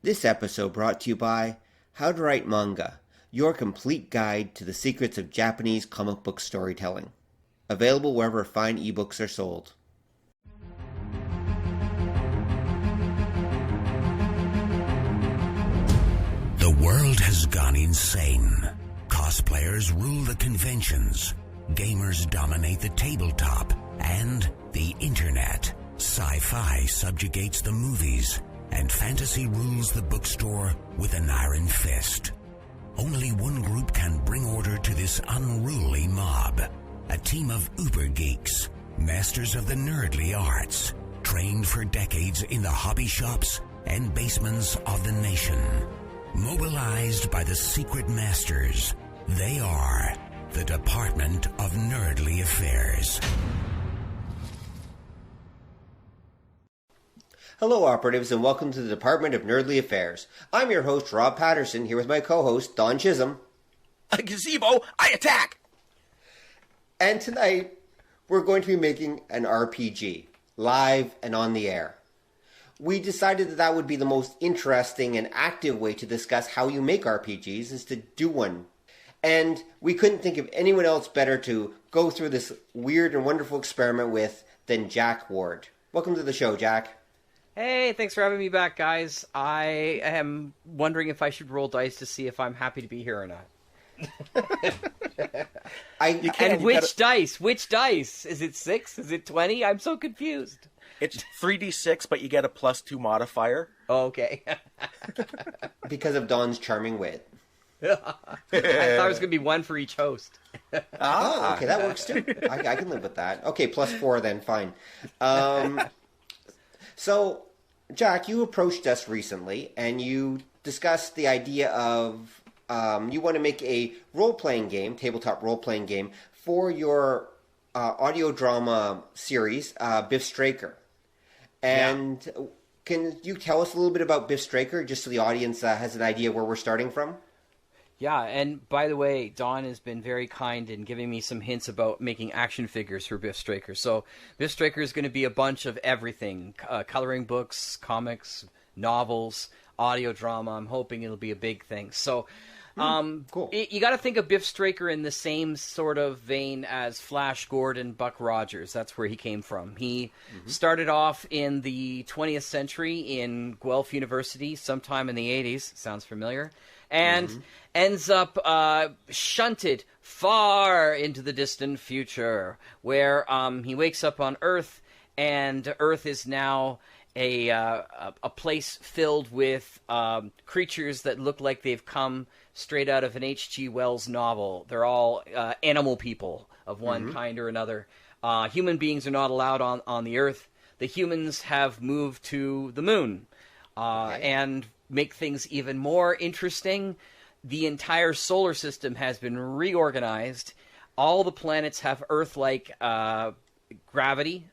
This episode brought to you by How to Write Manga, your complete guide to the secrets of Japanese comic book storytelling. Available wherever fine ebooks are sold. The world has gone insane. Cosplayers rule the conventions. Gamers dominate the tabletop and the internet. Sci-fi subjugates the movies, and fantasy rules the bookstore with an iron fist. Only one group can bring order to this unruly mob. A team of uber geeks, masters of the nerdly arts, trained for decades in the hobby shops and basements of the nation. Mobilized by the secret masters, they are the Department of Nerdly Affairs. Hello, operatives, and welcome to the Department of Nerdly Affairs. I'm your host, Rob Patterson, here with my co-host, Don Chisholm. A gazebo, I attack! And tonight, we're going to be making an RPG, live and on the air. We decided that would be the most interesting and active way to discuss how you make RPGs, is to do one. And we couldn't think of anyone else better to go through this weird and wonderful experiment with than Jack Ward. Welcome to the show, Jack. Hey, thanks for having me back, guys. I am wondering if I should roll dice to see if I'm happy to be here or not. Which dice? Which dice? Is it 6? Is it 20? I'm so confused. It's 3d6, but you get a +2 modifier. Oh, okay. Because of Don's charming wit. I thought it was going to be one for each host. Oh, okay, that works too. I can live with that. Okay, +4 then, fine. So, Jack, you approached us recently, and you discussed the idea of you want to make a role-playing game, tabletop role-playing game, for your audio drama series, Biff Straker. And Can you tell us a little bit about Biff Straker, just so the audience has an idea where we're starting from? Yeah, and by the way, Don has been very kind in giving me some hints about making action figures for Biff Straker. So Biff Straker is going to be a bunch of everything, coloring books, comics, novels, audio drama. I'm hoping it'll be a big thing. So cool. You got to think of Biff Straker in the same sort of vein as Flash Gordon, Buck Rogers. That's where he came from. He started off in the 20th century in Guelph University sometime in the 80s. Sounds familiar. And ends up shunted far into the distant future, where he wakes up on Earth, and Earth is now a place filled with creatures that look like they've come straight out of an H.G. Wells novel. They're all animal people of one kind or another. Human beings are not allowed on the Earth. The humans have moved to the moon. And make things even more interesting, the entire solar system has been reorganized. All the planets have Earth-like gravity.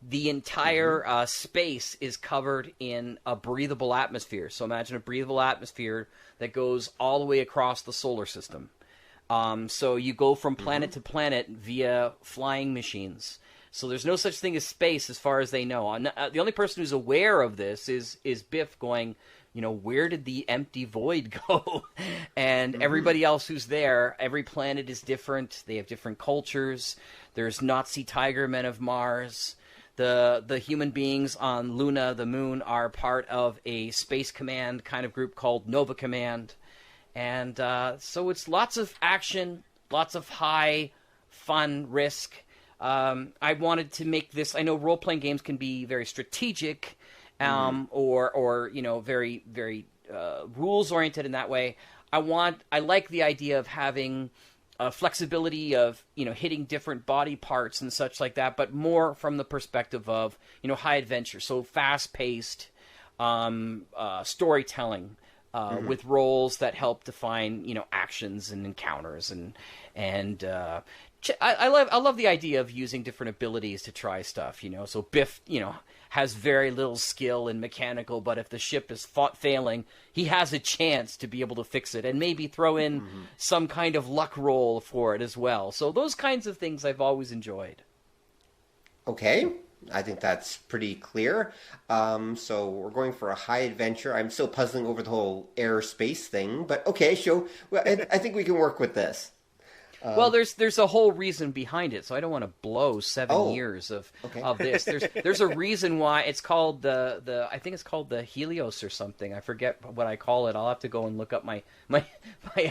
The entire space is covered in a breathable atmosphere. So imagine a breathable atmosphere that goes all the way across the solar system. So you go from planet to planet via flying machines. So there's no such thing as space as far as they know. The only person who's aware of this is Biff going, where did the empty void go? And everybody else who's there, every planet is different. They have different cultures. There's Nazi tiger men of Mars. The human beings on Luna, the moon, are part of a space command kind of group called Nova Command. And so it's lots of action, lots of high fun risk. I wanted to make this. I know role-playing games can be very strategic, or very very rules-oriented in that way. I like the idea of having flexibility of hitting different body parts and such like that, but more from the perspective of high adventure. So fast-paced storytelling. With roles that help define, actions and encounters, and I love the idea of using different abilities to try stuff. So Biff, has very little skill in mechanical, but if the ship is failing, he has a chance to be able to fix it, and maybe throw in some kind of luck roll for it as well. So those kinds of things I've always enjoyed. Okay, I think that's pretty clear. So we're going for a high adventure. I'm still puzzling over the whole air-space thing, but okay, well, I think we can work with this. Well, there's a whole reason behind it, so I don't want to blow 7 years of this. There's a reason why it's called the I think it's called the Helios or something. I forget what I call it. I'll have to go and look up my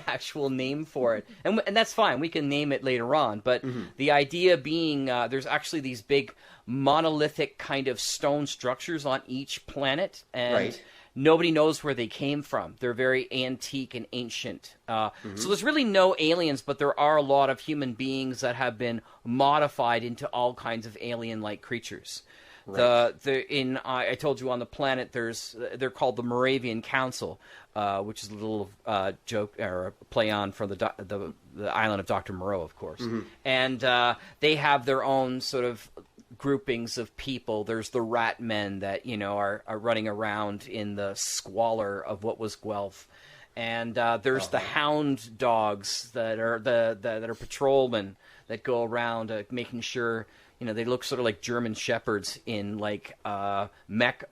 actual name for it, and that's fine. We can name it later on. But the idea being, there's actually these big monolithic kind of stone structures on each planet, and nobody knows where they came from. They're very antique and ancient. So there's really no aliens, but there are a lot of human beings that have been modified into all kinds of alien-like creatures. Right. I told you on the planet, they're called the Moravian Council, which is a little joke or a play on from the island of Dr. Moreau, of course. And they have their own sort of groupings of people. There's the rat men that are running around in the squalor of what was Guelph, and there's the hound dogs that are patrolmen that go around making sure they look sort of like German shepherds in like mech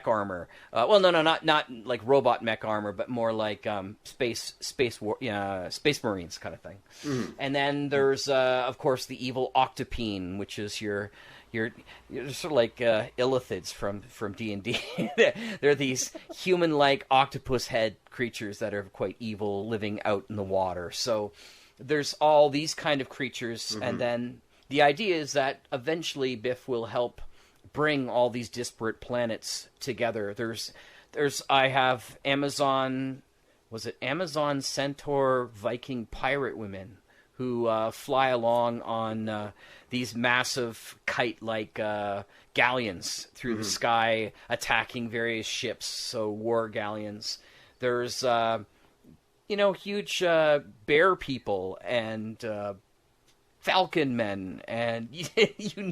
armor. Well, no, not like robot mech armor, but more like space marines kind of thing. And then there's of course the evil Octopine, which is you're sort of like illithids from D&D. They're these human-like octopus head creatures that are quite evil, living out in the water. So there's all these kind of creatures, and then the idea is that eventually Biff will help bring all these disparate planets together. I have Amazon Centaur Viking pirate women who fly along on these massive kite-like galleons through the sky, attacking various ships, so war galleons. There's, huge bear people and falcon men, and you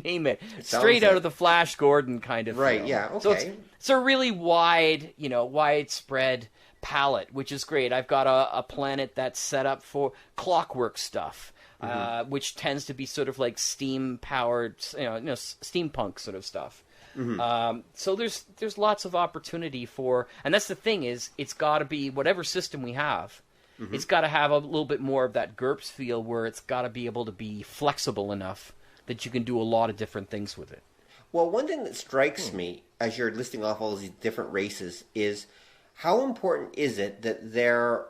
name it. Straight out of the Flash Gordon kind of Right, film. yeah, okay. So it's a really widespread palette, which is great. I've got a planet that's set up for clockwork stuff, which tends to be sort of like steam-powered, steampunk sort of stuff. So there's lots of opportunity for, and that's the thing is, it's got to be whatever system we have. It's got to have a little bit more of that GURPS feel, where it's got to be able to be flexible enough that you can do a lot of different things with it. Well, one thing that strikes me as you're listing off all these different races is, how important is it that they're,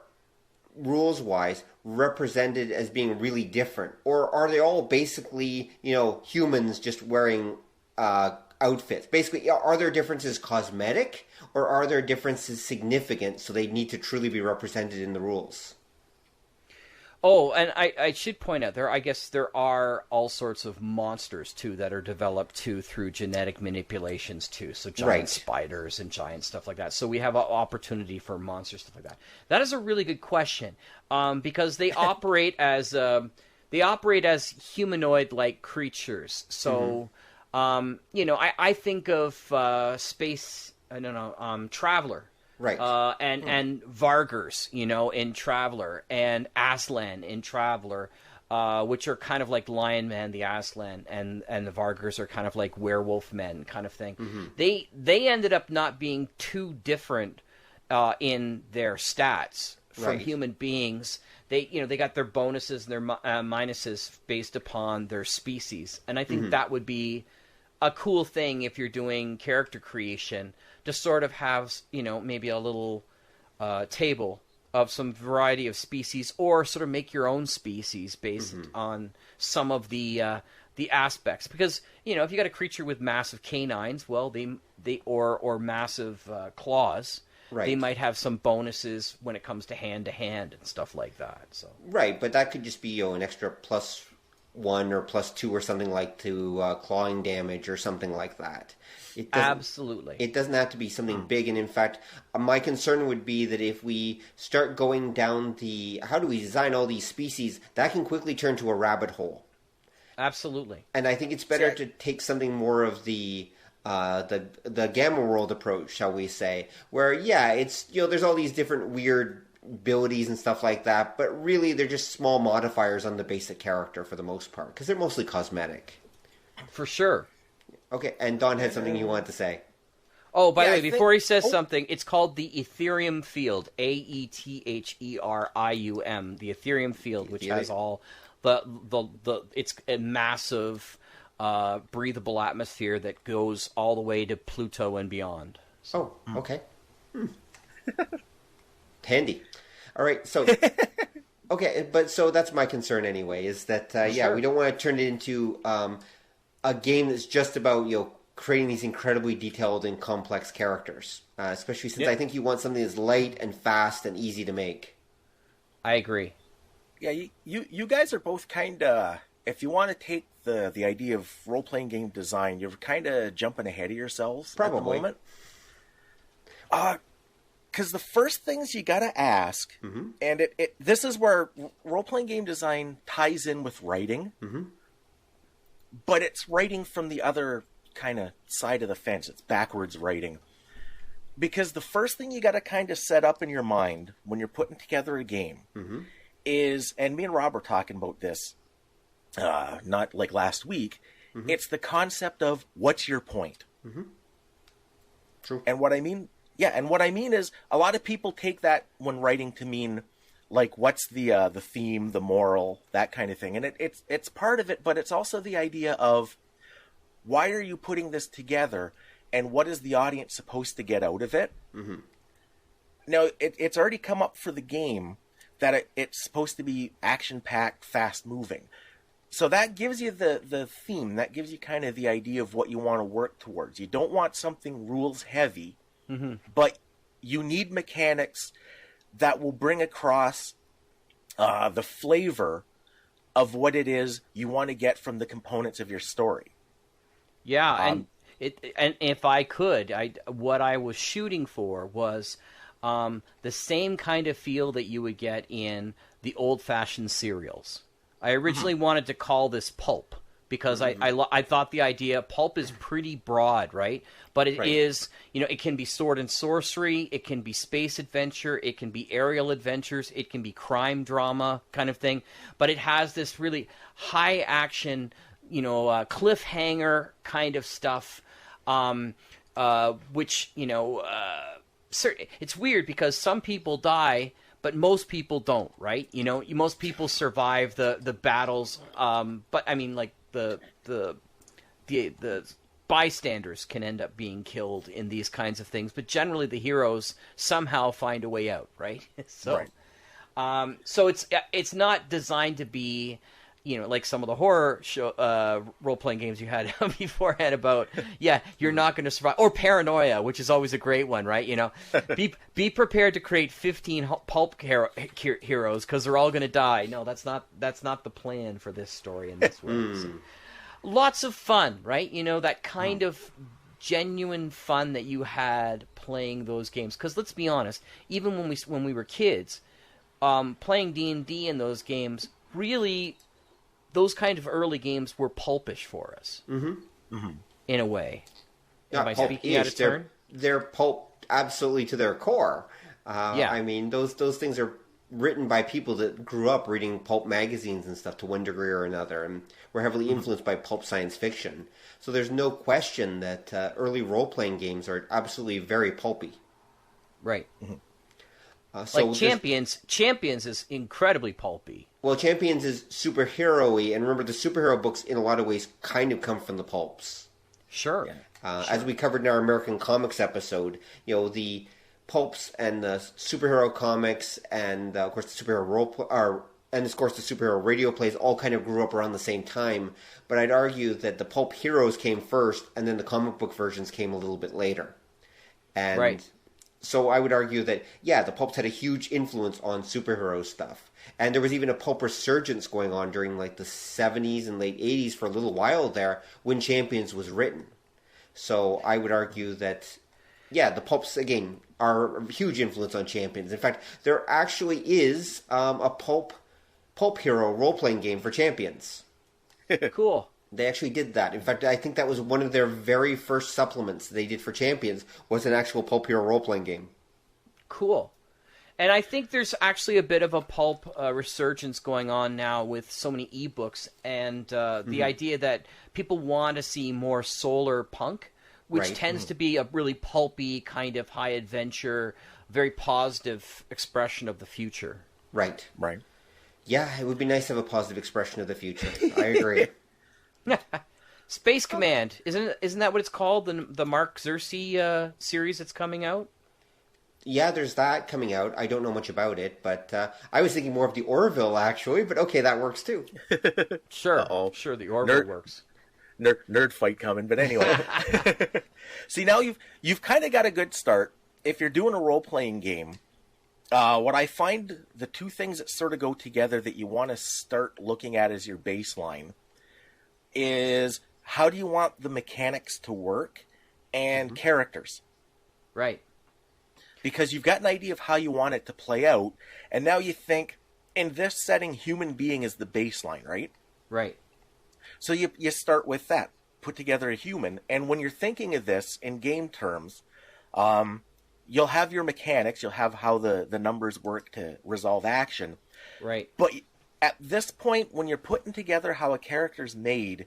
rules-wise, represented as being really different? Or are they all basically, humans just wearing outfits? Basically, are there differences cosmetic, or are there differences significant, so they need to truly be represented in the rules? Oh, and I should point out, I guess there are all sorts of monsters, too, that are developed, too, through genetic manipulations, too. So giant spiders and giant stuff like that. So we have an opportunity for monster stuff like that. That is a really good question, because they operate as humanoid-like creatures. So, I think of Traveler. Right. And Vargers, in Traveler, and Aslan in Traveler, which are kind of like Lion Man, the Aslan, and the Vargers are kind of like werewolf men kind of thing. They ended up not being too different in their stats from human beings. They got their bonuses and their minuses based upon their species, and I think that would be a cool thing if you're doing character creation, to sort of have, maybe a little table of some variety of species, or sort of make your own species based on some of the aspects. Because, if you got a creature with massive canines, well, they or massive claws, they might have some bonuses when it comes to hand and stuff like that. So right, but that could just be an extra +1 or +2 or something like to clawing damage or something like that. Absolutely. It doesn't have to be something big. And in fact, my concern would be that if we start going down how do we design all these species, that can quickly turn to a rabbit hole. Absolutely. And I think it's better to take something more of the Gamma World approach, shall we say, where, it's, there's all these different weird abilities and stuff like that, but really they're just small modifiers on the basic character for the most part, because they're mostly cosmetic. For sure. Okay, and Don had something he wanted to say. Oh, by Yeah, the I way, think- before he says something, it's called the Ethereum Field, Aetherium, the Ethereum Field, which has all the it's a massive breathable atmosphere that goes all the way to Pluto and beyond. So, okay. Handy. All right, so okay, but so that's my concern anyway. Is that Sure. we don't want to turn it into a game that's just about creating these incredibly detailed and complex characters, especially since I think you want something that's light and fast and easy to make. I agree. Yeah, you guys are both kind of, if you want to take the idea of role-playing game design, you're kind of jumping ahead of yourselves Probably. at the moment. Because the first things you got to ask, and this is where role-playing game design ties in with writing, but it's writing from the other kind of side of the fence. It's backwards writing. Because the first thing you got to kind of set up in your mind when you're putting together a game is, and me and Rob were talking about this, not like last week, it's the concept of what's your point. True. And what I mean is a lot of people take that when writing to mean like what's the theme, the moral, that kind of thing. And it's part of it, but it's also the idea of why are you putting this together and what is the audience supposed to get out of it? Now, it's already come up for the game that it's supposed to be action-packed, fast-moving. So that gives you the theme. That gives you kind of the idea of what you want to work towards. You don't want something rules-heavy, but you need mechanics that will bring across the flavor of what it is you want to get from the components of your story. Yeah, and if I could, what I was shooting for was the same kind of feel that you would get in the old-fashioned serials. I originally wanted to call this pulp because I thought the idea pulp is pretty broad, right? But it is, it can be sword and sorcery, it can be space adventure, it can be aerial adventures, it can be crime drama kind of thing. But it has this really high action, cliffhanger kind of stuff, which, it's weird because some people die, but most people don't, right? Most people survive the battles, but I mean, like the bystanders can end up being killed in these kinds of things, but generally the heroes somehow find a way out, right? So, so it's not designed to be, like some of the horror show, role-playing games you had beforehand about, you're not going to survive. Or Paranoia, which is always a great one, right? Be prepared to create 15 pulp heroes because they're all going to die. No, that's not the plan for this story in this way. So, lots of fun, right? That kind of genuine fun that you had playing those games. Because let's be honest, even when we were kids, playing D&D in those games really... Those kind of early games were pulpish for us, in a way. Am I speaking out of turn? They're pulp absolutely to their core. I mean, those things are written by people that grew up reading pulp magazines and stuff to one degree or another, and were heavily influenced by pulp science fiction. So there's no question that early role-playing games are absolutely very pulpy. Right. Like Champions is incredibly pulpy. Well, Champions is superhero-y, and remember, the superhero books, in a lot of ways, kind of come from the pulps. Sure. As we covered in our American Comics episode, the pulps and the superhero comics, and of course the superhero the superhero radio plays all kind of grew up around the same time. But I'd argue that the pulp heroes came first, and then the comic book versions came a little bit later. And right. So I would argue that, the pulps had a huge influence on superhero stuff. And there was even a pulp resurgence going on during like the 70s and late 80s for a little while there when Champions was written. So I would argue that, the pulps, again, are a huge influence on Champions. In fact, there actually is a pulp hero role-playing game for Champions. Cool. They actually did that. In fact, I think that was one of their very first supplements they did for Champions was an actual pulp hero role-playing game. Cool. And I think there's actually a bit of a pulp resurgence going on now with so many ebooks, and the idea that people want to see more solar punk, which tends to be a really pulpy kind of high adventure, very positive expression of the future. Right. Right. Yeah, it would be nice to have a positive expression of the future. I agree. Space Command, isn't that what it's called? The Mark Xerxes series that's coming out. Yeah, there's that coming out. I don't know much about it, but I was thinking more of the Orville, actually. But okay, that works too. Sure. Sure, the Orville works. Nerd fight coming, but anyway. See, now you've kind of got a good start. If you're doing a role-playing game, what I find the two things that sort of go together that you want to start looking at as your baseline is how do you want the mechanics to work and characters. Right. Because you've got an idea of how you want it to play out, and now you think, in this setting, human being is the baseline, right? Right. So you start with that, put together a human, and when you're thinking of this in game terms, you'll have your mechanics, you'll have how the numbers work to resolve action. Right. But at this point, when you're putting together how a character's made,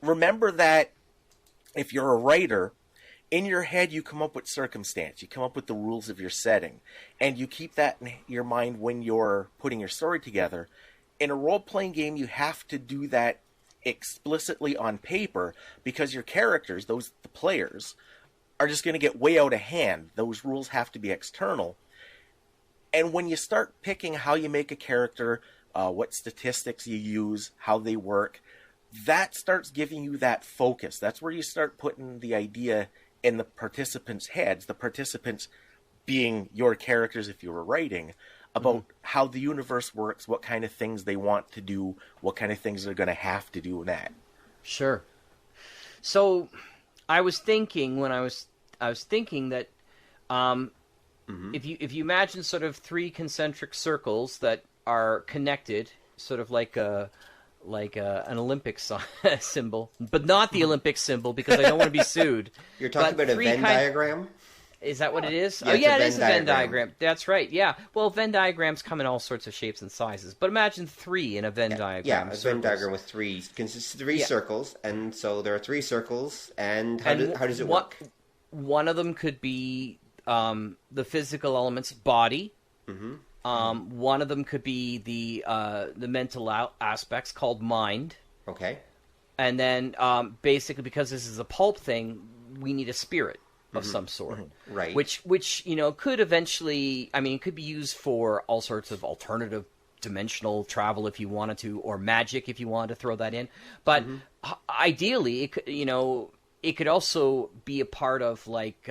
remember that if you're a writer, in your head, you come up with circumstance. You come up with the rules of your setting. And you keep that in your mind when you're putting your story together. In a role-playing game, you have to do that explicitly on paper because your characters, the players, are just going to get way out of hand. Those rules have to be external. And when you start picking how you make a character, what statistics you use, how they work, that starts giving you that focus. That's where you start putting the idea in the participants' heads, the participants being your characters if you were writing, about how the universe works, what kind of things they want to do, what kind of things they're going to have to do in that. Sure. So I was thinking when I was thinking that if you imagine sort of three concentric circles that are connected, sort of like an Olympic symbol, but not the Olympic symbol because I don't want to be sued. You're talking about a Venn diagram? Is that what it is? Yeah, it is a Venn diagram. That's right, yeah. Well, Venn diagrams come in all sorts of shapes and sizes, but imagine three in a Venn diagram. Yeah, a Venn diagram with three consists of three circles, and so there are three circles, and how does it work? One of them could be the physical elements, body. One of them could be the mental aspects called mind. Okay. And then basically, because this is a pulp thing, we need a spirit of some sort. Right. Which could eventually, it could be used for all sorts of alternative dimensional travel if you wanted to, or magic if you wanted to throw that in. But ideally, it could also be a part of like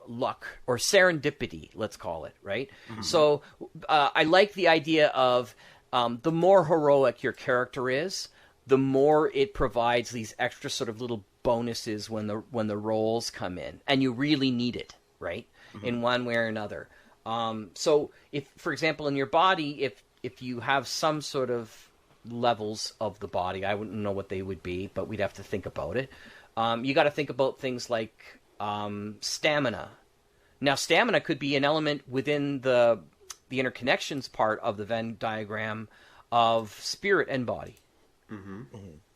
luck or serendipity, let's call it, right? So I like the idea of the more heroic your character is, the more it provides these extra sort of little bonuses when the rolls come in, and you really need it, right? In one way or another. So if, for example, in your body, if you have some sort of levels of the body, I wouldn't know what they would be, but we'd have to think about it. You got to think about things like stamina. Now, stamina could be an element within the interconnections part of the Venn diagram of spirit and body.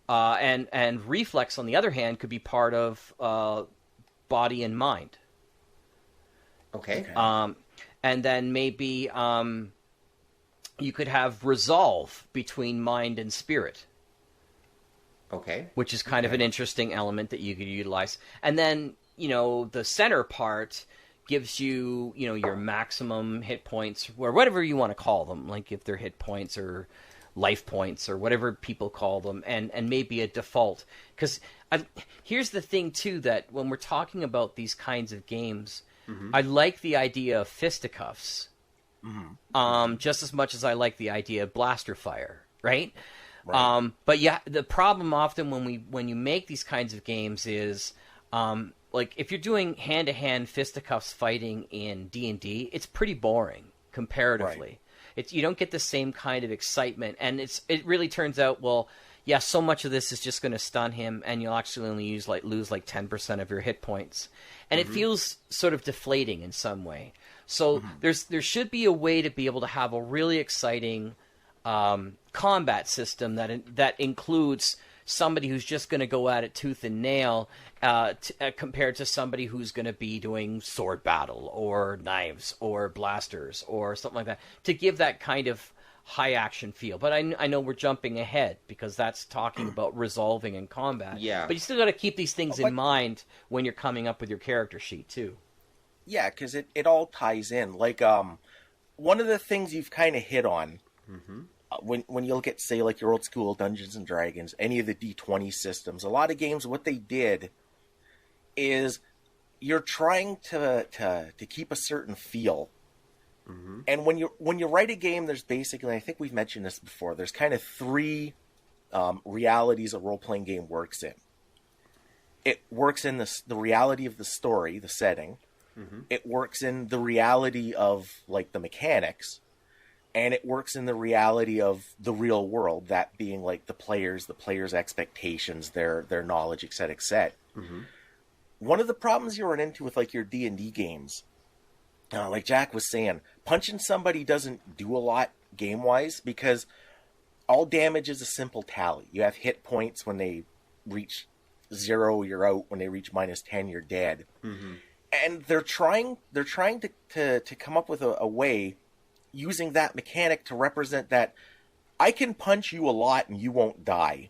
And reflex, on the other hand, could be part of body and mind. Okay. And then maybe you could have resolve between mind and spirit. Okay. Which is kind of an interesting element that you could utilize. And then, the center part gives you, your maximum hit points, or whatever you want to call them, like if they're hit points or life points or whatever people call them, and maybe a default. Because here's the thing, too, that when we're talking about these kinds of games, I like the idea of fisticuffs just as much as I like the idea of blaster fire, right? But yeah, the problem often when you make these kinds of games is like if you're doing hand-to-hand fisticuffs fighting in D&D, it's pretty boring comparatively. You don't get the same kind of excitement, and it really turns out, so much of this is just going to stun him, and you'll actually only lose like 10% of your hit points, and it feels sort of deflating in some way. So there should be a way to be able to have a really exciting combat system that includes somebody who's just going to go at it tooth and nail compared to somebody who's going to be doing sword battle or knives or blasters or something like that, to give that kind of high action feel. But I know we're jumping ahead because that's talking about resolving in combat. Yeah. But you still got to keep these things in mind when you're coming up with your character sheet too. Yeah, because it all ties in. Like, one of the things you've kind of hit on, when you look at, say, like your old school Dungeons and Dragons, any of the D20 systems, a lot of games, what they did is you're trying to keep a certain feel. And when you write a game, there's basically, I think we've mentioned this before, there's kind of three realities a role-playing game works in. It works in the reality of the story, the setting. It works in the reality of, like, the mechanics. And it works in the reality of the real world, that being, like, the players' expectations, their knowledge, et cetera, et cetera. One of the problems you run into with, like, your D&D games, like Jack was saying, punching somebody doesn't do a lot game-wise because all damage is a simple tally. You have hit points. When they reach 0, you're out. When they reach -10, you're dead. And they're trying to come up with a way using that mechanic to represent that I can punch you a lot and you won't die.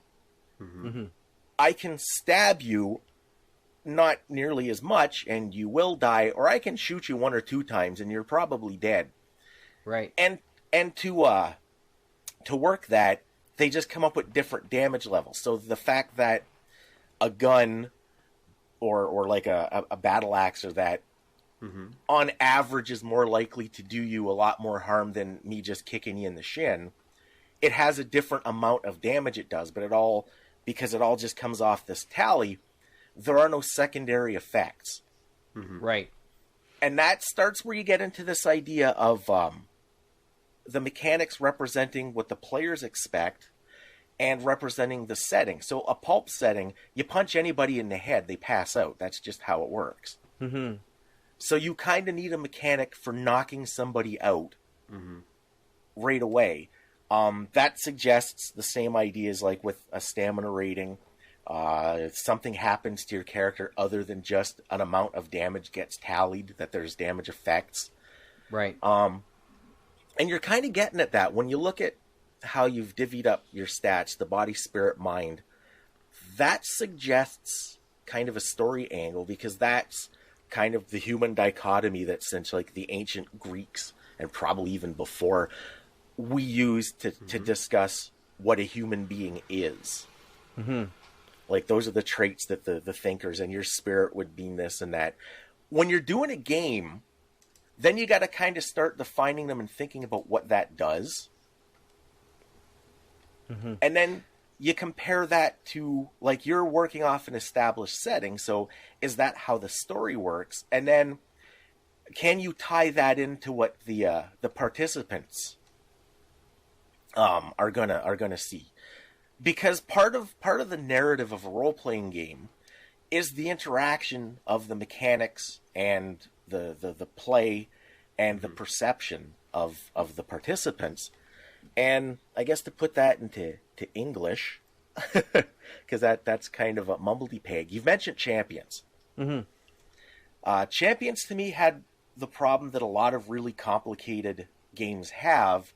I can stab you not nearly as much and you will die, or I can shoot you 1 or 2 times and you're probably dead. Right. And to work that, they just come up with different damage levels. So the fact that a gun or like a battle axe or that on average is more likely to do you a lot more harm than me just kicking you in the shin, it has a different amount of damage it does, but because it all just comes off this tally, there are no secondary effects. Right. And that starts where you get into this idea of the mechanics representing what the players expect and representing the setting. So a pulp setting, you punch anybody in the head, they pass out. That's just how it works. So you kind of need a mechanic for knocking somebody out right away. That suggests the same ideas like with a stamina rating. If something happens to your character other than just an amount of damage gets tallied, that there's damage effects. Right. And you're kind of getting at that when you look at how you've divvied up your stats, the body, spirit, mind. That suggests kind of a story angle, because that's kind of the human dichotomy that since like the ancient Greeks and probably even before we used to discuss what a human being is. Like those are the traits that the thinkers, and your spirit would mean this and that. When you're doing a game, then you got to kind of start defining them and thinking about what that does. And then you compare that to, like, you're working off an established setting. So is that how the story works? And then can you tie that into what the participants are gonna see? Because part of the narrative of a role-playing game is the interaction of the mechanics and the play and the perception of the participants. And I guess to put that into English, because that's kind of a mumbledy-peg. You've mentioned champions. Champions to me had the problem that a lot of really complicated games have,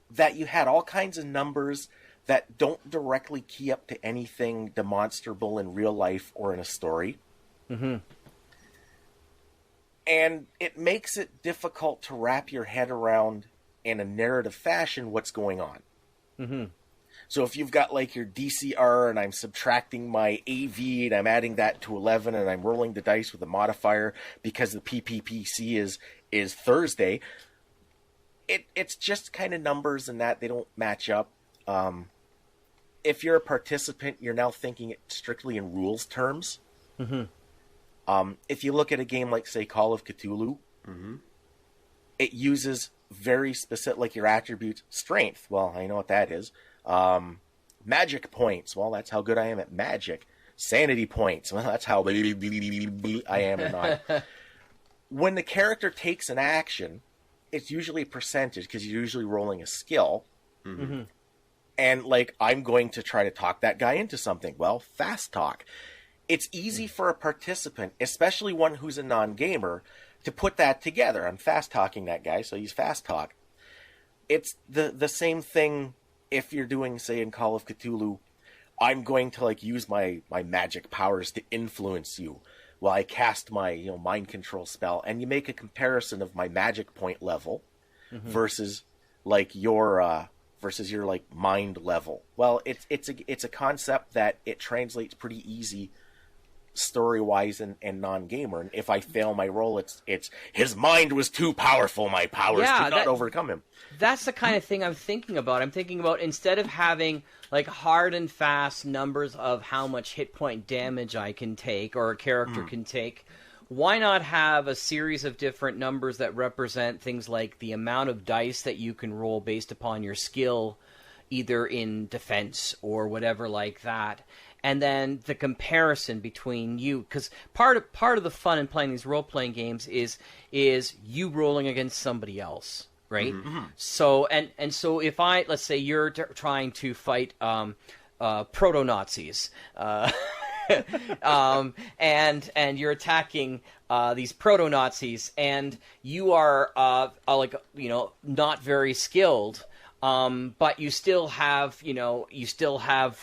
that you had all kinds of numbers that don't directly key up to anything demonstrable in real life or in a story. And it makes it difficult to wrap your head around in a narrative fashion what's going on. So if you've got like your DCR and I'm subtracting my AV and I'm adding that to 11 and I'm rolling the dice with a modifier because the PPPC is Thursday, it's just kind of numbers and that they don't match up. If you're a participant, you're now thinking it strictly in rules terms. If you look at a game like, say, Call of Cthulhu, it uses very specific, like your attributes. Strength, well, I know what that is. Magic points, well, that's how good I am at magic. Sanity points, well, that's how I am or not. when the character takes an action, it's usually a percentage because you're usually rolling a skill. Mm-hmm. And, like, I'm going to try to talk that guy into something. Well, fast talk. It's easy for a participant, especially one who's a non-gamer, to put that together. I'm fast talking that guy, so use fast talk. It's the same thing if you're doing, say, in Call of Cthulhu, I'm going to, like, use my magic powers to influence you while I cast my, mind control spell. And you make a comparison of my magic point level versus, like, your like mind level. Well, it's a concept that it translates pretty easy story-wise and non-gamer. And if I fail my roll, it's his mind was too powerful. My powers could not overcome him. That's the kind of thing I'm thinking about. I'm thinking about, instead of having like hard and fast numbers of how much hit point damage I can take or a character can take, why not have a series of different numbers that represent things like the amount of dice that you can roll based upon your skill, either in defense or whatever like that, and then the comparison between you, because part of the fun in playing these role-playing games is you rolling against somebody else, right? So and so if let's say you're trying to fight proto-Nazis, and you're attacking these proto-Nazis, and you are not very skilled, but you still have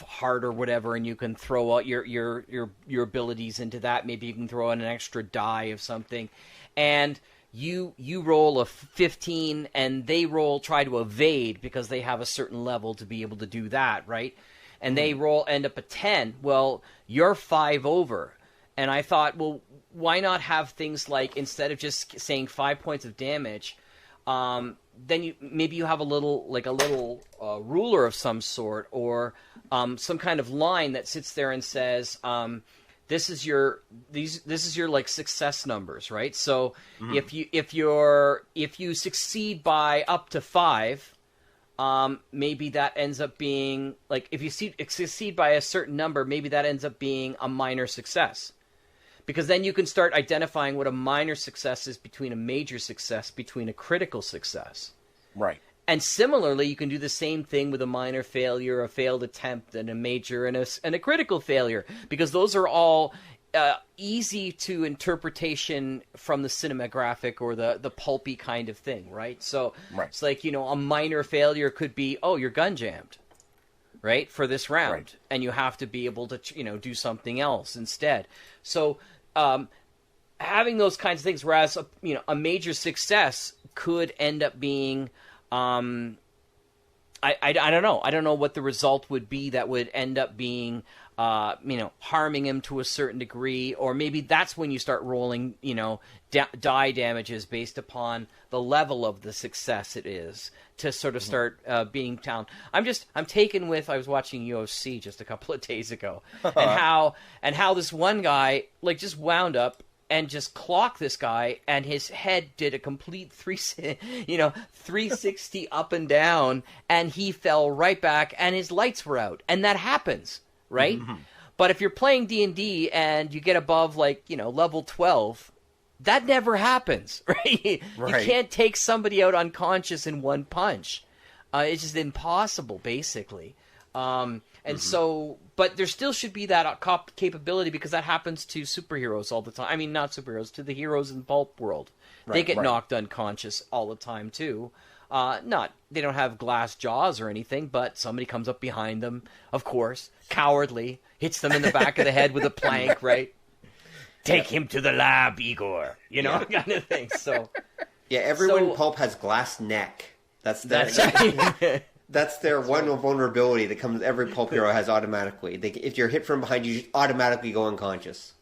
heart or whatever, and you can throw out your abilities into that. Maybe you can throw in an extra die of something, and you roll a 15, and they try to evade because they have a certain level to be able to do that, right? And they end up a 10. Well, you're 5 over. And I thought, well, why not have things like, instead of just saying 5 points of damage, then maybe you have a little ruler of some sort, or some kind of line that sits there and says, this is your like success numbers, right? So if you succeed by up to 5, maybe that ends up being, like, if you succeed by a certain number, maybe that ends up being a minor success. Because then you can start identifying what a minor success is between a major success, between a critical success. Right. And similarly, you can do the same thing with a minor failure, a failed attempt, and a major and a critical failure. Because those are all easy to interpretation from the cinematographic or the pulpy kind of thing, right? So It's like, a minor failure could be, oh, you're gun jammed, right, for this round. Right. And you have to be able to, do something else instead. So having those kinds of things, whereas, a major success could end up being, I don't know. I don't know what the result would be that would end up being, harming him to a certain degree, or maybe that's when you start rolling, die damages based upon the level of the success it is to sort of start being down. I'm taken with, I was watching UFC just a couple of days ago, and how this one guy just wound up and just clocked this guy, and his head did a complete 360 up and down, and he fell right back, and his lights were out, and that happens, right? But if you're playing D&D and you get above level 12, that never happens, right? You can't take somebody out unconscious in one punch. It's just impossible, basically. So, but there still should be that capability, because that happens to superheroes all the time. I mean, not superheroes, to the heroes in the pulp world. They get knocked unconscious all the time, too. They don't have glass jaws or anything, but somebody comes up behind them, of course, cowardly, hits them in the back of the head with a plank, right? Take him to the lab, Igor, kind of thing. So, yeah, everyone in pulp has glass neck. That's their one vulnerability that comes. Every pulp hero has automatically. If you're hit from behind, you just automatically go unconscious.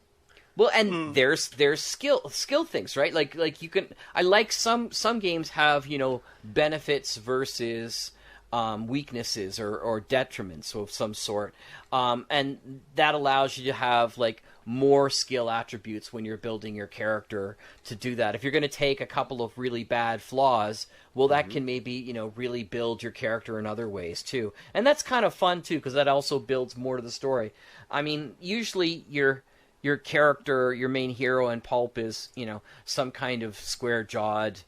Well, and there's skill things, right? Like you can. I like some games have benefits versus weaknesses or detriments of some sort, and that allows you to have more skill attributes when you're building your character to do that. If you're going to take a couple of really bad flaws, well, that can maybe, really build your character in other ways too. And that's kind of fun too, because that also builds more to the story. I mean, usually your character, your main hero in pulp is, some kind of square-jawed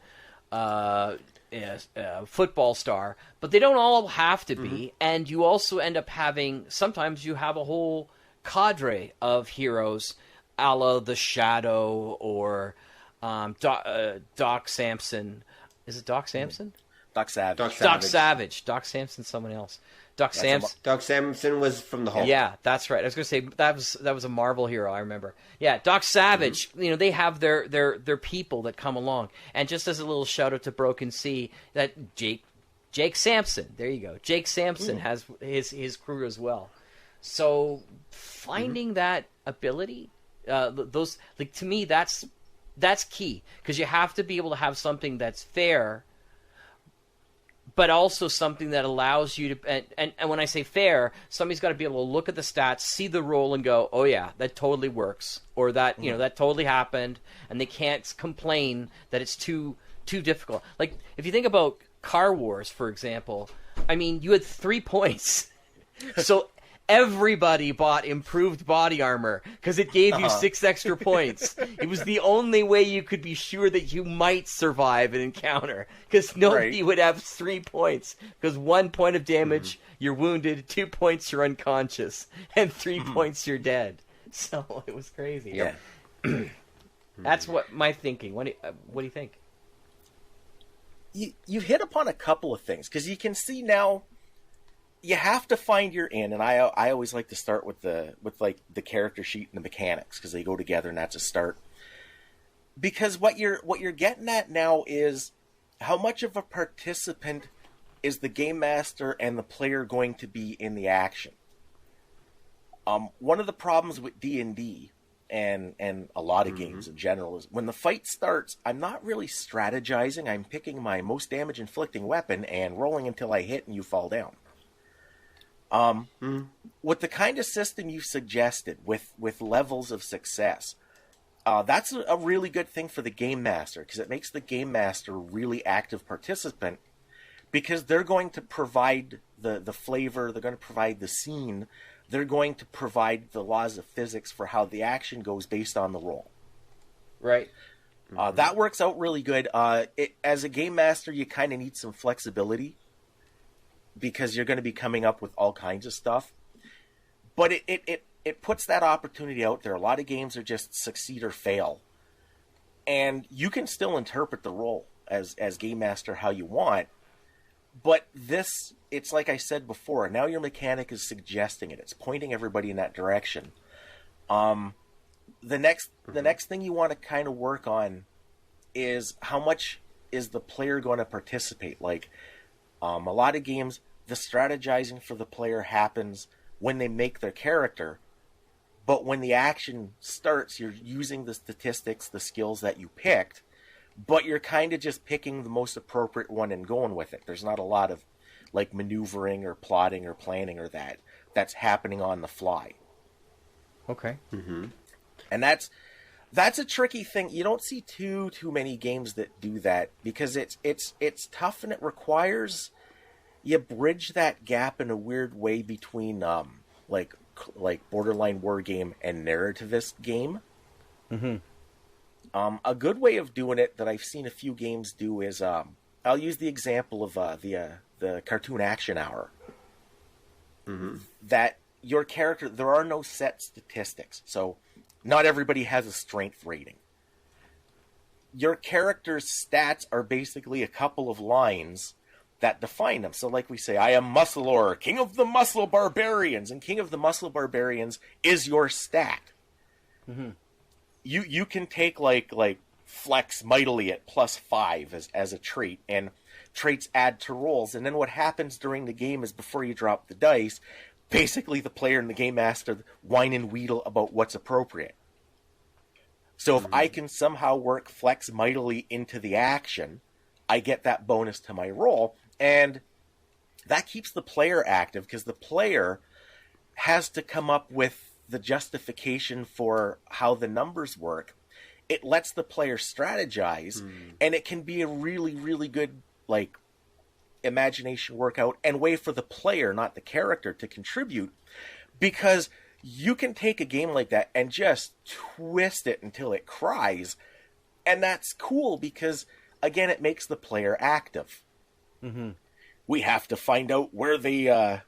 football star, but they don't all have to be. And you also end up having, sometimes you have a whole cadre of heroes, a la the Shadow or Doc Samson. Is it Doc Samson? Doc Savage. Doc Savage. Doc Samson, someone else. Doc Samson was from the Hulk. Yeah, that's right. I was going to say that was a Marvel hero. I remember. Yeah, Doc Savage. They have their people that come along. And just as a little shout out to Broken Sea, that Jake Sampson. There you go. Jake Sampson has his crew as well. So finding that ability, those, like, to me, that's key, because you have to be able to have something that's fair, but also something that allows you to, and when I say fair, somebody's got to be able to look at the stats, see the roll, and go, oh yeah, that totally works, or that, that totally happened, and they can't complain that it's too difficult. Like, if you think about Car Wars, for example, I mean, you had 3 points. So everybody bought improved body armor because it gave you 6 extra points. It was the only way you could be sure that you might survive an encounter, because nobody would have 3 points, because 1 point of damage, you're wounded, 2 points, you're unconscious, and 3 points, you're dead. So it was crazy. Yeah. That's what my thinking. What do you think? You hit upon a couple of things, because you can see now you have to find your in, and I always like to start with the character sheet and the mechanics, because they go together, and that's a start. Because what you're getting at now is how much of a participant is the game master and the player going to be in the action. One of the problems with D&D and a lot of games in general is when the fight starts, I'm not really strategizing. I'm picking my most damage inflicting weapon and rolling until I hit and you fall down. With the kind of system you suggested, with levels of success, that's a really good thing for the game master, because it makes the game master a really active participant, because they're going to provide the flavor, they're going to provide the scene, they're going to provide the laws of physics for how the action goes based on the roll. Right. That works out really good. As a game master, you kind of need some flexibility, because you're going to be coming up with all kinds of stuff. But it puts that opportunity out there. A lot of games are just succeed or fail. And you can still interpret the role as game master how you want. But this, it's like I said before, now your mechanic is suggesting it. It's pointing everybody in that direction. The next thing you want to kind of work on is how much is the player going to participate. Like, a lot of games, the strategizing for the player happens when they make their character, but when the action starts, you're using the statistics, the skills that you picked, but you're kind of just picking the most appropriate one and going with it. There's not a lot of, like, maneuvering or plotting or planning or that's happening on the fly. Okay. And that's a tricky thing. You don't see too many games that do that, because it's tough, and it requires you bridge that gap in a weird way between like borderline war game and narrativist game. A good way of doing it that I've seen a few games do is I'll use the example of the cartoon Action Hour. That your character, there are no set statistics, so not everybody has a strength rating. Your character's stats are basically a couple of lines that define them. So like we say, I am Musclor, King of the Muscle Barbarians, and King of the Muscle Barbarians is your stat. You can take like Flex mightily at +5 as a trait, and traits add to rolls. And then what happens during the game is, before you drop the dice, basically the player and the game master whine and wheedle about what's appropriate. So if I can somehow work Flex mightily into the action, I get that bonus to my roll, and that keeps the player active, because the player has to come up with the justification for how the numbers work. It lets the player strategize, and it can be a really, really good, like, imagination workout and way for the player, not the character, to contribute, because you can take a game like that and just twist it until it cries. And that's cool because, again, it makes the player active. Mm-hmm. We have to find out where the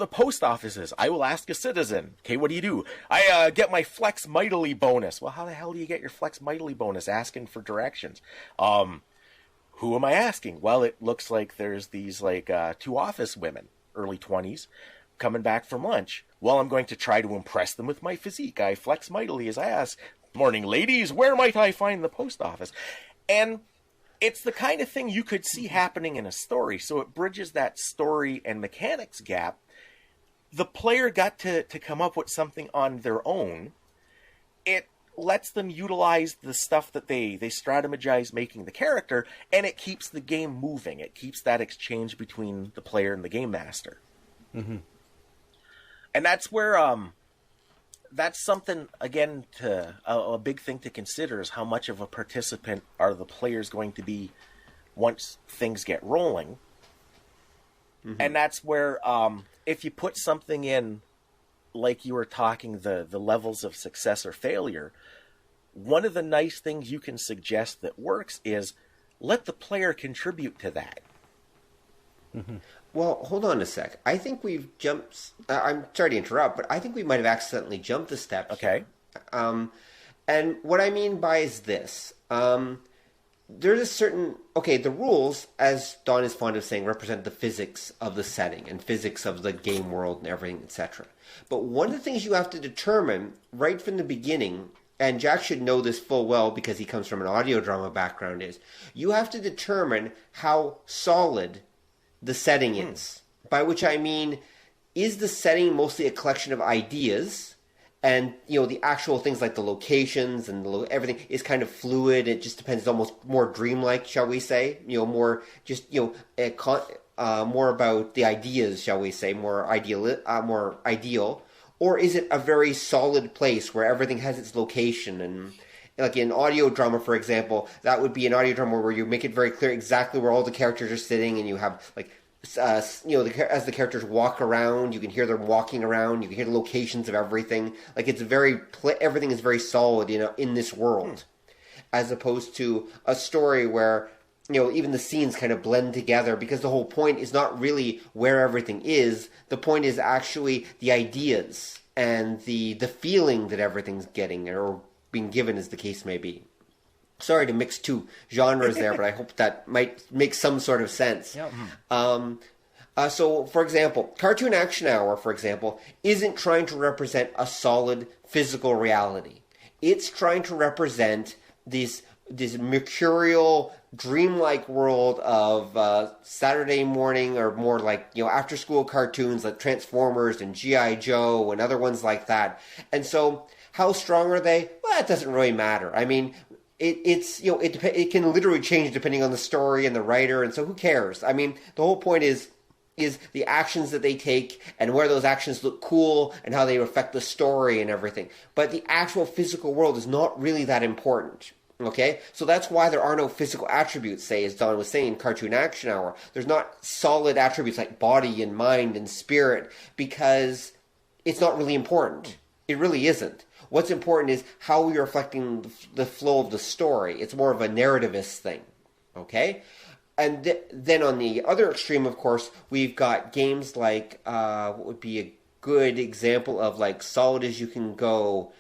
post office is. I will ask a citizen. Okay, what do? I get my Flex Mightily bonus. Well, how the hell do you get your Flex Mightily bonus? Asking for directions. Who am I asking? Well, it looks like there's these, like, 2 office women, early 20s, coming back from lunch. Well, I'm going to try to impress them with my physique. I flex mightily as I ask, "Morning, ladies, where might I find the post office?" And it's the kind of thing you could see happening in a story, so it bridges that story and mechanics gap. The player got to come up with something on their own. It lets them utilize the stuff that they strategize making the character, and it keeps the game moving. It keeps that exchange between the player and the game master. Mm-hmm. And that's where, that's something, again, a big thing to consider is how much of a participant are the players going to be once things get rolling. Mm-hmm. And that's where, if you put something in, like you were talking, the levels of success or failure, one of the nice things you can suggest that works is let the player contribute to that. Mm-hmm. Well, hold on a sec. I think we've jumped... I'm sorry to interrupt, but I think we might have accidentally jumped a step. Okay. And what I mean by is this. There's a certain... Okay, the rules, as Don is fond of saying, represent the physics of the setting and physics of the game world and everything, etc. But one of the things you have to determine right from the beginning, and Jack should know this full well because he comes from an audio drama background, is you have to determine how solid the setting is. By which I mean, is the setting mostly a collection of ideas, and the actual things like the locations and everything is kind of fluid. It just depends. It's almost more dreamlike, shall we say? More just more about the ideas, shall we say? More ideal, or is it a very solid place where everything has its location? And like in audio drama, for example, that would be an audio drama where you make it very clear exactly where all the characters are sitting, and you have like, as the characters walk around, you can hear them walking around, you can hear the locations of everything. Like it's everything is very solid, in this world, as opposed to a story where even the scenes kind of blend together, because the whole point is not really where everything is. The point is actually the ideas and the feeling that everything's getting or being given, as the case may be. Sorry to mix 2 genres there, but I hope that might make some sort of sense. Yep. So, for example, Cartoon Action Hour, for example, isn't trying to represent a solid physical reality. It's trying to represent this mercurial, dreamlike world of Saturday morning, or more like after-school cartoons like Transformers and G.I. Joe and other ones like that. And so, how strong are they? Well, it doesn't really matter. I mean, it can literally change depending on the story and the writer, and so who cares? I mean, the whole point is the actions that they take and where those actions look cool and how they affect the story and everything. But the actual physical world is not really that important. Okay? So that's why there are no physical attributes, say, as Don was saying, Cartoon Action Hour. There's not solid attributes like body and mind and spirit, because it's not really important. It really isn't. What's important is how we're reflecting the flow of the story. It's more of a narrativist thing, okay? And then on the other extreme, of course, we've got games like, what would be a good example of like solid as you can go,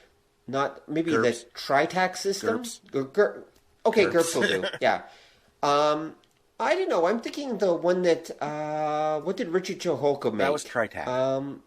not maybe GURPS. The TriTac system? GURPS. Okay, GURPS will do, yeah. I don't know, I'm thinking the one that, what did Richard Choholko make? That was TriTac.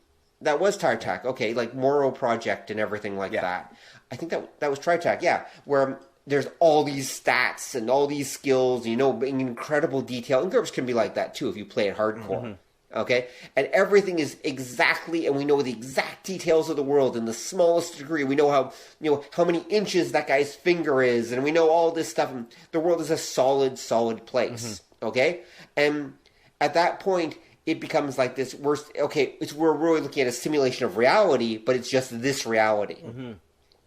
That was TriTac, okay, like Morrow Project and everything like that. I think that was TriTac, yeah, where there's all these stats and all these skills, in incredible detail. And GURPS can be like that, too, if you play it hardcore, okay? And everything is exactly, and we know the exact details of the world in the smallest degree. We know how many inches that guy's finger is, and we know all this stuff. And the world is a solid place, okay? And at that point, it becomes like this we're really looking at a simulation of reality, but it's just this reality.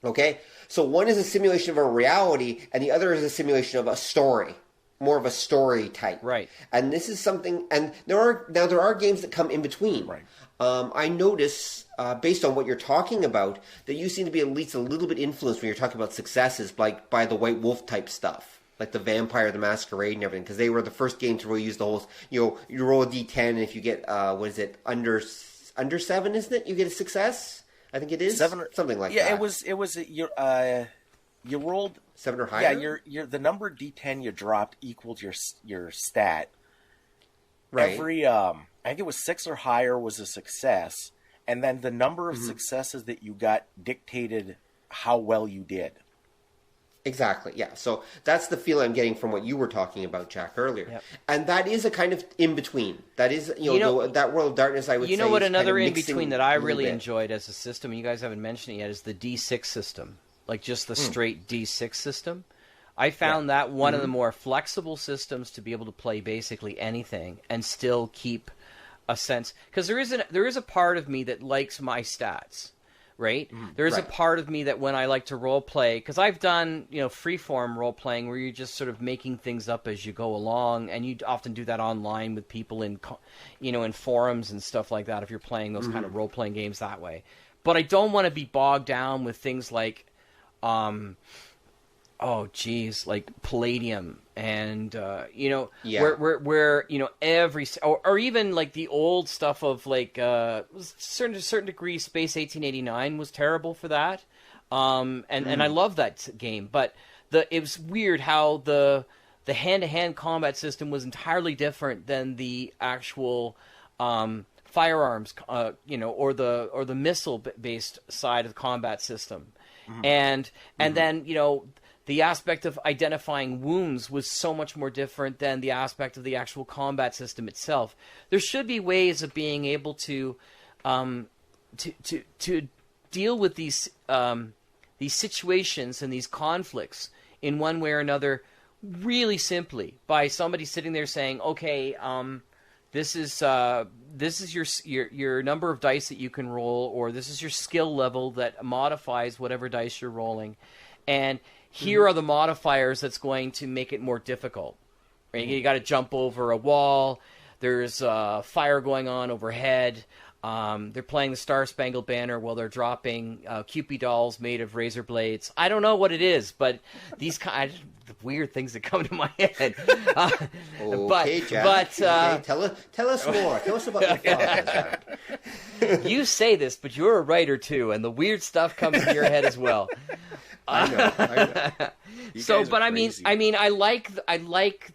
Okay? So one is a simulation of a reality, and the other is a simulation of a story. more of a story type. Right. And this is something, and there are games that come in between. Right. I notice, based on what you're talking about, that you seem to be at least a little bit influenced when you're talking about successes, like by the White Wolf type stuff, like the Vampire, the Masquerade, and everything, because they were the first game to really use the whole. You roll a d10, and if you get under 7, isn't it? You get a success. I think it is 7 or something like that. Yeah, it was you rolled 7 or higher. Yeah, your the number d10 you dropped equaled your stat. Right. Every I think it was 6 or higher was a success, and then the number of successes that you got dictated how well you did. Exactly, yeah. So that's the feel I'm getting from what you were talking about, Jack, earlier. Yep. And that is a kind of in-between. That is, that World of Darkness, I would say, You know what is another kind of in-between that I really bit. enjoyed as a system, and you guys haven't mentioned it yet, is the D6 system. Like just the straight D6 system. I found that one of the more flexible systems to be able to play basically anything and still keep a sense. Because there is a part of me that likes my stats. Right? There is a part of me that when I like to role play, because I've done freeform role playing where you're just sort of making things up as you go along, and you often do that online with people in in forums and stuff like that if you're playing those kind of role playing games that way. But I don't want to be bogged down with things like, like Palladium and where every or even like the old stuff of like to a certain degree Space 1889 was terrible for that, and I love that game, but it was weird how the hand-to-hand combat system was entirely different than the actual firearms or the missile based side of the combat system, and then the aspect of identifying wounds was so much more different than the aspect of the actual combat system itself. There should be ways of being able to deal with these situations and these conflicts in one way or another really simply by somebody sitting there saying, okay, this is your number of dice that you can roll, or this is your skill level that modifies whatever dice you're rolling, and here are the modifiers that's going to make it more difficult. Right? You got to jump over a wall. There's fire going on overhead. They're playing the Star Spangled Banner while they're dropping Cupid dolls made of razor blades. I don't know what it is, but these kind of weird things that come to my head. Okay, Jack. Okay, tell us more. Tell us about your thoughts, Jack. You say this, but you're a writer too, and the weird stuff comes to your head as well. I know. So, but I mean, I like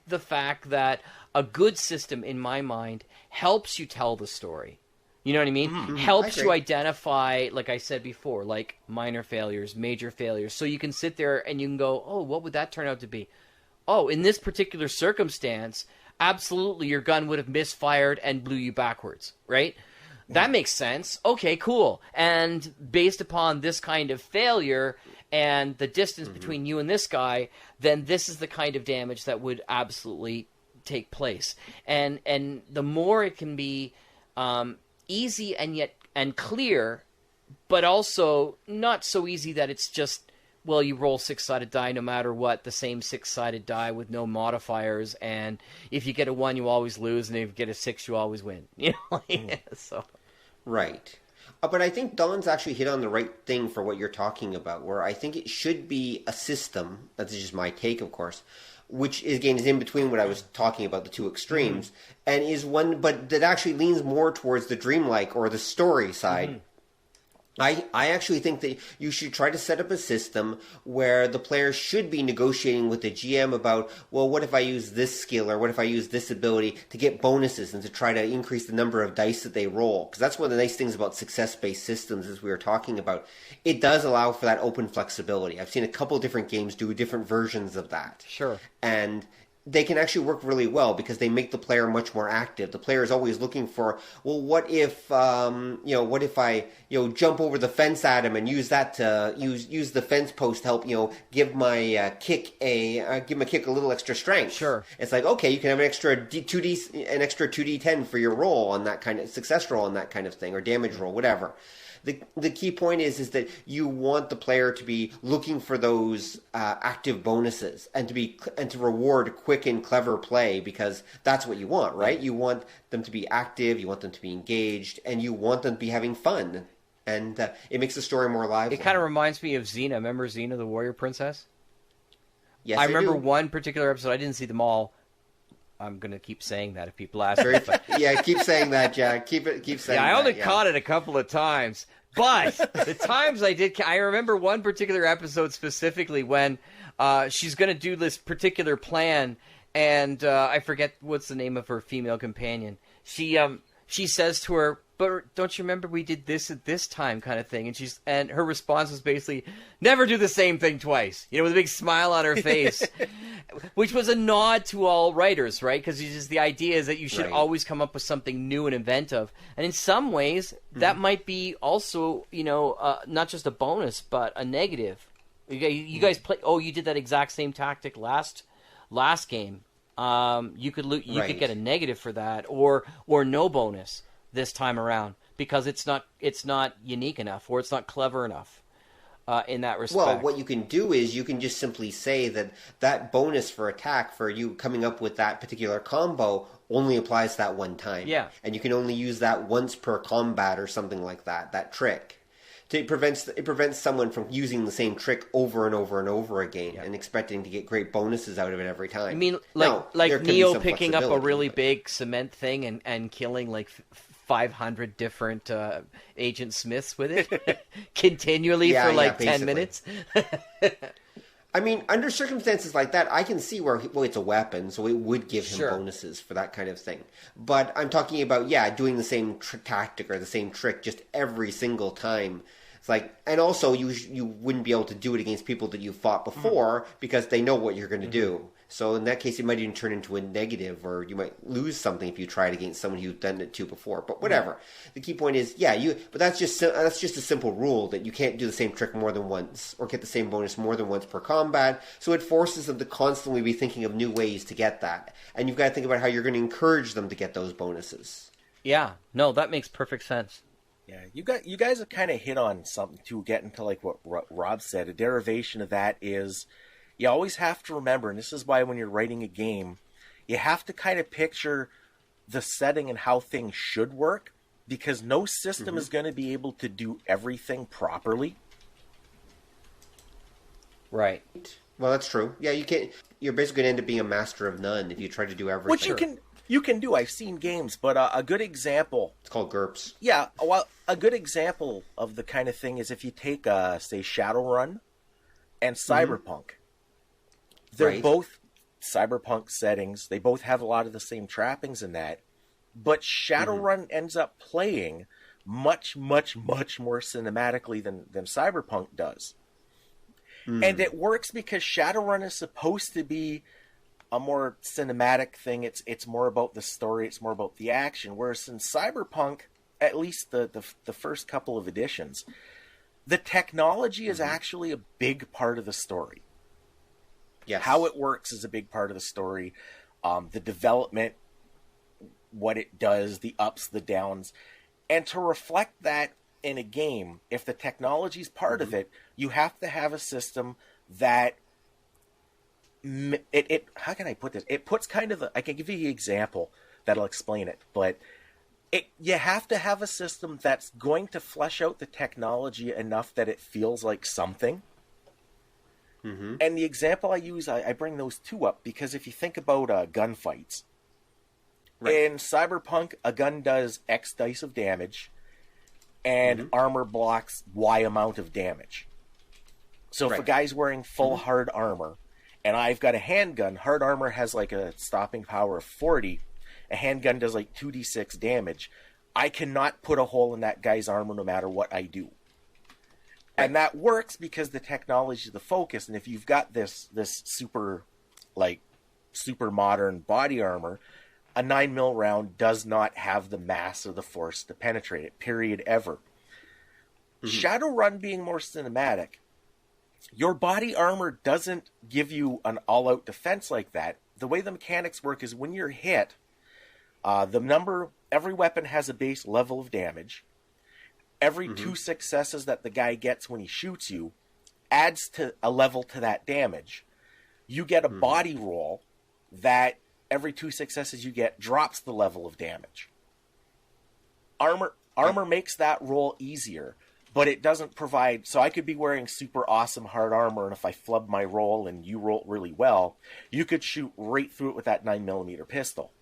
the fact that a good system, in my mind, helps you tell the story. You know what I mean? Helps you identify, like I said before, like minor failures, major failures. So you can sit there and you can go, oh, what would that turn out to be? Oh, in this particular circumstance, absolutely your gun would have misfired and blew you backwards, right? That makes sense. Okay, cool. And based upon this kind of failure and the distance between you and this guy, then this is the kind of damage that would absolutely take place. And the more it can be easy and clear, but also not so easy that it's just, well, you roll 6-sided die no matter what, the same 6-sided die with no modifiers, and if you get a 1 you always lose, and if you get a 6 you always win. So right. But I think Don's actually hit on the right thing for what you're talking about, where I think it should be a system, that's just my take, of course, which is in between what I was talking about, the two extremes, and is one, but that actually leans more towards the dreamlike or the story side. I actually think that you should try to set up a system where the players should be negotiating with the GM about, well, what if I use this skill or what if I use this ability to get bonuses and to try to increase the number of dice that they roll. Because that's one of the nice things about success-based systems, as we were talking about. It does allow for that open flexibility. I've seen a couple different games do different versions of that. Sure. And they can actually work really well because they make the player much more active. The player is always looking for, well, what if I jump over the fence at him and use that to use the fence post to help give my kick a little extra strength. Sure. It's like, okay, you can have an extra 2d10 for your roll on that kind of success roll on that kind of thing, or damage roll, whatever. The key point is that you want the player to be looking for those active bonuses and to reward quick and clever play, because that's what you want, right? You want them to be active, you want them to be engaged, and you want them to be having fun. And it makes the story more lively. It kind of reminds me of Xena. Remember Xena, the warrior princess? Yes, I remember one particular episode. I didn't see them all. I'm going to keep saying that if people ask me. Yeah, keep saying that, Jack. Keep saying that. Yeah, I only caught it a couple of times. But the times I did, I remember one particular episode specifically when she's going to do this particular plan, and I forget what's the name of her female companion. She says to her, "But don't you remember we did this at this time," kind of thing, and her response was basically, "Never do the same thing twice," with a big smile on her face, which was a nod to all writers, right? Because the idea is that you should always come up with something new and inventive, and in some ways that might be also not just a bonus but a negative. You guys play. Oh, you did that exact same tactic last game. You could get a negative for that, or no bonus this time around because it's not unique enough, or it's not clever enough in that respect. Well, what you can do is you can just simply say that bonus for attack for you coming up with that particular combo only applies that one time. Yeah. And you can only use that once per combat or something like that trick. It prevents someone from using the same trick over and over and over again and expecting to get great bonuses out of it every time. I mean, like Neo picking up a really big cement thing and killing like 500 different Agent Smiths with it continually for like 10 minutes. I mean, under circumstances like that, I can see where it's a weapon, so it would give him bonuses for that kind of thing. But I'm talking about, doing the same tactic or the same trick just every single time. It's like, and also you wouldn't be able to do it against people that you fought before because they know what you're going to do. So in that case, it might even turn into a negative, or you might lose something if you try it against someone you've done it to before. But whatever. The key point is, but that's just a simple rule that you can't do the same trick more than once, or get the same bonus more than once per combat. So it forces them to constantly be thinking of new ways to get that, and you've got to think about how you're going to encourage them to get those bonuses. Yeah, no, that makes perfect sense. Yeah, you guys have kind of hit on something to get into like what Rob said. A derivation of that is, you always have to remember, and this is why when you're writing a game, you have to kind of picture the setting and how things should work, because no system is going to be able to do everything properly. Right. Well, that's true. Yeah, you can't. You're basically going to end up being a master of none if you try to do everything. Which you can do. I've seen games, but a good example. It's called GURPS. Yeah, well, a good example of the kind of thing is if you take, say, Shadowrun and Cyberpunk. They're both Cyberpunk settings. They both have a lot of the same trappings in that. But Shadowrun ends up playing much, much, much more cinematically than Cyberpunk does. And it works because Shadowrun is supposed to be a more cinematic thing. It's more about the story. It's more about the action. Whereas in Cyberpunk, at least the first couple of editions, the technology is actually a big part of the story. Yes. How it works is a big part of the story. The development, what it does, the ups, the downs. And to reflect that in a game, if the technology is part of it, you have to have a system that how can I put this? It puts kind of I can give you an example that'll explain it, but you have to have a system that's going to flesh out the technology enough that it feels like something. And the example I use, I bring those two up because if you think about gunfights, in Cyberpunk, a gun does X dice of damage, and armor blocks Y amount of damage. So if a guy's wearing full hard armor, and I've got a handgun, hard armor has like a stopping power of 40, a handgun does like 2d6 damage, I cannot put a hole in that guy's armor no matter what I do. And that works because the technology is the focus. And if you've got this super modern body armor, a 9mm round does not have the mass or the force to penetrate it, period, ever. Shadowrun being more cinematic, your body armor doesn't give you an all-out defense like that. The way the mechanics work is when you're hit, every weapon has a base level of damage. every 2 successes that the guy gets when he shoots you adds to a level to that damage. You get a body roll that every 2 successes you get drops the level of damage. Armor makes that roll easier, but it doesn't provide... So I could be wearing super awesome hard armor, and if I flub my roll and you roll really well, you could shoot right through it with that 9mm pistol.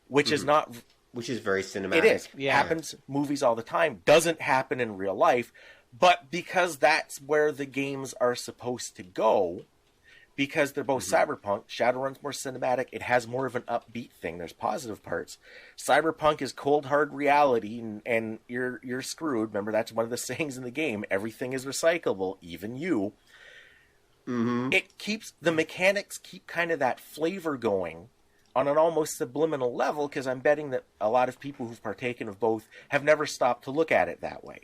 Which is not... Which is very cinematic. It is. Yeah. Happens movies all the time. Doesn't happen in real life, but because that's where the games are supposed to go... Because they're both Cyberpunk, Shadowrun's more cinematic. It has more of an upbeat thing. There's positive parts. Cyberpunk is cold, hard reality, and you're screwed. Remember, that's one of the sayings in the game. Everything is recyclable, even you. It keeps... The mechanics keep kind of that flavor going on an almost subliminal level, because I'm betting that a lot of people who've partaken of both have never stopped to look at it that way.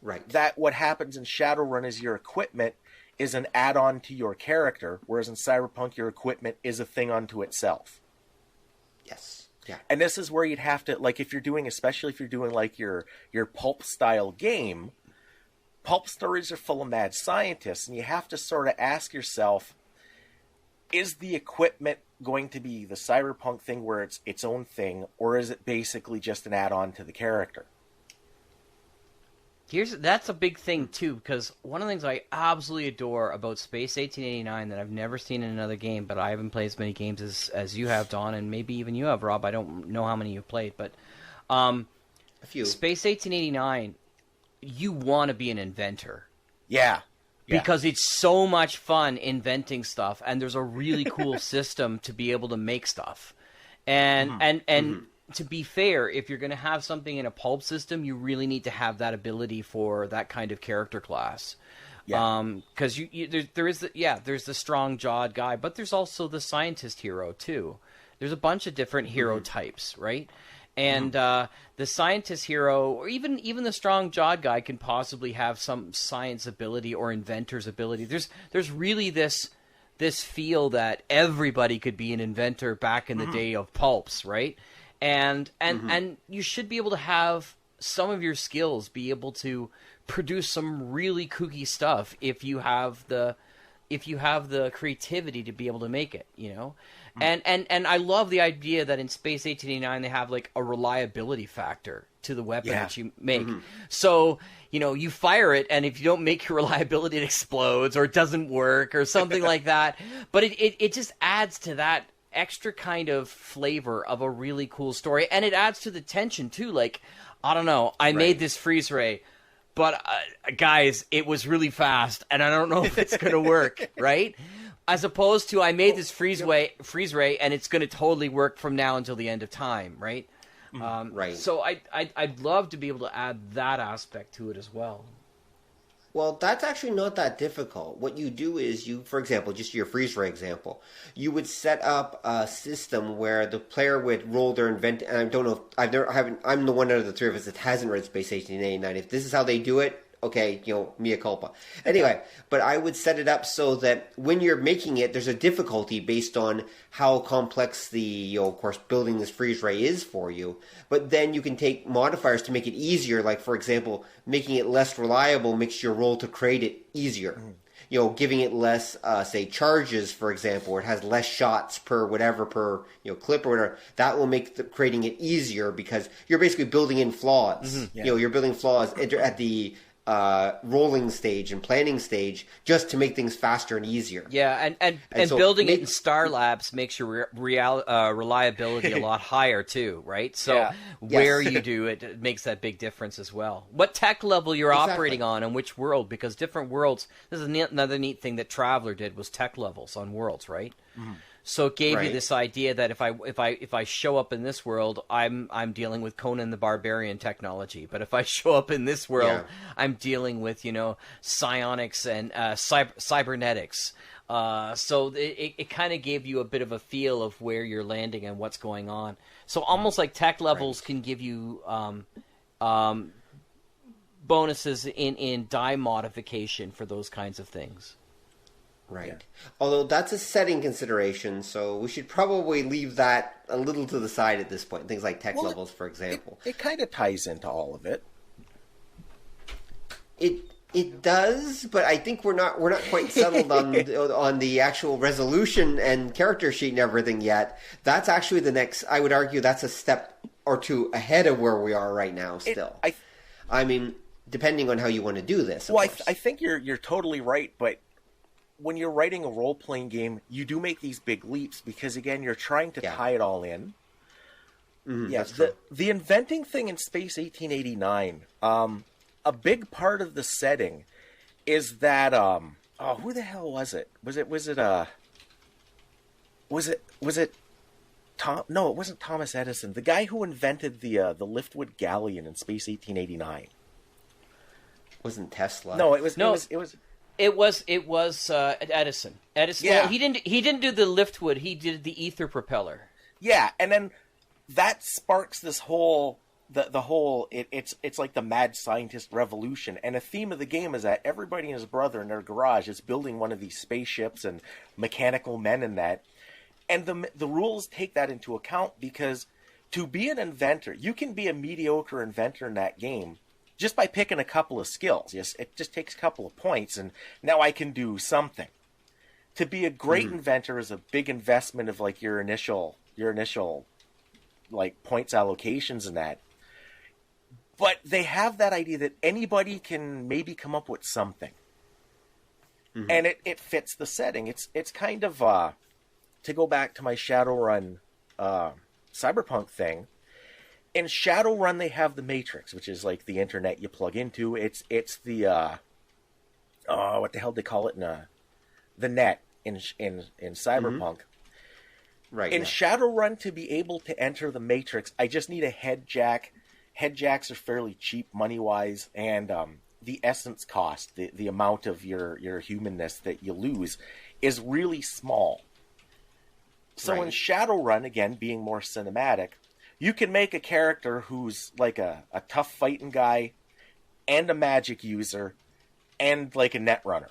Right. That what happens in Shadowrun is your equipment is an add-on to your character, whereas in Cyberpunk, your equipment is a thing unto itself. Yes. Yeah. And this is where you'd have to, like, especially if you're doing, like, your pulp-style game, pulp stories are full of mad scientists, and you have to sort of ask yourself, is the equipment going to be the Cyberpunk thing where it's its own thing, or is it basically just an add-on to the character? That's a big thing, too, because one of the things I absolutely adore about Space 1889 that I've never seen in another game, but I haven't played as many games as you have, Don, and maybe even you have, Rob. I don't know how many you've played, but a few. Space 1889, you want to be an inventor. Yeah. Because it's so much fun inventing stuff, and there's a really cool system to be able to make stuff. And to be fair, if you're going to have something in a pulp system, you really need to have that ability for that kind of character class. Yeah. Because there's the strong-jawed guy, but there's also the scientist hero too. There's a bunch of different hero types, right? And the scientist hero, or even the strong-jawed guy, can possibly have some science ability or inventor's ability. There's really this feel that everybody could be an inventor back in the day of pulps, right? And you should be able to have some of your skills be able to produce some really kooky stuff if you have the creativity to be able to make it, you know? And I love the idea that in Space 1889 they have like a reliability factor to the weapon that you make. So, you know, you fire it, and if you don't make your reliability, it explodes or it doesn't work or something like that. But it just adds to that extra kind of flavor of a really cool story, and it adds to the tension too. Like, I don't know, I made this freeze ray, but guys, it was really fast, and I don't know if it's gonna work, right? As opposed to, I made this freeze ray, and it's gonna totally work from now until the end of time, right? Right. So I'd love to be able to add that aspect to it as well. Well, that's actually not that difficult. What you do is for example, just your freeze ray example, you would set up a system where the player would roll their and I don't know if I'm the one out of the three of us that hasn't read Space 1889. If this is how they do it, okay, you know, mea culpa. Anyway, but I would set it up so that when you're making it, there's a difficulty based on how complex the, of course, building this freeze ray is for you. But then you can take modifiers to make it easier. Like, for example, making it less reliable makes your roll to create it easier. You know, giving it less, say, charges, for example, or it has less shots per clip or whatever. That will make creating it easier because you're basically building in flaws. You know, you're building flaws at the rolling stage and planning stage just to make things faster and easier. Yeah, and so building it in Star Labs makes your reliability a lot higher too, right? So where you do it, it makes that big difference as well. What tech level you're operating on and which world, because different worlds, this is another neat thing that Traveller did, was tech levels on worlds, right? So it gave you this idea that if I show up in this world, I'm dealing with Conan the Barbarian technology. But if I show up in this world, I'm dealing with, you know, psionics and cybernetics. So it kind of gave you a bit of a feel of where you're landing and what's going on. So almost like tech levels can give you bonuses in die modification for those kinds of things. Right. Although that's a setting consideration, so we should probably leave that a little to the side at this point. Things like tech levels, for example. It kind of ties into all of it. It does, but I think we're not quite settled on the actual resolution and character sheet and everything yet. That's actually the next. I would argue that's a step or two ahead of where we are right now. Still, I mean, depending on how you want to do this. Well, I think you're totally right, but when you're writing a role playing game, you do make these big leaps because again, you're trying to tie it all in. Yes, the inventing thing in Space 1889. A big part of the setting is that who the hell was it? Was it Tom? No, it wasn't Thomas Edison. The guy who invented the liftwood galleon in Space 1889. Wasn't Tesla? No, it was Edison. Edison. Yeah. Well, he didn't do the liftwood. He did the ether propeller. Yeah, and then that sparks this whole it's like the mad scientist revolution, and a theme of the game is that everybody and his brother in their garage is building one of these spaceships and mechanical men in that, and the rules take that into account because to be an inventor, you can be a mediocre inventor in that game just by picking a couple of skills. Yes, it just takes a couple of points, and now I can do something. To be a great inventor is a big investment of like your initial like points allocations and that. But they have that idea that anybody can maybe come up with something. And it fits the setting. It's kind of, to go back to my Shadowrun Cyberpunk thing, in Shadowrun they have the Matrix, which is like the internet you plug into. It's the, what the hell do they call it? The net in Cyberpunk. Right. In Shadowrun, to be able to enter the Matrix, I just need a head jack. Head jacks are fairly cheap money-wise, and the essence cost, the amount of your humanness that you lose, is really small. So in Shadowrun, again, being more cinematic, you can make a character who's like a tough fighting guy, and a magic user, and like a netrunner.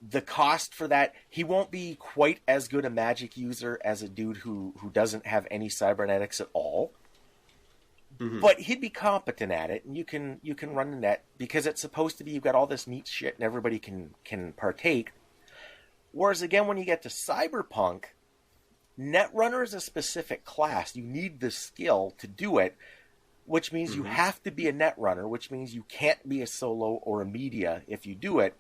The cost for that, he won't be quite as good a magic user as a dude who doesn't have any cybernetics at all. But he'd be competent at it, and you can run the net because it's supposed to be you've got all this neat shit and everybody can partake. Whereas again, when you get to Cyberpunk, Netrunner is a specific class. You need the skill to do it, which means you have to be a Netrunner, which means you can't be a solo or a media if you do it.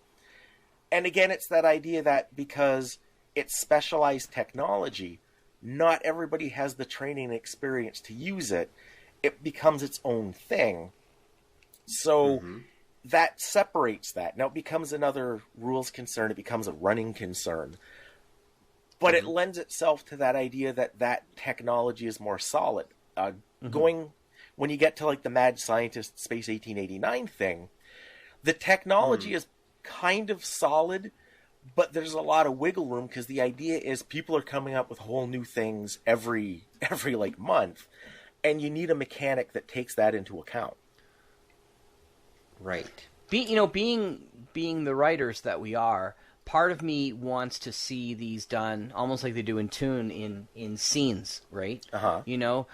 And again, it's that idea that because it's specialized technology, not everybody has the training and experience to use it. It becomes its own thing. So that separates that. Now it becomes another rules concern. It becomes a running concern. But it lends itself to that idea that technology is more solid. When you get to like the mad scientist Space 1889 thing, the technology is kind of solid, but there's a lot of wiggle room because the idea is people are coming up with whole new things every like month. And you need a mechanic that takes that into account. Right. Being the writers that we are, part of me wants to see these done almost like they do in Toon in scenes, right?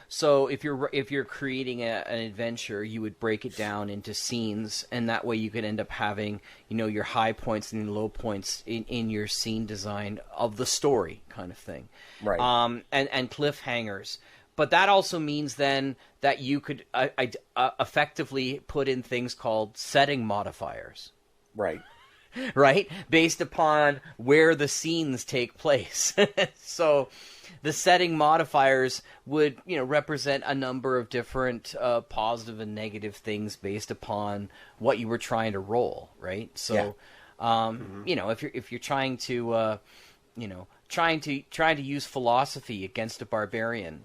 So if you're creating an adventure, you would break it down into scenes, and that way you could end up having your high points and low points in your scene design of the story, kind of thing. Right. And cliffhangers. But that also means then that you could effectively put in things called setting modifiers. Right. Right? Based upon where the scenes take place. So the setting modifiers would, represent a number of different positive and negative things based upon what you were trying to roll, right? So, if you're trying to, trying to use philosophy against a barbarian,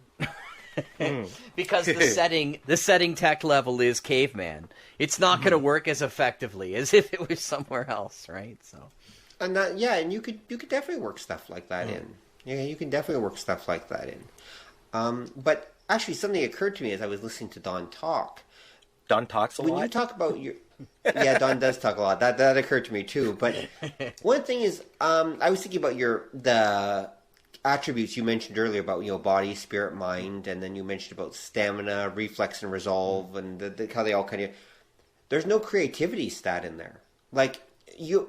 because the setting tech level is caveman, it's not going to work as effectively as if it was somewhere else, right? So, and and you could definitely work stuff like that in. Yeah, you can definitely work stuff like that in. But actually, something occurred to me as I was listening to Don talk. Don talks a lot. When you talk about your Don does talk a lot. That occurred to me too. But one thing is, I was thinking about attributes you mentioned earlier about, body, spirit, mind, and then you mentioned about stamina, reflex, and resolve, and how they all kind of... There's no creativity stat in there. Like,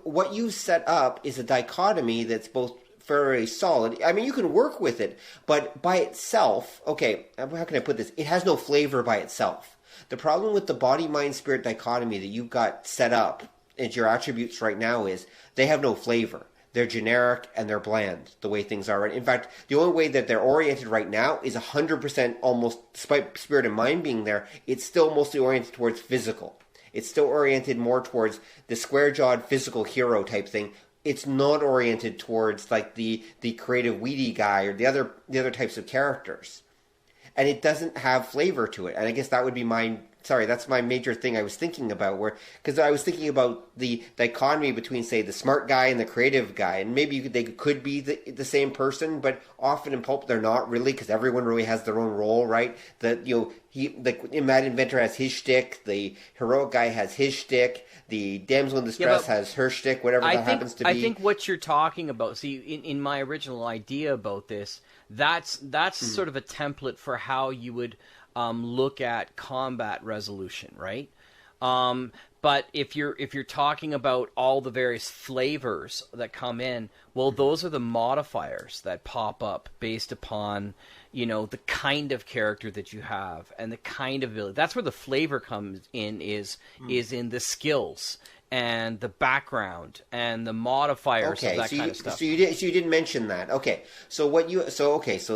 what you set up is a dichotomy that's both very solid. I mean, you can work with it, but by itself, okay, how can I put this? It has no flavor by itself. The problem with the body, mind, spirit dichotomy that you've got set up as your attributes right now is they have no flavor. They're generic and they're bland, the way things are. In fact, the only way that they're oriented right now is 100% almost, despite spirit and mind being there, it's still mostly oriented towards physical. It's still oriented more towards the square-jawed physical hero type thing. It's not oriented towards like the creative weedy guy or the other types of characters. And it doesn't have flavor to it. And I guess that would be that's my major thing I was thinking about, because I was thinking about the dichotomy between, say, the smart guy and the creative guy, and maybe they could be the same person, but often in pulp they're not really, because everyone really has their own role, right? The Mad Inventor has his shtick, the heroic guy has his shtick, the damsel in distress has her shtick, whatever happens to be. I think what you're talking about, see, in my original idea about this, that's sort of a template for how you would look at combat resolution, right? But if you're talking about all the various flavors that come in, well, those are the modifiers that pop up based upon, the kind of character that you have and the kind of ability. That's where the flavor comes in, is in the skills and the background and the modifiers of that kind of stuff. So you didn't mention that. Okay. So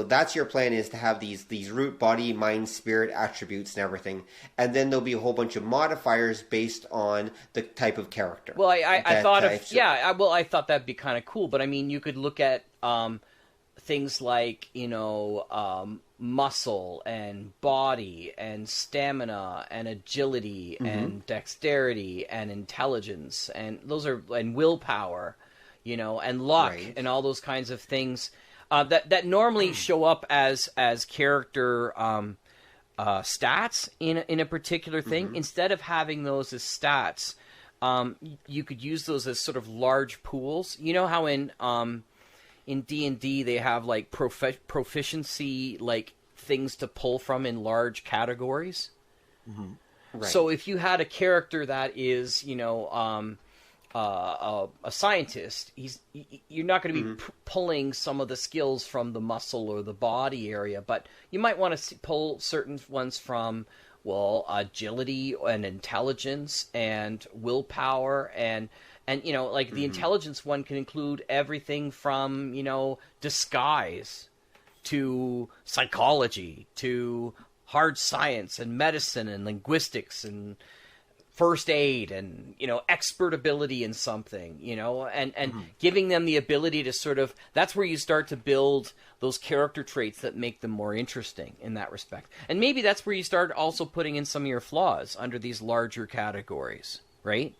that's your plan, is to have these root body, mind, spirit attributes and everything, and then there'll be a whole bunch of modifiers based on the type of character. Well, I thought that'd be kind of cool, but I mean, you could look at things like, muscle and body and stamina and agility and dexterity and intelligence, and and willpower, and luck, and all those kinds of things that normally show up as character stats in a particular thing. Instead of having those as stats, you could use those as sort of large pools. You know how in D&D they have like proficiency, like things to pull from in large categories. Right. So if you had a character that is, a scientist, you're not going to be pulling some of the skills from the muscle or the body area, but you might want to pull certain ones from, agility and intelligence and willpower and the intelligence one can include everything from, disguise to psychology to hard science and medicine and linguistics and first aid and, expert ability in something, and giving them the ability to sort of, that's where you start to build those character traits that make them more interesting in that respect. And maybe that's where you start also putting in some of your flaws under these larger categories, right?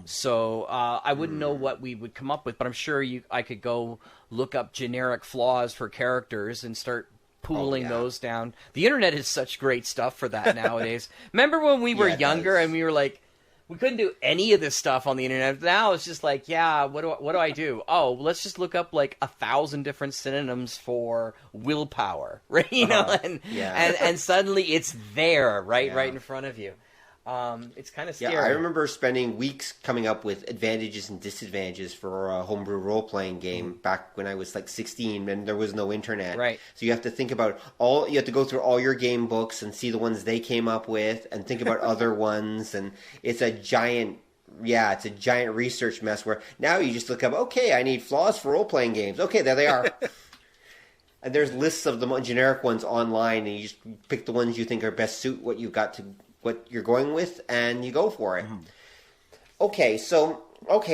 So I wouldn't know what we would come up with, but I'm sure I could go look up generic flaws for characters and start pooling those down. The internet is such great stuff for that nowadays. Remember when we were younger and we were like, we couldn't do any of this stuff on the internet. Now it's just like, what do I do? Oh, let's just look up like 1,000 different synonyms for willpower, right? And suddenly it's there, right in front of you. It's kind of scary. Yeah, I remember spending weeks coming up with advantages and disadvantages for a homebrew role-playing game back when I was like 16 and there was no internet. Right. So you have to think about you have to go through all your game books and see the ones they came up with and think about other ones, and it's a giant research mess where now you just look up, okay, I need flaws for role-playing games. Okay, there they are. And there's lists of the generic ones online, and you just pick the ones you think are best suit what you're going with, and you go for it. Okay,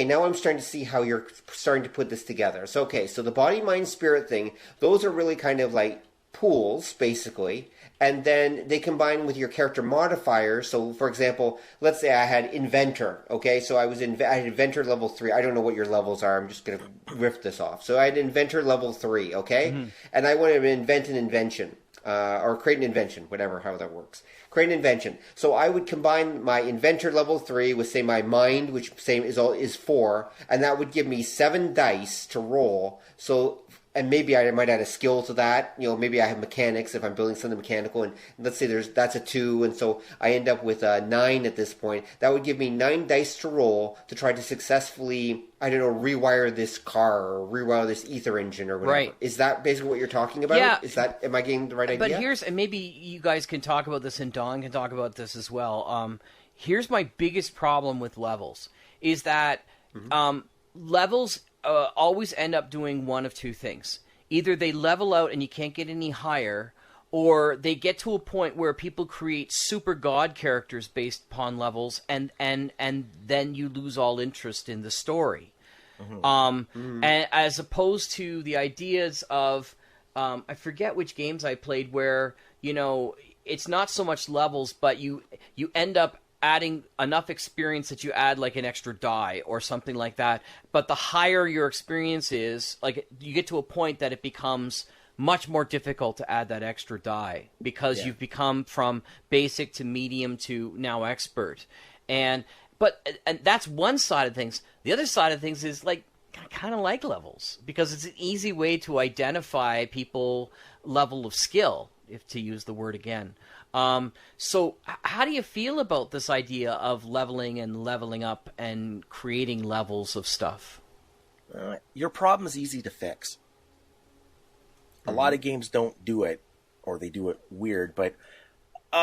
now I'm starting to see how you're starting to put this together. So the body, mind, spirit thing, those are really kind of like pools, basically, and then they combine with your character modifiers. So, for example, let's say I had inventor, okay? So I had inventor level 3. I don't know what your levels are. I'm just going to riff this off. So I had inventor level 3, okay? And I wanted to invent an invention, or create an invention, how that works. Create an invention. So I would combine my inventor level 3 with, say, my mind, which is 4, and that would give me 7 dice to roll. So and maybe I might add a skill to that. Maybe I have mechanics if I'm building something mechanical, and let's say that's a 2, and so I end up with a 9 at this point. That would give me 9 dice to roll to try to successfully, I don't know, rewire this car or rewire this ether engine or whatever. Right. Is that basically what you're talking about? Yeah. Am I getting the right idea? But and maybe you guys can talk about this, and Don can talk about this as well. Here's my biggest problem with levels, is that levels always end up doing one of two things. Either they level out and you can't get any higher, or they get to a point where people create super god characters based upon levels, and then you lose all interest in the story. And as opposed to the ideas of, I forget which games I played where, it's not so much levels, but you end up adding enough experience that you add like an extra die or something like that. But the higher your experience is, like, you get to a point that it becomes much more difficult to add that extra die because you've become from basic to medium to now expert. And that's one side of things. The other side of things is, like, I kind of like levels because it's an easy way to identify people level of skill, if to use the word again. So how do you feel about this idea of leveling and leveling up and creating levels of stuff? Your problem is easy to fix. A lot of games don't do it, or they do it weird, but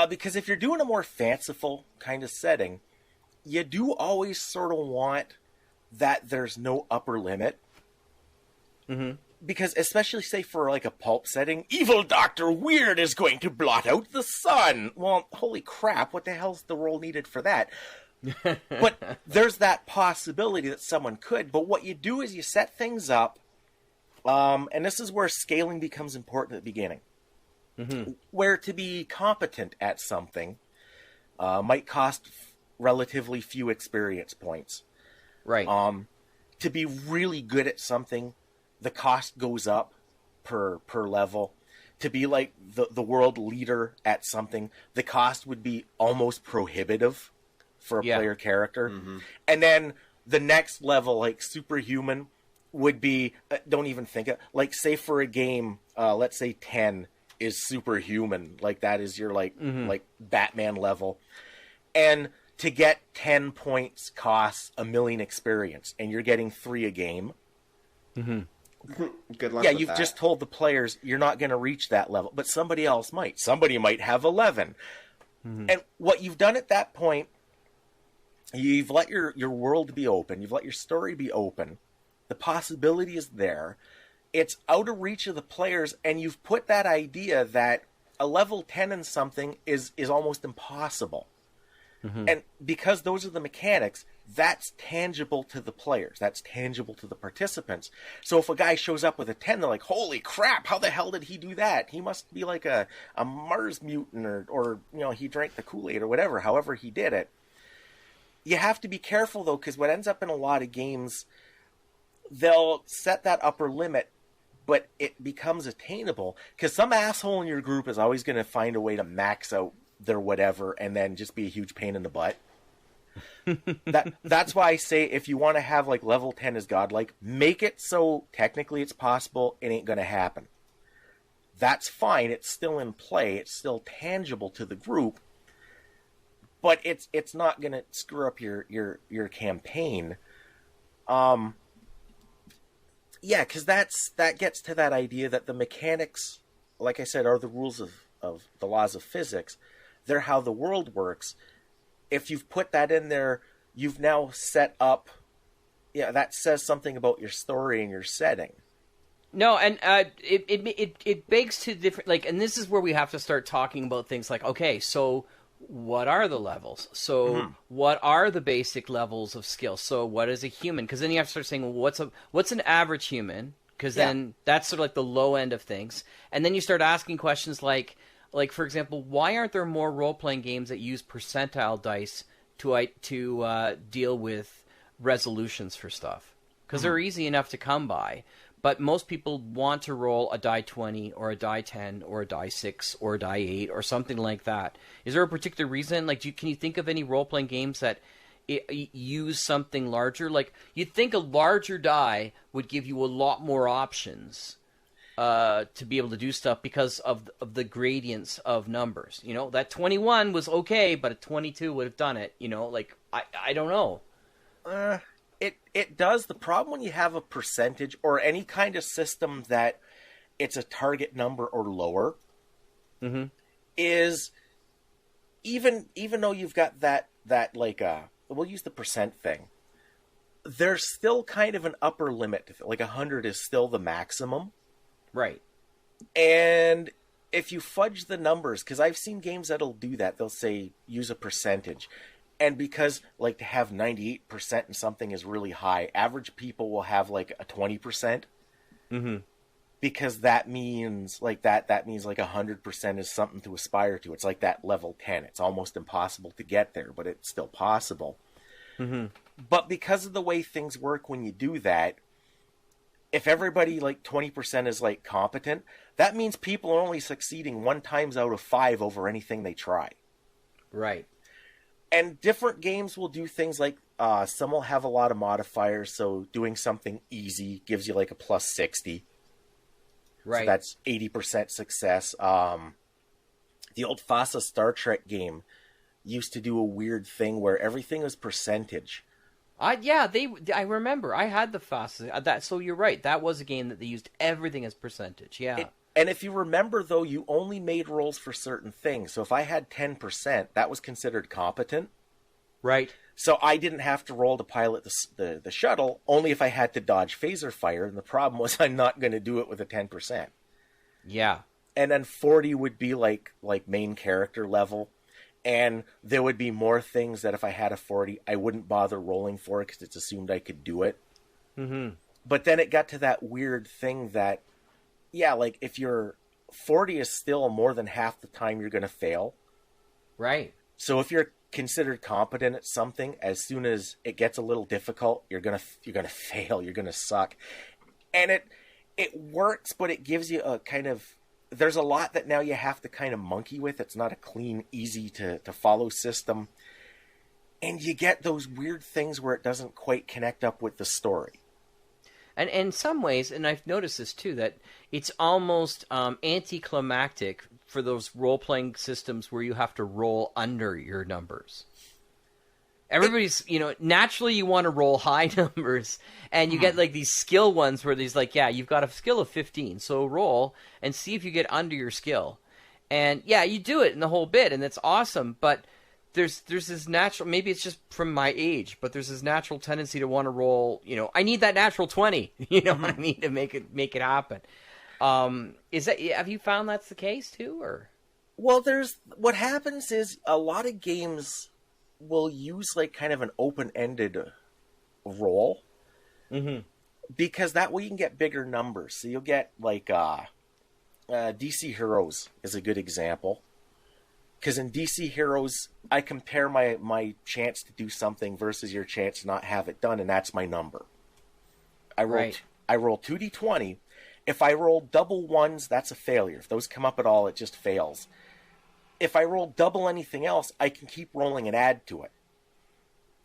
because if you're doing a more fanciful kind of setting, you do always sort of want that there's no upper limit. Because especially, say, for like a pulp setting, evil Dr. Weird is going to blot out the sun. Well, holy crap, what the hell's the role needed for that? But there's that possibility that someone could. But what you do is you set things up, and this is where scaling becomes important at the beginning. Where to be competent at something might cost relatively few experience points. Right. To be really good at something, the cost goes up per level. To be like the world leader at something, the cost would be almost prohibitive for a player character. And then the next level, like superhuman, would be, don't even think it, like, say for a game, let's say 10 is superhuman. Like, that is your, like Batman level. And to get 10 points costs 1,000,000 experience, and you're getting 3 a game. Good luck. Yeah, with you've that. just told the players you're not going to reach that level, but somebody else might. Somebody might have 11. And what you've done at that point, you've let your world be open. You've let your story be open. The possibility is there. It's out of reach of the players, and you've put that idea that a level 10 in something is almost impossible. And because those are the mechanics, that's tangible to the players. That's tangible to the participants. So if a guy shows up with a 10, they're like, holy crap, how the hell did he do that? He must be like a Mars mutant, or he drank the Kool-Aid or whatever, however he did it. You have to be careful, though, because what ends up in a lot of games, they'll set that upper limit, but it becomes attainable, because some asshole in your group is always going to find a way to max out their whatever and then just be a huge pain in the butt. That's why I say, if you want to have like level 10 is godlike, make it so technically it's possible. It ain't going to happen. That's fine. It's still in play. It's still tangible to the group, but it's not going to screw up your campaign. Yeah, because that gets to that idea that the mechanics, like I said, are the rules of the laws of physics. They're how the world works. If you've put that in there, you've now set up, that says something about your story and your setting. No, and it begs to different, like, and this is where we have to start talking about things like, okay, so what are the levels? So what are the basic levels of skill? So what is a human? Because then you have to start saying, well, what's an average human? Because then that's sort of like the low end of things. And then you start asking questions like, for example, why aren't there more role-playing games that use percentile dice to deal with resolutions for stuff? Because they're easy enough to come by. But most people want to roll a die 20 or a die 10 or a die 6 or a die 8 or something like that. Is there a particular reason? Like, can you think of any role-playing games that use something larger? Like, you'd think a larger die would give you a lot more options. to be able to do stuff because of the gradients of numbers. You know, that 21 was okay, but a 22 would have done it. You know, like I don't know. It does. The problem when you have a percentage or any kind of system that it's a target number or lower is even though you've got that like we'll use the percent thing. There's still kind of an upper limit. Like 100 is still the maximum. Right. And if you fudge the numbers, because I've seen games that'll do that, they'll say use a percentage. And because, like, to have 98% in something is really high, average people will have, like, a 20%. Because that means, like, that means, like, 100% is something to aspire to. It's like that level 10. It's almost impossible to get there, but it's still possible. But because of the way things work when you do that, if everybody, like, 20% is, like, competent, that means people are only succeeding 1 times out of 5 over anything they try. Right. And different games will do things like, some will have a lot of modifiers, so doing something easy gives you, like, a plus 60. Right. So that's 80% success. The old FASA Star Trek game used to do a weird thing where everything was percentage. I remember. I had the FASA. So you're right. That was a game that they used everything as percentage. Yeah. And if you remember, though, you only made rolls for certain things. So if I had 10%, that was considered competent. Right. So I didn't have to roll to pilot the shuttle, only if I had to dodge phaser fire. And the problem was I'm not going to do it with a 10%. Yeah. And then 40 would be like main character level. And there would be more things that if I had a 40, I wouldn't bother rolling for it because it's assumed I could do it. But then it got to that weird thing that, yeah, like if you're 40 is still more than half the time you're going to fail. Right. So if you're considered competent at something, as soon as it gets a little difficult, you're going to fail, you're going to suck. And it works, but it gives you a kind of, there's a lot that now you have to kind of monkey with. It's not a clean, easy to follow system. And you get those weird things where it doesn't quite connect up with the story. And in some ways, and I've noticed this too, that it's almost anticlimactic for those role-playing systems where you have to roll under your numbers. Everybody's, naturally you want to roll high numbers, and you get like these skill ones where there's like, yeah, you've got a skill of 15, so roll and see if you get under your skill. And yeah, you do it in the whole bit, and it's awesome, but there's this natural, maybe it's just from my age, but there's this natural tendency to want to roll, I need that natural 20, I need to make it happen. Have you found that's the case too, or? Well, what happens is a lot of games will use like kind of an open-ended roll. Because that way you can get bigger numbers. So you'll get like, DC Heroes is a good example. Because in DC Heroes, I compare my chance to do something versus your chance to not have it done, and that's my number. I roll 2d20. If I roll double ones, that's a failure. If those come up at all, it just fails. If I roll double anything else, I can keep rolling and add to it.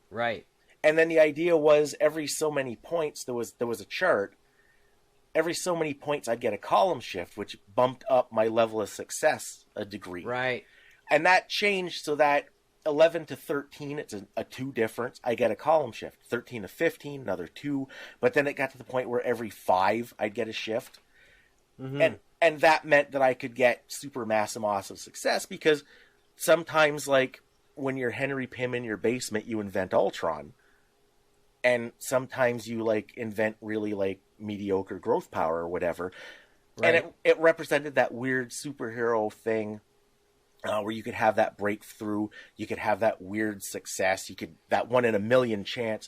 Right. And then the idea was every so many points, there was a chart. Every so many points, I'd get a column shift, which bumped up my level of success a degree. Right. And that changed so that 11 to 13, it's a 2 difference. I get a column shift. 13 to 15, another 2. But then it got to the point where every 5, I'd get a shift. And that meant that I could get super massive of success because sometimes, like, when you're Henry Pym in your basement, you invent Ultron. And sometimes you, like, invent really, like, mediocre growth power or whatever. Right. And it represented that weird superhero thing where you could have that breakthrough, you could have that weird success, you could that 1 in a million chance.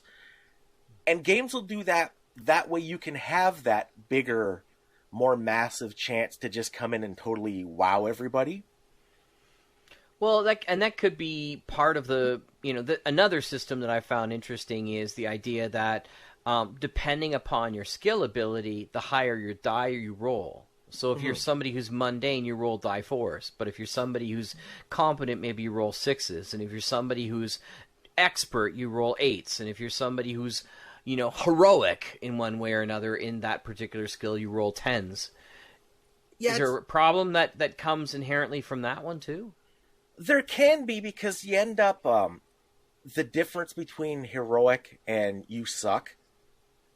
And games will do that. That way you can have that bigger, more massive chance to just come in and totally wow everybody. Well, that could be part of the, another system that I found interesting is the idea that depending upon your skill ability, the higher your die you roll. So if you're somebody who's mundane, you roll die 4s. But if you're somebody who's competent, maybe you roll 6s. And if you're somebody who's expert, you roll 8s. And if you're somebody who's, heroic in one way or another in that particular skill, you roll 10s. Is there a problem that comes inherently from that one too? There can be, because you end up the difference between heroic and you suck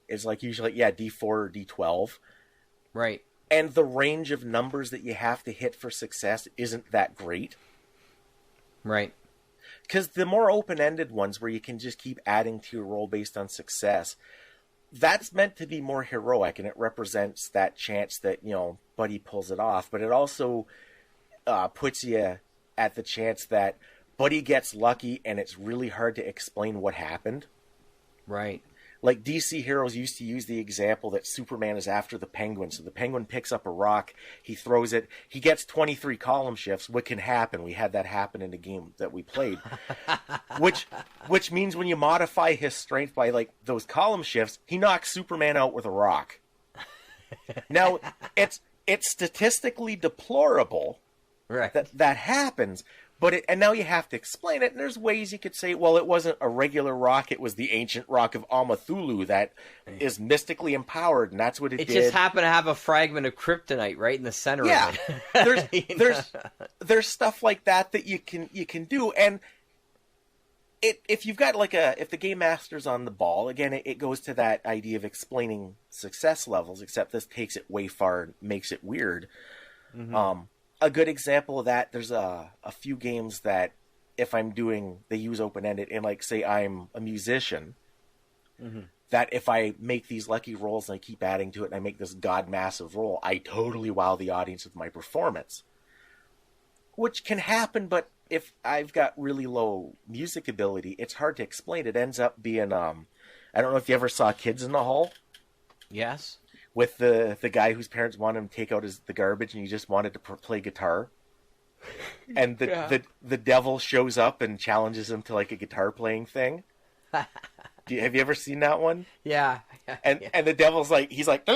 is like usually D4 or D12. Right. And the range of numbers that you have to hit for success isn't that great. Right. Because the more open-ended ones where you can just keep adding to your roll based on success, that's meant to be more heroic, and it represents that chance that, Buddy pulls it off. But it also puts you at the chance that Buddy gets lucky and it's really hard to explain what happened. Right. Like DC heroes used to use the example that Superman is after the Penguin. So the Penguin picks up a rock, he throws it, he gets 23 column shifts. What can happen? We had that happen in a game that we played. which means when you modify his strength by like those column shifts, he knocks Superman out with a rock. Now, it's statistically deplorable, right, that happens. But and now you have to explain it, and there's ways you could say, well, it wasn't a regular rock, it was the ancient rock of Amathulu that is mystically empowered, and that's what it did. It just happened to have a fragment of kryptonite right in the center of it. There's stuff like that you can do, and if you've got if the game master's on the ball, again, it goes to that idea of explaining success levels, except this takes it way far and makes it weird. Mm-hmm. A good example of that, there's a few games that they use open-ended, and like say I'm a musician, mm-hmm. that if I make these lucky rolls and I keep adding to it and I make this god massive roll, I totally wow the audience with my performance. Which can happen, but if I've got really low music ability, it's hard to explain. It ends up being, I don't know if you ever saw Kids in the Hall. Yes. With the guy whose parents wanted him to take out the garbage, and he just wanted to play guitar, and the devil shows up and challenges him to like a guitar playing thing. Have you ever seen that one? Yeah. And the devil's like, he's like,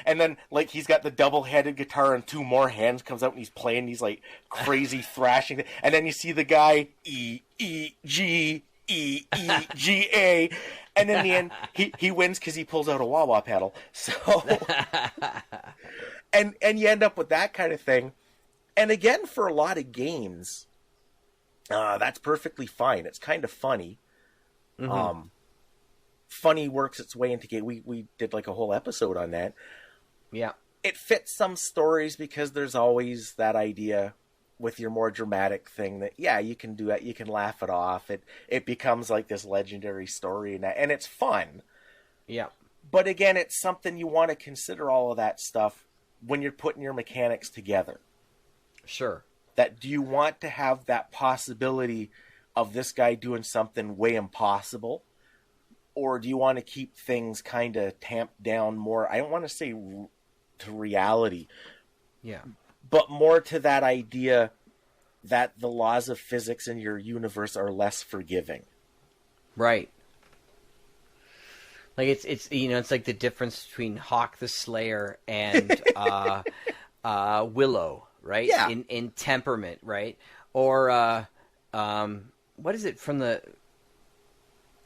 and then like he's got the double-headed guitar and two more hands comes out and he's playing these like crazy thrashing, and then you see the guy E-E-G E-E-G-A, and in the end, he wins because he pulls out a wah-wah pedal. So, and you end up with that kind of thing. And again, for a lot of games, that's perfectly fine. It's kind of funny. Mm-hmm. Funny works its way into game. We did like a whole episode on that. Yeah. It fits some stories because there's always that idea with your more dramatic thing that, you can do it, you can laugh it off. It becomes like this legendary story, and it's fun. Yeah. But again, it's something you want to consider all of that stuff when you're putting your mechanics together. Sure. That do you want to have that possibility of this guy doing something way impossible? Or do you want to keep things kind of tamped down more? I don't want to say to reality. Yeah. But more to that idea that the laws of physics in your universe are less forgiving. Right. Like it's it's like the difference between Hawk the Slayer and Willow, right? Yeah. In temperament, right? Or what is it from the?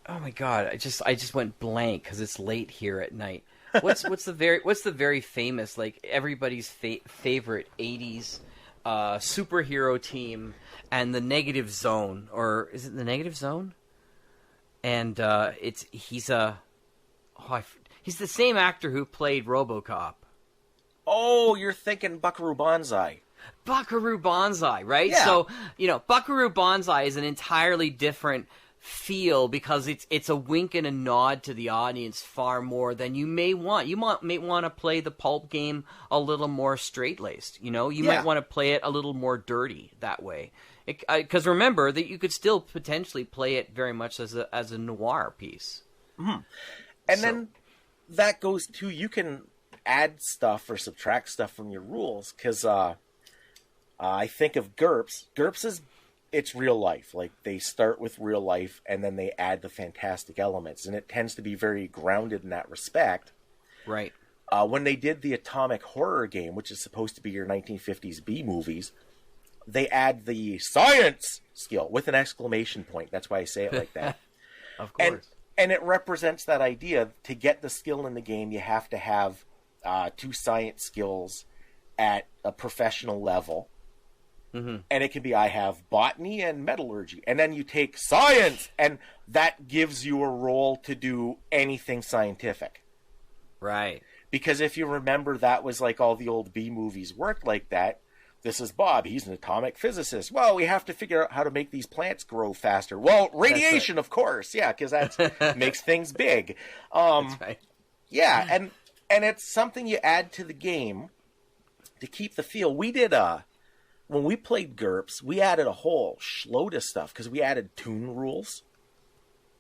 Oh my God! I just went blank because it's late here at night. What's the very famous, like everybody's favorite 80s superhero team, and the Negative Zone, or is it the Negative Zone? And he's the same actor who played RoboCop. Oh, you're thinking Buckaroo Banzai. Buckaroo Banzai, right? Yeah. So Buckaroo Banzai is an entirely different feel because it's a wink and a nod to the audience far more than you may want. You may want to play the pulp game a little more straight-laced, You might want to play it a little more dirty that way. Because remember that you could still potentially play it very much as a noir piece. Mm-hmm. And then that goes to, you can add stuff or subtract stuff from your rules, because I think of GURPS. GURPS is it's real life. Like, they start with real life and then they add the fantastic elements, and it tends to be very grounded in that respect. Right. When they did the Atomic Horror game, which is supposed to be your 1950s B movies, they add the science skill with an exclamation point. That's why I say it like that. Of course. And it represents that idea. To get the skill in the game, you have to have 2 science skills at a professional level. Mm-hmm. And it can be, I have botany and metallurgy. And then you take science, and that gives you a role to do anything scientific. Right. Because if you remember, that was like all the old B movies worked like that. This is Bob. He's an atomic physicist. Well, we have to figure out how to make these plants grow faster. Well, radiation, of course. Yeah, because that makes things big. That's right. Yeah, and it's something you add to the game to keep the feel. We did when we played GURPS, we added a whole shload of stuff because we added toon rules.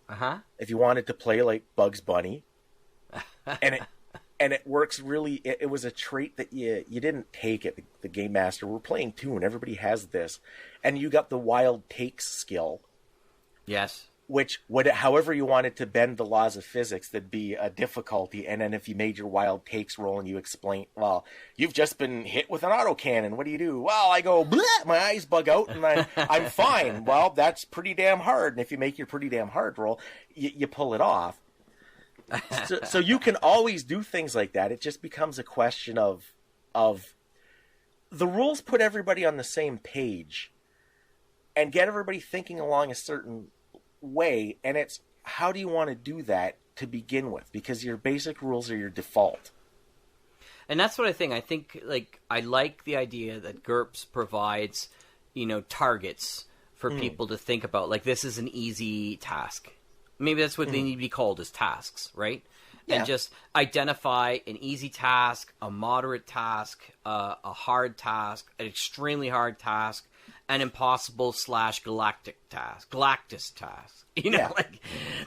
Uh-huh. If you wanted to play like Bugs Bunny. And it works really. It was a trait that you didn't take at the Game Master. We're playing toon. Everybody has this. And you got the wild takes skill. Yes. Which, however you wanted to bend the laws of physics, that'd be a difficulty. And then if you made your wild takes roll and you explain, well, you've just been hit with an autocannon. What do you do? Well, I go, bleh, my eyes bug out and I'm fine. Well, that's pretty damn hard. And if you make your pretty damn hard roll, you pull it off. So you can always do things like that. It just becomes a question of the rules put everybody on the same page and get everybody thinking along a certain way. And it's, how do you want to do that to begin with? Because your basic rules are your default. And that's what I think. I think, like, I like the idea that GURPS provides, targets for people to think about. Like, this is an easy task. Maybe that's what they need to be called, as tasks, right? Yeah. And just identify an easy task, a moderate task, a hard task, an extremely hard task, an impossible / galactic task, Galactus task. Like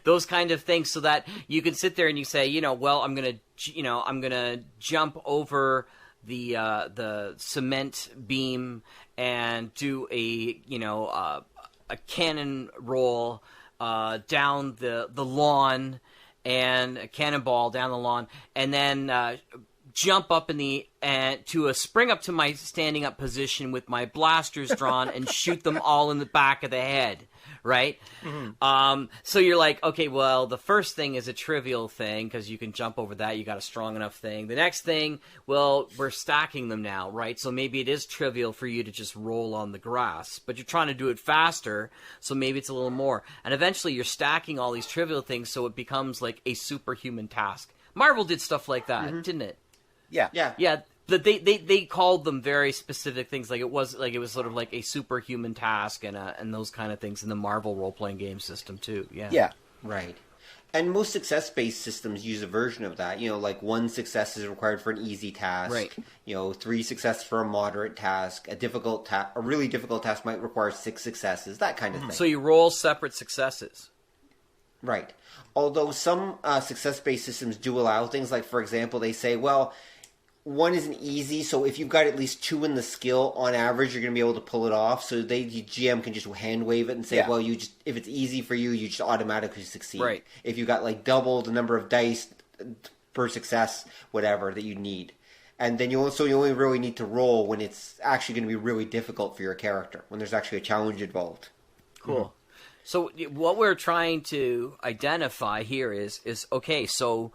those kind of things, so that you can sit there and you say, well, I'm gonna jump over the cement beam and do a cannon roll down the lawn, and a cannonball down the lawn, and then jump up to a spring up to my standing up position with my blasters drawn and shoot them all in the back of the head, right? Mm-hmm. So you're like, okay, well, the first thing is a trivial thing because you can jump over that. You got a strong enough thing. The next thing, well, we're stacking them now, right? So maybe it is trivial for you to just roll on the grass, but you're trying to do it faster, so maybe it's a little more. And eventually you're stacking all these trivial things so it becomes like a superhuman task. Marvel did stuff like that, didn't it? Yeah. But they called them very specific things. Like it was sort of like a superhuman task and those kind of things in the Marvel role playing game system too. Yeah. Right. And most success-based systems use a version of that. Like 1 success is required for an easy task. Right. 3 successes for a moderate task. A really difficult task might require 6 successes. That kind of thing. So you roll separate successes. Right. Although some success-based systems do allow things like, for example, they say, well, 1 isn't easy, so if you've got at least 2 in the skill, on average, you're going to be able to pull it off. So the GM can just hand wave it and say, well, if it's easy for you, you just automatically succeed. Right. If you've got like double the number of dice per success, whatever, that you need. And then you only really need to roll when it's actually going to be really difficult for your character, when there's actually a challenge involved. Cool. Mm-hmm. So what we're trying to identify here is okay, so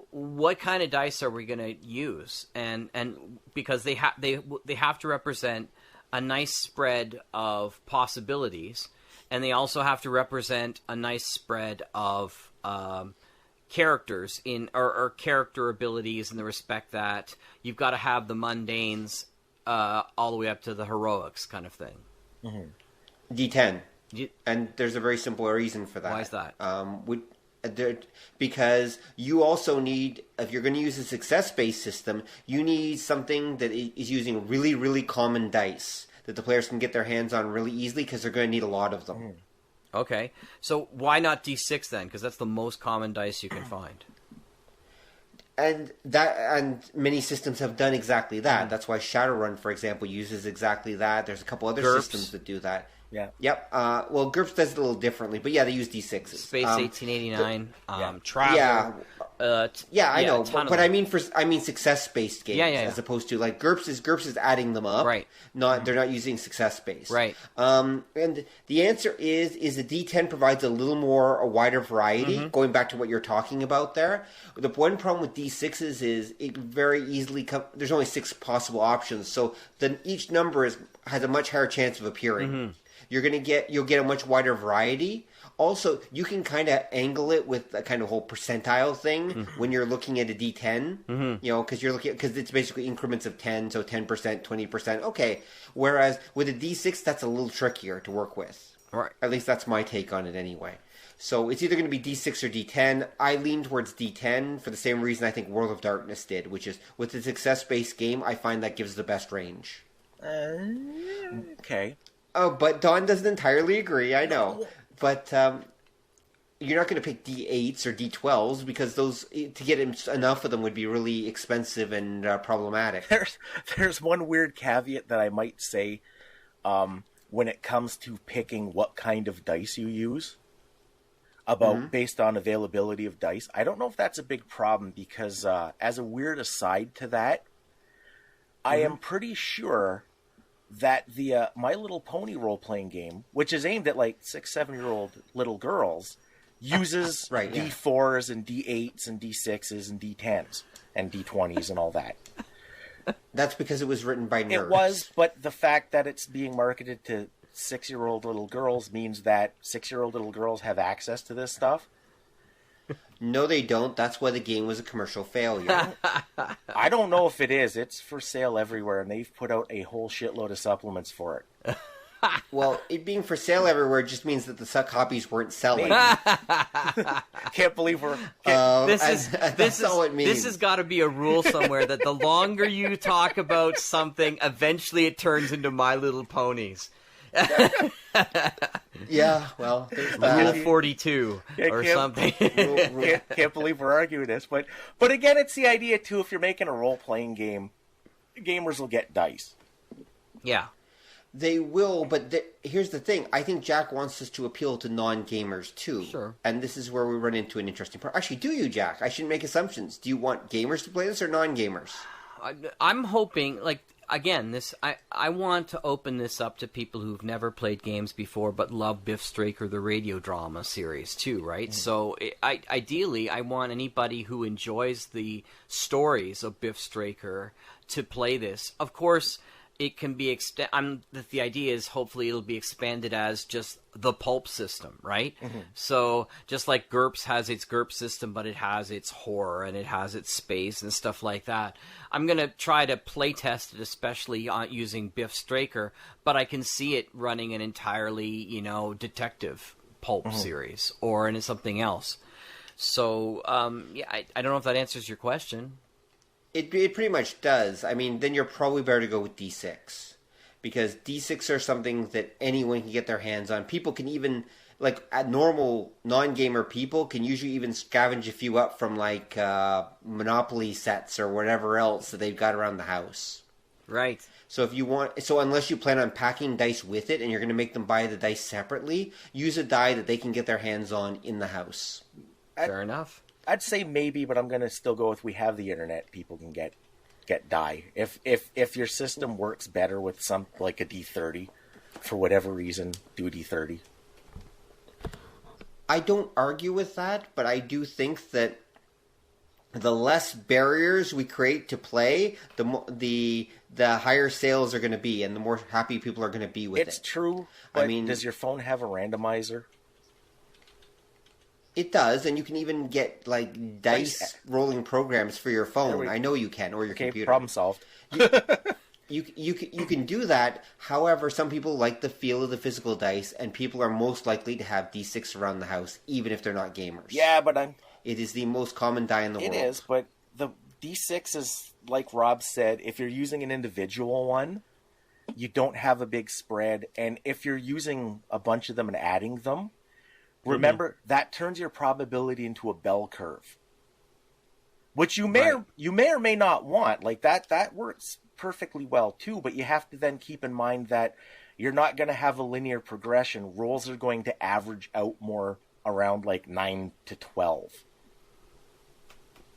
what kind of dice are we going to use? And because they have to represent a nice spread of possibilities, and they also have to represent a nice spread of characters or character abilities, in the respect that you've got to have the mundanes all the way up to the heroics kind of thing. Mm-hmm. D10. And there's a very simple reason for that. Why is that? Because you also need, if you're going to use a success-based system, you need something that is using really, really common dice that the players can get their hands on really easily, because they're going to need a lot of them. Okay. So why not D6 then? Because that's the most common dice you can find. And many systems have done exactly that. That's why Shadowrun, for example, uses exactly that. There's a couple other GURPS. systems that do that. Yeah. Yep. Well, GURPS does it a little differently, but yeah, they use D6s. Space 1889, yeah. Travel. Yeah, I know, ton of but them. I mean success-based games as opposed to like GURPS is adding them up. Right. They're not using success-based. Right. And the answer is the D10 provides a wider variety. Going back to what you're talking about there, the one problem with D6s is it very easily there's only 6 possible options, so then each number has a much higher chance of appearing. You'll get a much wider variety. Also, you can kind of angle it with a kind of whole percentile thing when you're looking at a D10, because it's basically increments of 10, so 10%, 20%. Okay, whereas with a D6, that's a little trickier to work with. Right. At least that's my take on it anyway. So it's either going to be D6 or D10. I lean towards D10 for the same reason I think World of Darkness did, which is with a success-based game, I find that gives the best range. Okay. Oh, but Don doesn't entirely agree, I know. But you're not going to pick D8s or D12s because those, to get enough of them would be really expensive and problematic. There's one weird caveat that I might say when it comes to picking what kind of dice you use, based on availability of dice. I don't know if that's a big problem because as a weird aside to that, I am pretty sure that the My Little Pony role-playing game, which is aimed at like 6-7-year-old little girls, uses D4s and D8s and D6s and D10s and D20s and all that. That's because it was written by nerds. It was, but the fact that it's being marketed to 6-year-old little girls means that 6-year-old little girls have access to this stuff. No, they don't. That's why the game was a commercial failure. I don't know if it is. It's for sale everywhere, and they've put out a whole shitload of supplements for it. Well, it being for sale everywhere just means that the copies weren't selling. Can't believe we're... This has got to be a rule somewhere that the longer you talk about something, eventually it turns into My Little Ponies. Yeah, well, there's that. Rule 42 or something. Can't believe we're arguing this, but again, it's the idea too. If you're making a role-playing game, gamers will get dice. Yeah, they will. But here's the thing: I think Jack wants us to appeal to non-gamers too. Sure. And this is where we run into an interesting part. Actually, do you, Jack? I shouldn't make assumptions. Do you want gamers to play this or non-gamers? I'm hoping, like. Again, I want to open this up to people who've never played games before but love Biff Straker, the radio drama series, too, right? So, ideally, I want anybody who enjoys the stories of Biff Straker to play this. Of course, it can be the idea is hopefully it'll be expanded as just the pulp system, right? So just like GURPS has its GURPS system, but it has its horror and it has its space and stuff like that. I'm going to try to play test it, especially using Biff Straker, but I can see it running an entirely, detective pulp series or in something else. So, I don't know if that answers your question. It pretty much does. I mean, then you're probably better to go with D6. Because D6 are something that anyone can get their hands on. People can even, like, normal non-gamer people can usually even scavenge a few up from, like, Monopoly sets or whatever else that they've got around the house. Right. So unless you plan on packing dice with it and you're going to make them buy the dice separately, use a die that they can get their hands on in the house. Fair enough. I'd say maybe, but I'm going to still go with we have the internet. People can get die. If your system works better with some like a D30, for whatever reason, do a D30. I don't argue with that, but I do think that the less barriers we create to play, the higher sales are going to be, and the more happy people are going to be with it. It's true. But does your phone have a randomizer? It does, and you can even get like dice rolling programs for your phone. I know you can, or your computer. Problem solved. You can do that. However, some people like the feel of the physical dice, and people are most likely to have D6 around the house, even if they're not gamers. Yeah, but it is the most common die in the world. It is, but the D6 is, like Rob said, if you're using an individual one, you don't have a big spread, and if you're using a bunch of them and adding them, remember, that turns your probability into a bell curve, which you may or may not want. Like that works perfectly well too, but you have to then keep in mind that you're not going to have a linear progression. Rolls are going to average out more around like 9 to 12.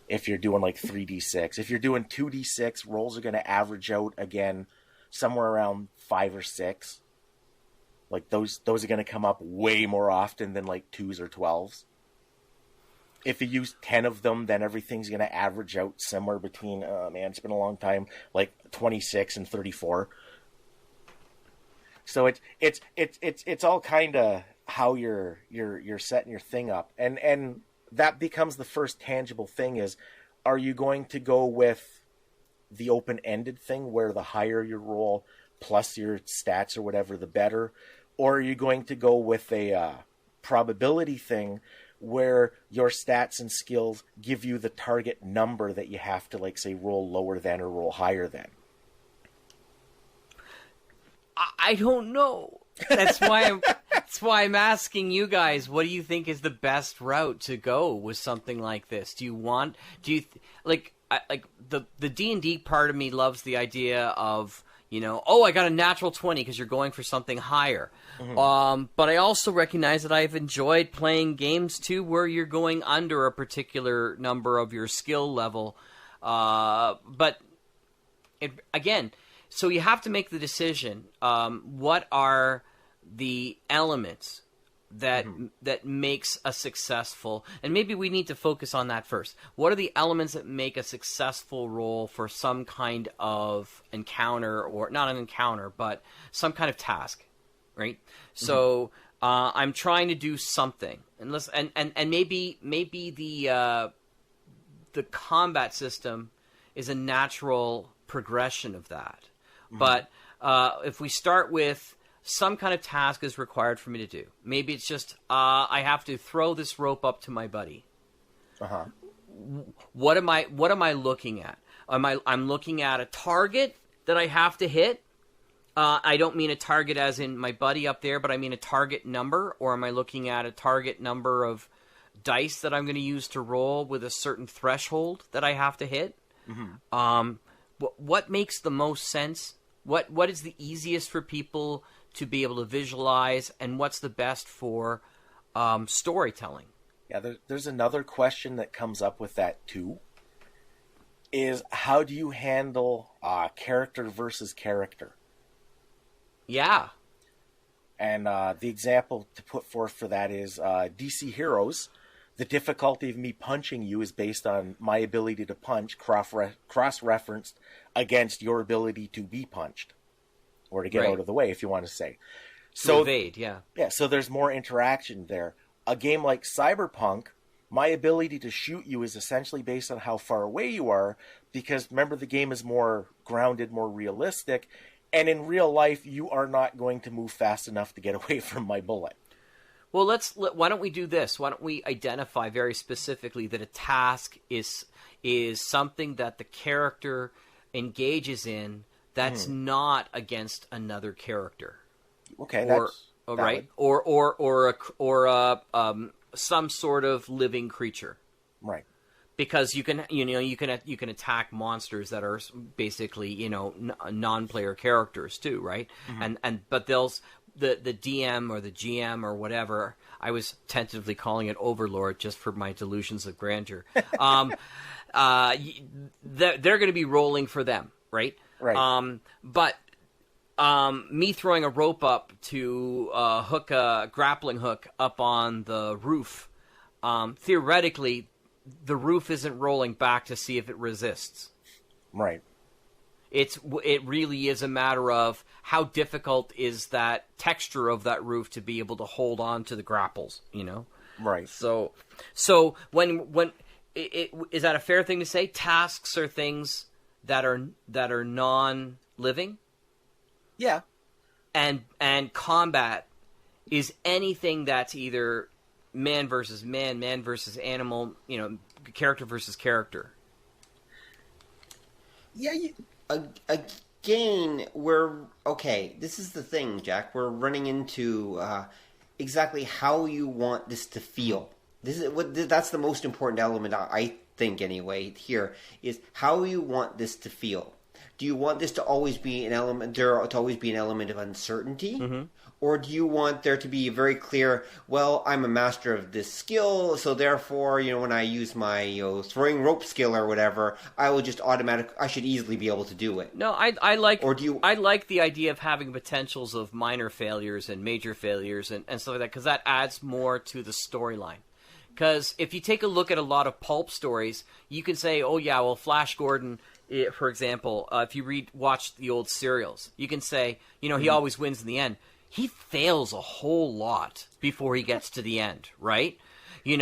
If you're doing like 3d6. If you're doing 2d6, rolls are going to average out again somewhere around 5 or 6. Like those are going to come up way more often than like 2s or 12s. If you use 10 of them, then everything's going to average out somewhere between, it's been a long time, like 26 and 34. So it's all kind of how you're setting your thing up. And that becomes the first tangible thing is, are you going to go with the open-ended thing where the higher your roll plus your stats or whatever, the better? Or are you going to go with a probability thing where your stats and skills give you the target number that you have to, like, say, roll lower than or roll higher than? I don't know. That's why I'm asking you guys. What do you think is the best route to go with something like this? The D&D part of me loves the idea of, I got a natural 20 because you're going for something higher. Mm-hmm. But I also recognize that I've enjoyed playing games too where you're going under a particular number of your skill level. So you have to make the decision. What are the elements that makes a successful, and maybe we need to focus on that first. What are the elements that make a successful roll for some kind of encounter, or not an encounter, but some kind of task, right? Mm-hmm. So I'm trying to do something, and maybe the combat system is a natural progression of that. Mm-hmm. But if we start with some kind of task is required for me to do. Maybe it's just I have to throw this rope up to my buddy. Uh-huh. What am I looking at? I'm looking at a target that I have to hit. I don't mean a target as in my buddy up there, but I mean a target number. Or am I looking at a target number of dice that I'm going to use to roll with a certain threshold that I have to hit? Mm-hmm. What makes the most sense? What is the easiest for people to be able to visualize, and what's the best for storytelling? Yeah, there's another question that comes up with that too, is how do you handle character versus character? Yeah. And the example to put forth for that is DC Heroes. The difficulty of me punching you is based on my ability to punch cross-referenced against your ability to be punched. Or to get out of the way, if you want to say. So evade, yeah. Yeah, so there's more interaction there. A game like Cyberpunk, my ability to shoot you is essentially based on how far away you are, because remember, the game is more grounded, more realistic, and in real life, you are not going to move fast enough to get away from my bullet. Well, why don't we do this? Why don't we identify very specifically that a task is something that the character engages in that's not against another character. Okay, that's right, or some sort of living creature. Right. Because you can attack monsters that are basically non-player characters too, right? Mm-hmm. But the DM or the GM or whatever, I was tentatively calling it Overlord just for my delusions of grandeur. They're going to be rolling for them, right? Right. But me throwing a rope up to hook a grappling hook up on the roof, theoretically, the roof isn't rolling back to see if it resists. Right. It really is a matter of how difficult is that texture of that roof to be able to hold on to the grapples, Right. So when is that a fair thing to say? Tasks are things that are non-living? Yeah. And combat is anything that's either man versus man versus animal, character versus character. Yeah, again, this is the thing, Jack. We're running into exactly how you want this to feel. That's the most important element, I think, anyway, here, is how you want this to feel. do you want this to always be an element? To always be an element of uncertainty, or do you want there to be very clear? Well, I'm a master of this skill, so therefore, when I use my throwing rope skill or whatever, I will just I should easily be able to do it. No, I like. Or do you? I like the idea of having potentials of minor failures and major failures and stuff like that, because that adds more to the storyline. Because if you take a look at a lot of pulp stories, you can say, oh yeah, well, Flash Gordon, for example, if you watch the old serials, you can say, he always wins in the end. He fails a whole lot before he gets to the end, right? He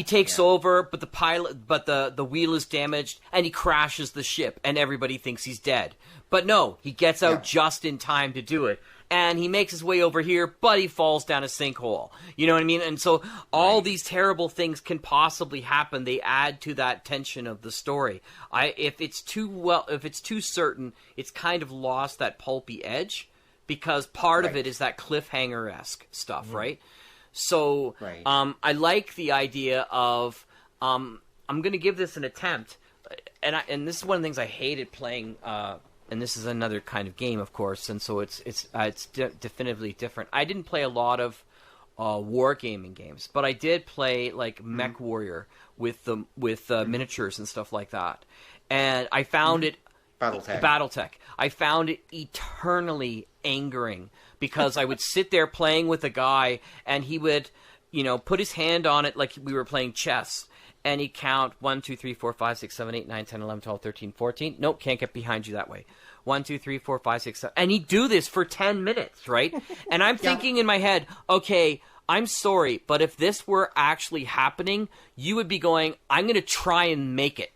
takes over, but the wheel is damaged, and he crashes the ship, and everybody thinks he's dead. But no, he gets out just in time to do it. And he makes his way over here, but he falls down a sinkhole. You know what I mean? And so all these terrible things can possibly happen. They add to that tension of the story. If it's too certain, it's kind of lost that pulpy edge, because part of it is that cliffhanger-esque stuff, right? So I like the idea of I'm going to give this an attempt, and this is one of the things I hated playing. And this is another kind of game, of course, and so it's definitively different. I didn't play a lot of wargaming games, but I did play like Mech Warrior with miniatures and stuff like that, and I found it Battletech. I found it eternally angering, because I would sit there playing with a guy, and he would, put his hand on it like we were playing chess. And he'd count 1, 2, 3, 4, 5, 6, 7, 8, 9, 10, 11, 12, 13, 14. Nope, can't get behind you that way. 1, 2, 3, 4, 5, 6, 7. And he'd do this for 10 minutes, right? And I'm thinking in my head, okay, I'm sorry, but if this were actually happening, you would be going, I'm going to try and make it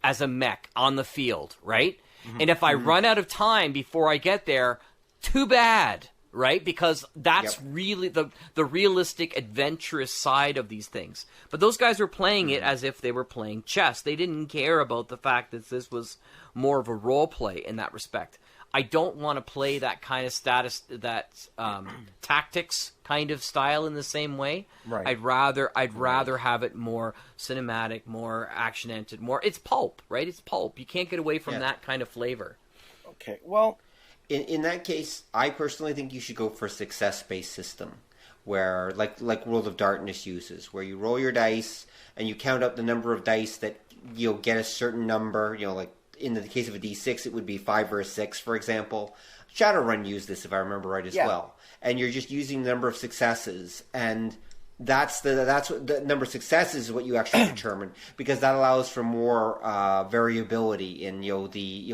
as a mech on the field, right? And if I run out of time before I get there, too bad. Right? Because that's really the realistic, adventurous side of these things. But those guys were playing it as if they were playing chess. They didn't care about the fact that this was more of a role play in that respect. I don't want to play that kind of tactics kind of style in the same way. Right. I'd rather have it more cinematic, more action-oriented, more. It's pulp, right? It's pulp. You can't get away from that kind of flavor. Okay. Well. In that case, I personally think you should go for a success-based system, where like World of Darkness uses, where you roll your dice and you count up the number of dice that you'll get a certain number. Like in the case of a D6, it would be 5 or a 6, for example. Shadowrun used this, if I remember right, as well. And you're just using the number of successes, and that's what the number of successes is what you actually determine, because that allows for more variability in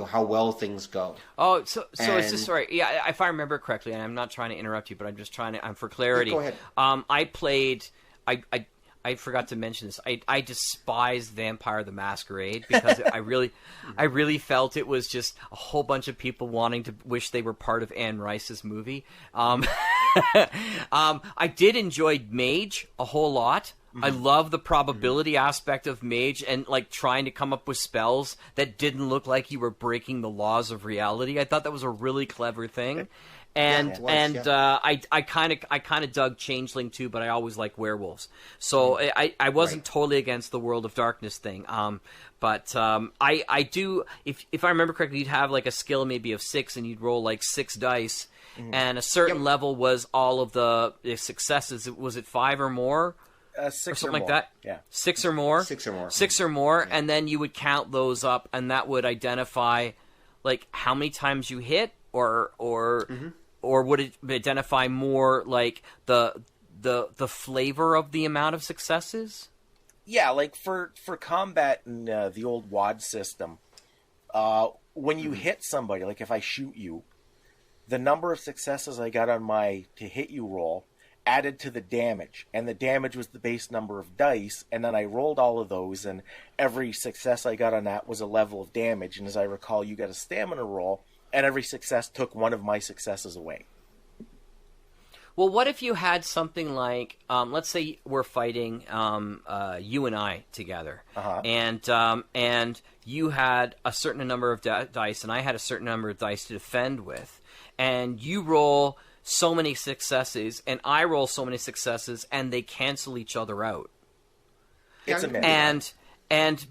how well things go. Oh, so it's just sorry. Yeah, if I remember correctly, and I'm not trying to interrupt you, but I'm just trying to. For clarity. Go ahead. I played. I forgot to mention this. I despised Vampire the Masquerade, because I really felt it was just a whole bunch of people wanting to wish they were part of Anne Rice's movie. I did enjoy Mage a whole lot. I love the probability aspect of Mage, and like trying to come up with spells that didn't look like you were breaking the laws of reality. I thought that was a really clever thing. And I kind of dug Changeling too, but I always like werewolves. So I wasn't totally against the World of Darkness thing. But I do, if I remember correctly, you'd have like a skill maybe of 6, and you'd roll like 6 dice, and a certain level was all of the successes. Was it 5 or more? 6 or something or like more. that. Yeah, 6 or more. 6 or more. 6 or more, and then you would count those up, and that would identify like how many times you hit, or would it identify more like the flavor of the amount of successes? Yeah, like for combat in the old WAD system, when you hit somebody, like if I shoot you, the number of successes I got on my to hit you roll added to the damage, and the damage was the base number of dice, and then I rolled all of those, and every success I got on that was a level of damage, and as I recall, you got a stamina roll, and every success took one of my successes away. Well, what if you had something like, let's say we're fighting you and I together, and you had a certain number of dice, and I had a certain number of dice to defend with, and you roll so many successes, and I roll so many successes, and they cancel each other out. It's a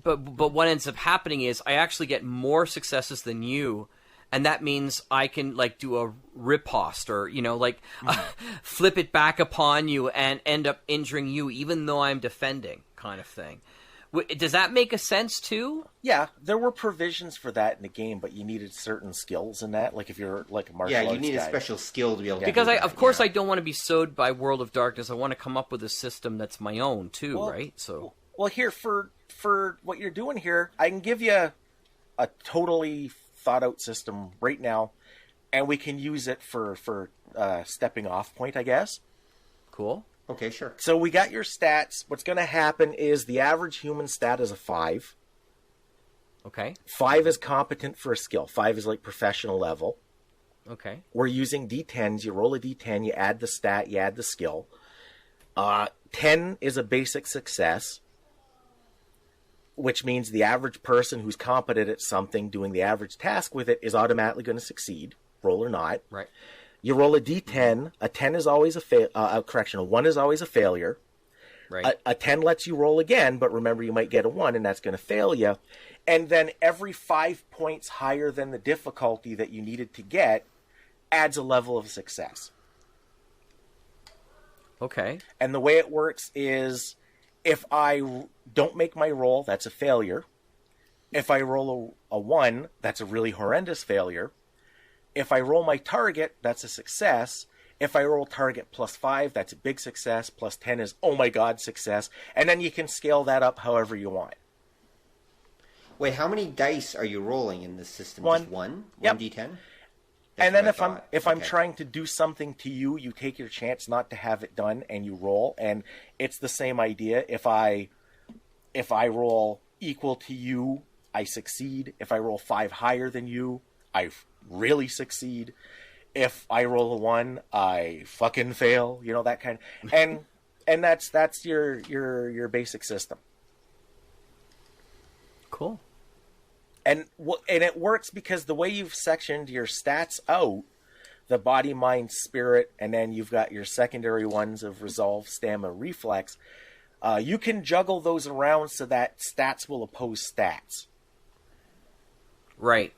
but what ends up happening is I actually get more successes than you, and that means I can like do a riposte or flip it back upon you and end up injuring you, even though I'm defending, kind of thing. Does that make a sense too? Yeah, there were provisions for that in the game, but you needed certain skills in that. Like if you're like a martial arts you need guy. a special skill to be able to because do of that, course I don't want to be sewed by World of Darkness. I want to come up with a system that's my own too, right? So here for what you're doing here, I can give you a totally thought out system right now, and we can use it for stepping off point, I guess. Cool. Okay, sure. So we got your stats. What's going to happen is the average human stat is a 5. Okay. 5 is competent for a skill. 5 is like professional level. Okay. We're using D10s. You roll a D10, you add the stat, you add the skill. 10 is a basic success, which means the average person who's competent at something doing the average task with it is automatically going to succeed, roll or not. Right. You roll a D10. A 10 is always a 1 is always a failure. Right. A 10 lets you roll again, but remember you might get a 1, and that's going to fail you. And then every 5 points higher than the difficulty that you needed to get adds a level of success. Okay. And the way it works is if I don't make my roll, that's a failure. If I roll a 1, that's a really horrendous failure. If I roll my target, that's a success. If I roll target +5, that's a big success. +10 is, oh my god, success. And then you can scale that up however you want. Wait, how many dice are you rolling in this system? 1. Just 1? Yep. 1 D10? And then if I'm trying to do something to you, you take your chance not to have it done and you roll. And it's the same idea. If I roll equal to you, I succeed. If I roll 5 higher than you, I really succeed. If I roll a 1, I fucking fail. You know, that kind of, and that's your basic system. Cool. And it works because the way you've sectioned your stats out, the body, mind, spirit, and then you've got your secondary ones of resolve, stamina, reflex. You can juggle those around so that stats will oppose stats. Right.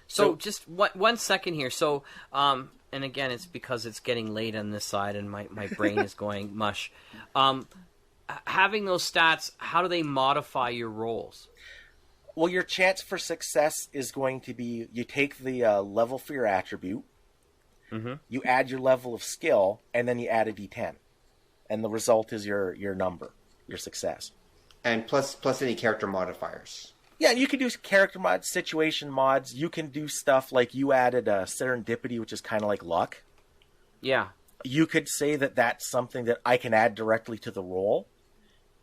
So just 1 second here. So, and again, it's because it's getting late on this side and my brain is going mush. Having those stats, how do they modify your rolls? Well, your chance for success is going to be, you take the level for your attribute, you add your level of skill, and then you add a D10. And the result is your number, your success. And plus any character modifiers. Yeah, you can do character mods, situation mods. You can do stuff like you added serendipity, which is kind of like luck. Yeah. You could say that that's something that I can add directly to the roll,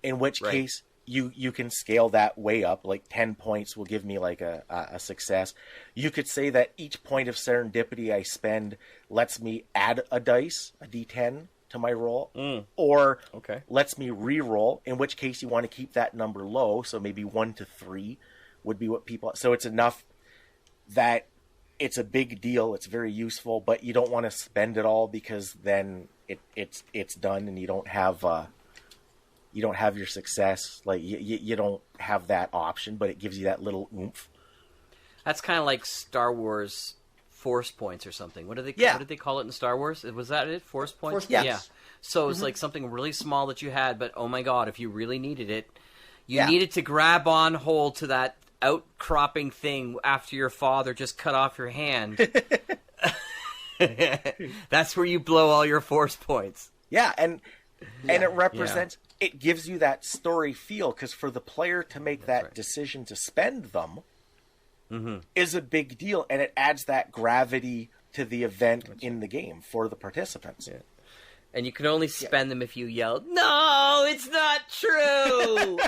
in which case you can scale that way up. Like 10 points will give me like a success. You could say that each point of serendipity I spend lets me add a dice, a D10, to my roll, or lets me re-roll, in which case you want to keep that number low, so maybe 1 to 3 would be what people... So it's enough that it's a big deal, it's very useful, but you don't want to spend it all because then it's done and you don't have your success. Like you don't have that option, but it gives you that little oomph. That's kind of like Star Wars force points or something. What did they call it in Star Wars? Was that it? Force points? Force points. Yeah. So it's like something really small that you had, but oh my god, if you really needed it, you needed to grab on hold to that outcropping thing after your father just cut off your hand. That's where you blow all your force points. Yeah, and it represents... It gives you that story feel, because for the player to make decision to spend them is a big deal, and it adds that gravity to the event in the game for the participants. Yeah. And you can only spend them if you yell, "No, it's not true!"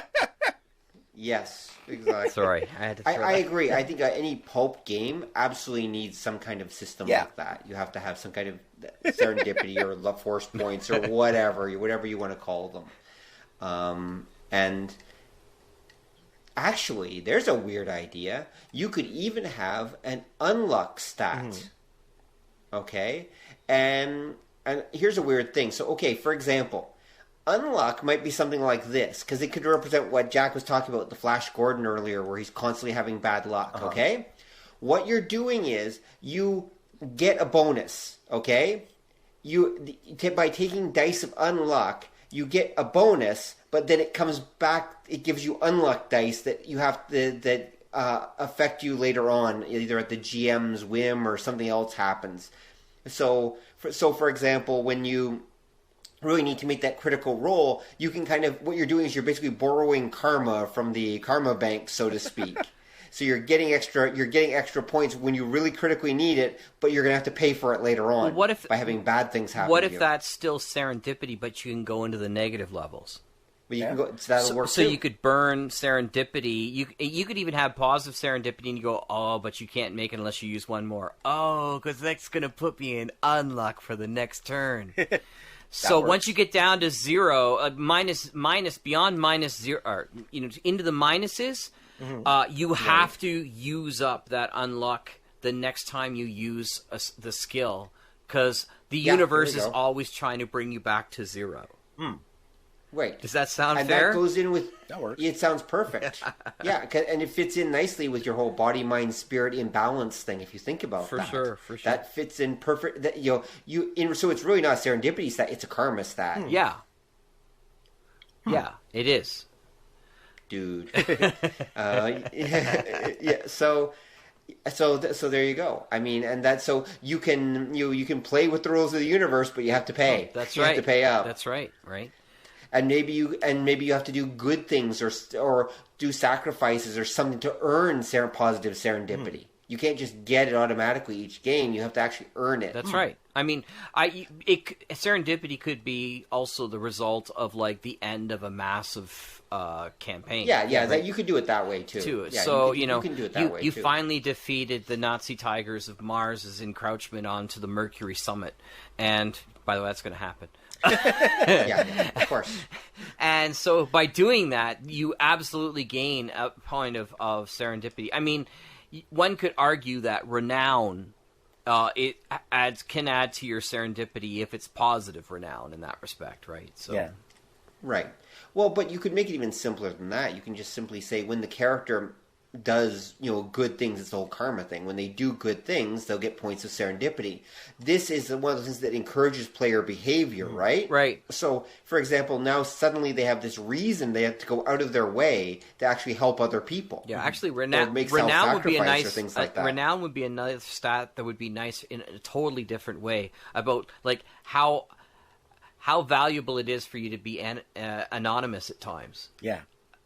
Yes, exactly. Sorry, I had to I agree. I think any pulp game absolutely needs some kind of system like that. You have to have some kind of serendipity or love force points or whatever you want to call them. And actually, there's a weird idea. You could even have an unluck stat. Okay? And here's a weird thing. So, okay, for example, unluck might be something like this, because it could represent what Jack was talking about with the Flash Gordon earlier, where he's constantly having bad luck, okay? What you're doing is you get a bonus, okay? By taking dice of unluck, you get a bonus, but then it comes back, it gives you unluck dice that you have that affect you later on, either at the GM's whim or something else happens. So for example, when you really need to make that critical roll, you can what you're doing is you're basically borrowing karma from the karma bank, so to speak. So you're getting extra points when you really critically need it, but you're going to have to pay for it later on by having bad things happen. What if that's still serendipity, but you can go into the negative levels? But you can go, so that'll work too. So you could burn serendipity. You could even have positive serendipity, and you go, oh, but you can't make it unless you use one more. Oh, because that's going to put me in unluck for the next turn. So once you get down to zero, beyond minus zero, or, into the minuses, you have to use up that unluck the next time you use the skill, because the universe is always trying to bring you back to zero. Right. Does that sound and fair? And that goes in with... That works. It sounds perfect. Yeah, and it fits in nicely with your whole body, mind, spirit imbalance thing, if you think about that. For sure. That fits in perfect... so it's really not a serendipity stat, it's a karma stat. Yeah. Yeah, it is. Dude. So there you go. I mean, and that's so you can play with the rules of the universe, but you have to pay. That's you right. have to pay up. That's right. Right. And maybe you have to do good things or do sacrifices or something to earn positive serendipity. You can't just get it automatically each game. You have to actually earn it. That's right. I mean, serendipity could be also the result of like the end of a massive campaign. Yeah, right? That you could do it that way too. Yeah, so you can do it that way you too. finally defeated the Nazi tigers of Mars's encroachment onto the Mercury summit, and by the way, that's going to happen. yeah, of course. And so by doing that, you absolutely gain a point of serendipity. I mean, one could argue that renown can add to your serendipity if it's positive renown in that respect, right? So yeah. Right. Well, but you could make it even simpler than that. You can just simply say when the character does, good things, it's the whole karma thing. When they do good things, they'll get points of serendipity. This is one of the things that encourages player behavior, right? Right. So, for example, now suddenly they have this reason they have to go out of their way to actually help other people. Yeah, actually, renown would be a nice things like that. Renown would be another stat that would be nice in a totally different way about like how valuable it is for you to be anonymous at times. Yeah.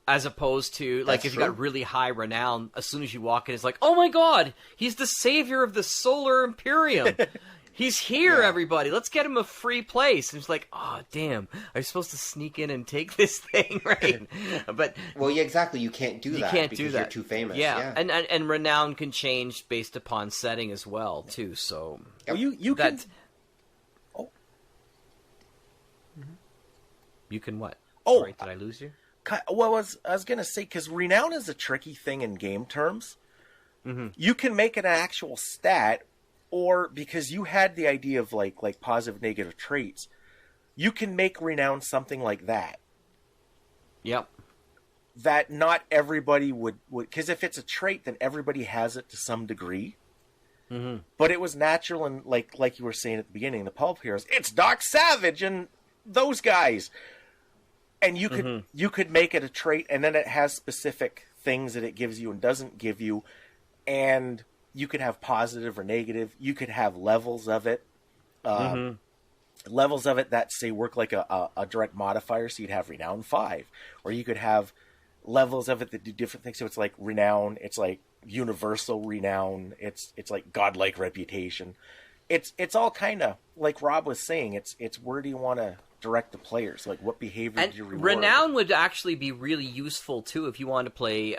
As opposed to, like, That's if you true. got really high renown, as soon as you walk in, it's like, oh my god, he's the savior of the Solar Imperium. He's here, everybody. Let's get him a free place. And it's like, oh, damn, I'm supposed to sneak in and take this thing, right? But well, yeah, exactly. You can't do that. You can't because do that. You're too famous. Yeah. And renown can change based upon setting as well, too. So well, you can. Oh. You can what? Oh, sorry, did I lose you? Well, I was going to say, because renown is a tricky thing in game terms. Mm-hmm. You can make it an actual stat, or because you had the idea of like positive, negative traits, you can make renown something like that. Yep. That not everybody would, because if it's a trait, then everybody has it to some degree. Mm-hmm. But it was natural, and like you were saying at the beginning, the Pulp Heroes, it's Doc Savage and those guys. And you could make it a trait, and then it has specific things that it gives you and doesn't give you, and you could have positive or negative. You could have levels of it, levels of it that say work like a direct modifier. So you'd have renown 5, or you could have levels of it that do different things. So it's like renown, it's like universal renown, it's like godlike reputation. It's all kind of like Rob was saying. It's where do you want to direct the players, like what behavior do you reward? Renown would actually be really useful too if you want to play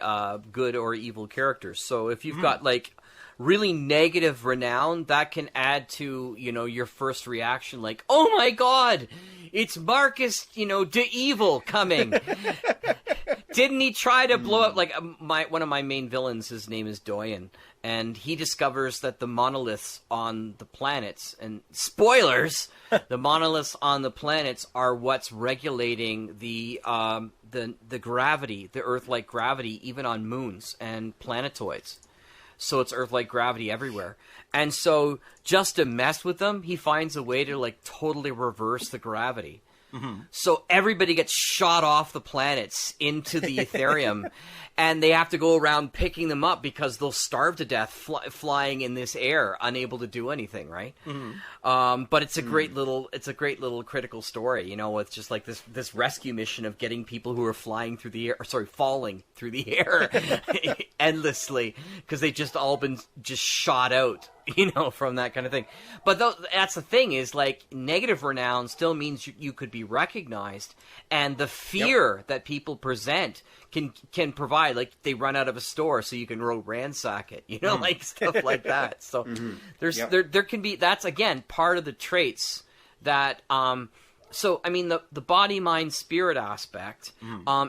good or evil characters. So if you've got like really negative renown, that can add to your first reaction, like, oh my god, it's Marcus de Evil coming. Didn't he try to blow up, like, one of my main villains, his name is Doyen, and he discovers that the monoliths on the planets, and spoilers, the monoliths on the planets are what's regulating the gravity, the Earth-like gravity, even on moons and planetoids. so it's Earth-like gravity everywhere. And so just to mess with them, he finds a way to like totally reverse the gravity. So everybody gets shot off the planets into the Ethereum, and they have to go around picking them up because they'll starve to death flying in this air, unable to do anything, right? But it's a great little critical story, you know, with just like this rescue mission of getting people who are falling through the air endlessly because they've just all been just shot out, you know, from that kind of thing. But that's the thing is, like, negative renown still means you could be recognized, and the fear that people present can provide, like, they run out of a store so you can ransack it, you know, like stuff like that. So there can be, that's again part of the traits that so I mean the body, mind, spirit aspect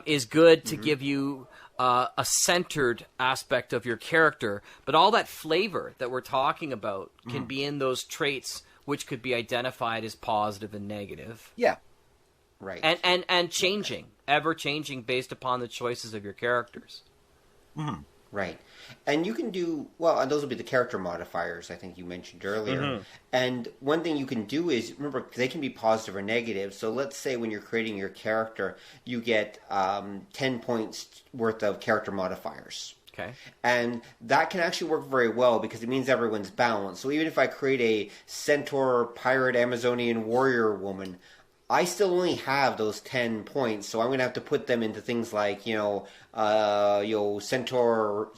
is good to give you a centered aspect of your character, but all that flavor that we're talking about can be in those traits, which could be identified as positive and negative. Yeah. Right. And changing, ever changing based upon the choices of your characters. Right. And you can do, well, and those will be the character modifiers I think you mentioned earlier. And one thing you can do is, remember, they can be positive or negative. So let's say when you're creating your character, you get 10 points worth of character modifiers. Okay. And that can actually work very well because it means everyone's balanced. So even if I create a centaur, pirate, Amazonian warrior woman, I still only have those 10 points, so I'm going to have to put them into things like, centaur,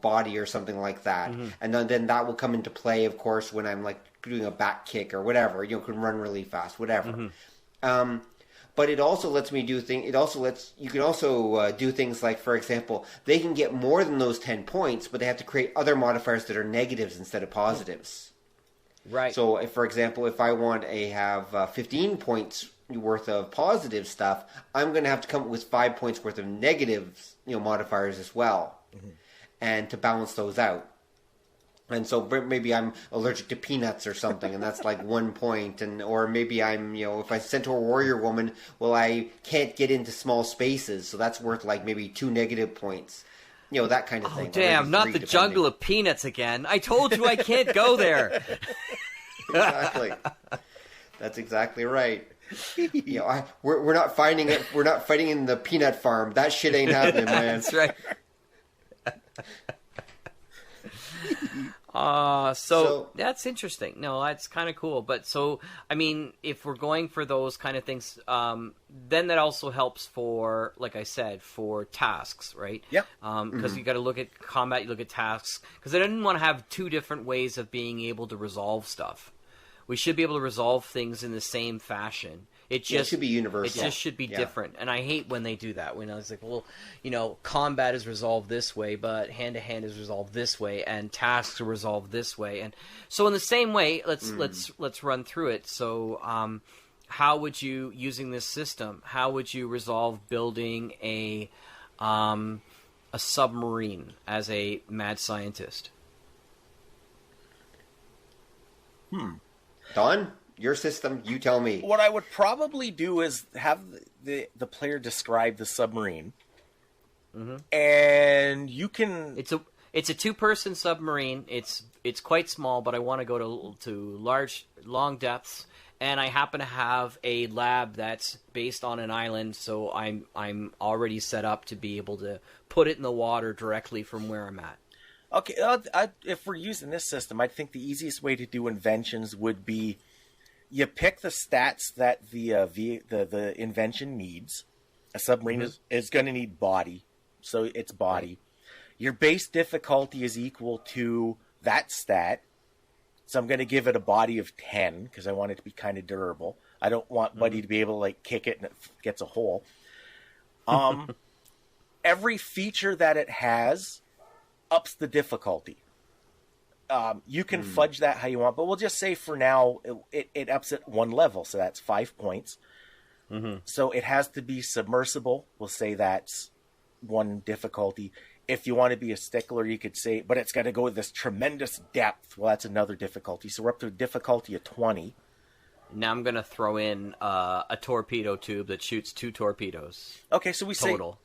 body or something like that. And then that will come into play, of course, when I'm like doing a back kick or whatever. You can run really fast, whatever. But it also lets me do things. You can also do things like, for example, they can get more than those 10 points, but they have to create other modifiers that are negatives instead of positives. Right. So, if, for example, if I want to have 15 points worth of positive stuff, I'm going to have to come up with 5 points worth of negative, modifiers as well, and to balance those out. And so maybe I'm allergic to peanuts or something, and that's like 1 point. Or maybe I'm, if I centaur warrior woman, well, I can't get into small spaces, so that's worth like maybe 2 negative points. That kind of thing. Oh, damn, not the jungle of peanuts again. I told you I can't go there. Exactly. That's exactly right. We're not finding it. We're not fighting in the peanut farm. That shit ain't happening, man. That's right. So that's interesting. No, that's kind of cool. But so, I mean, if we're going for those kind of things, then that also helps for, like I said, for tasks, right? Yeah. Because you got to look at combat, you look at tasks. Because I didn't want to have two different ways of being able to resolve stuff. We should be able to resolve things in the same fashion. It should be universal. It just should be different. And I hate when they do that. When I was like, well, combat is resolved this way, but hand-to-hand is resolved this way, and tasks are resolved this way. And so in the same way, let's run through it. So how would you, using this system, how would you resolve building a submarine as a mad scientist? Don? Your system, you tell me. What I would probably do is have the player describe the submarine, and you can. It's a 2-person submarine. It's quite small, but I want to go to long depths, and I happen to have a lab that's based on an island, so I'm already set up to be able to put it in the water directly from where I'm at. Okay, if we're using this system, I think the easiest way to do inventions would be. You pick the stats that the invention needs. A submarine is going to need body, so it's body. Your base difficulty is equal to that stat, so I'm going to give it a body of 10 because I want it to be kind of durable. I don't want Buddy to be able to like kick it and it gets a hole. Every feature that it has ups the difficulty. You can fudge that how you want, but we'll just say for now it ups at 1 level, so that's 5 points. So it has to be submersible. We'll say that's 1 difficulty. If you want to be a stickler, you could say, but it's got to go with this tremendous depth. Well, that's another difficulty. So we're up to a difficulty of 20. Now I'm going to throw in a torpedo tube that shoots 2 torpedoes. Okay, so we total.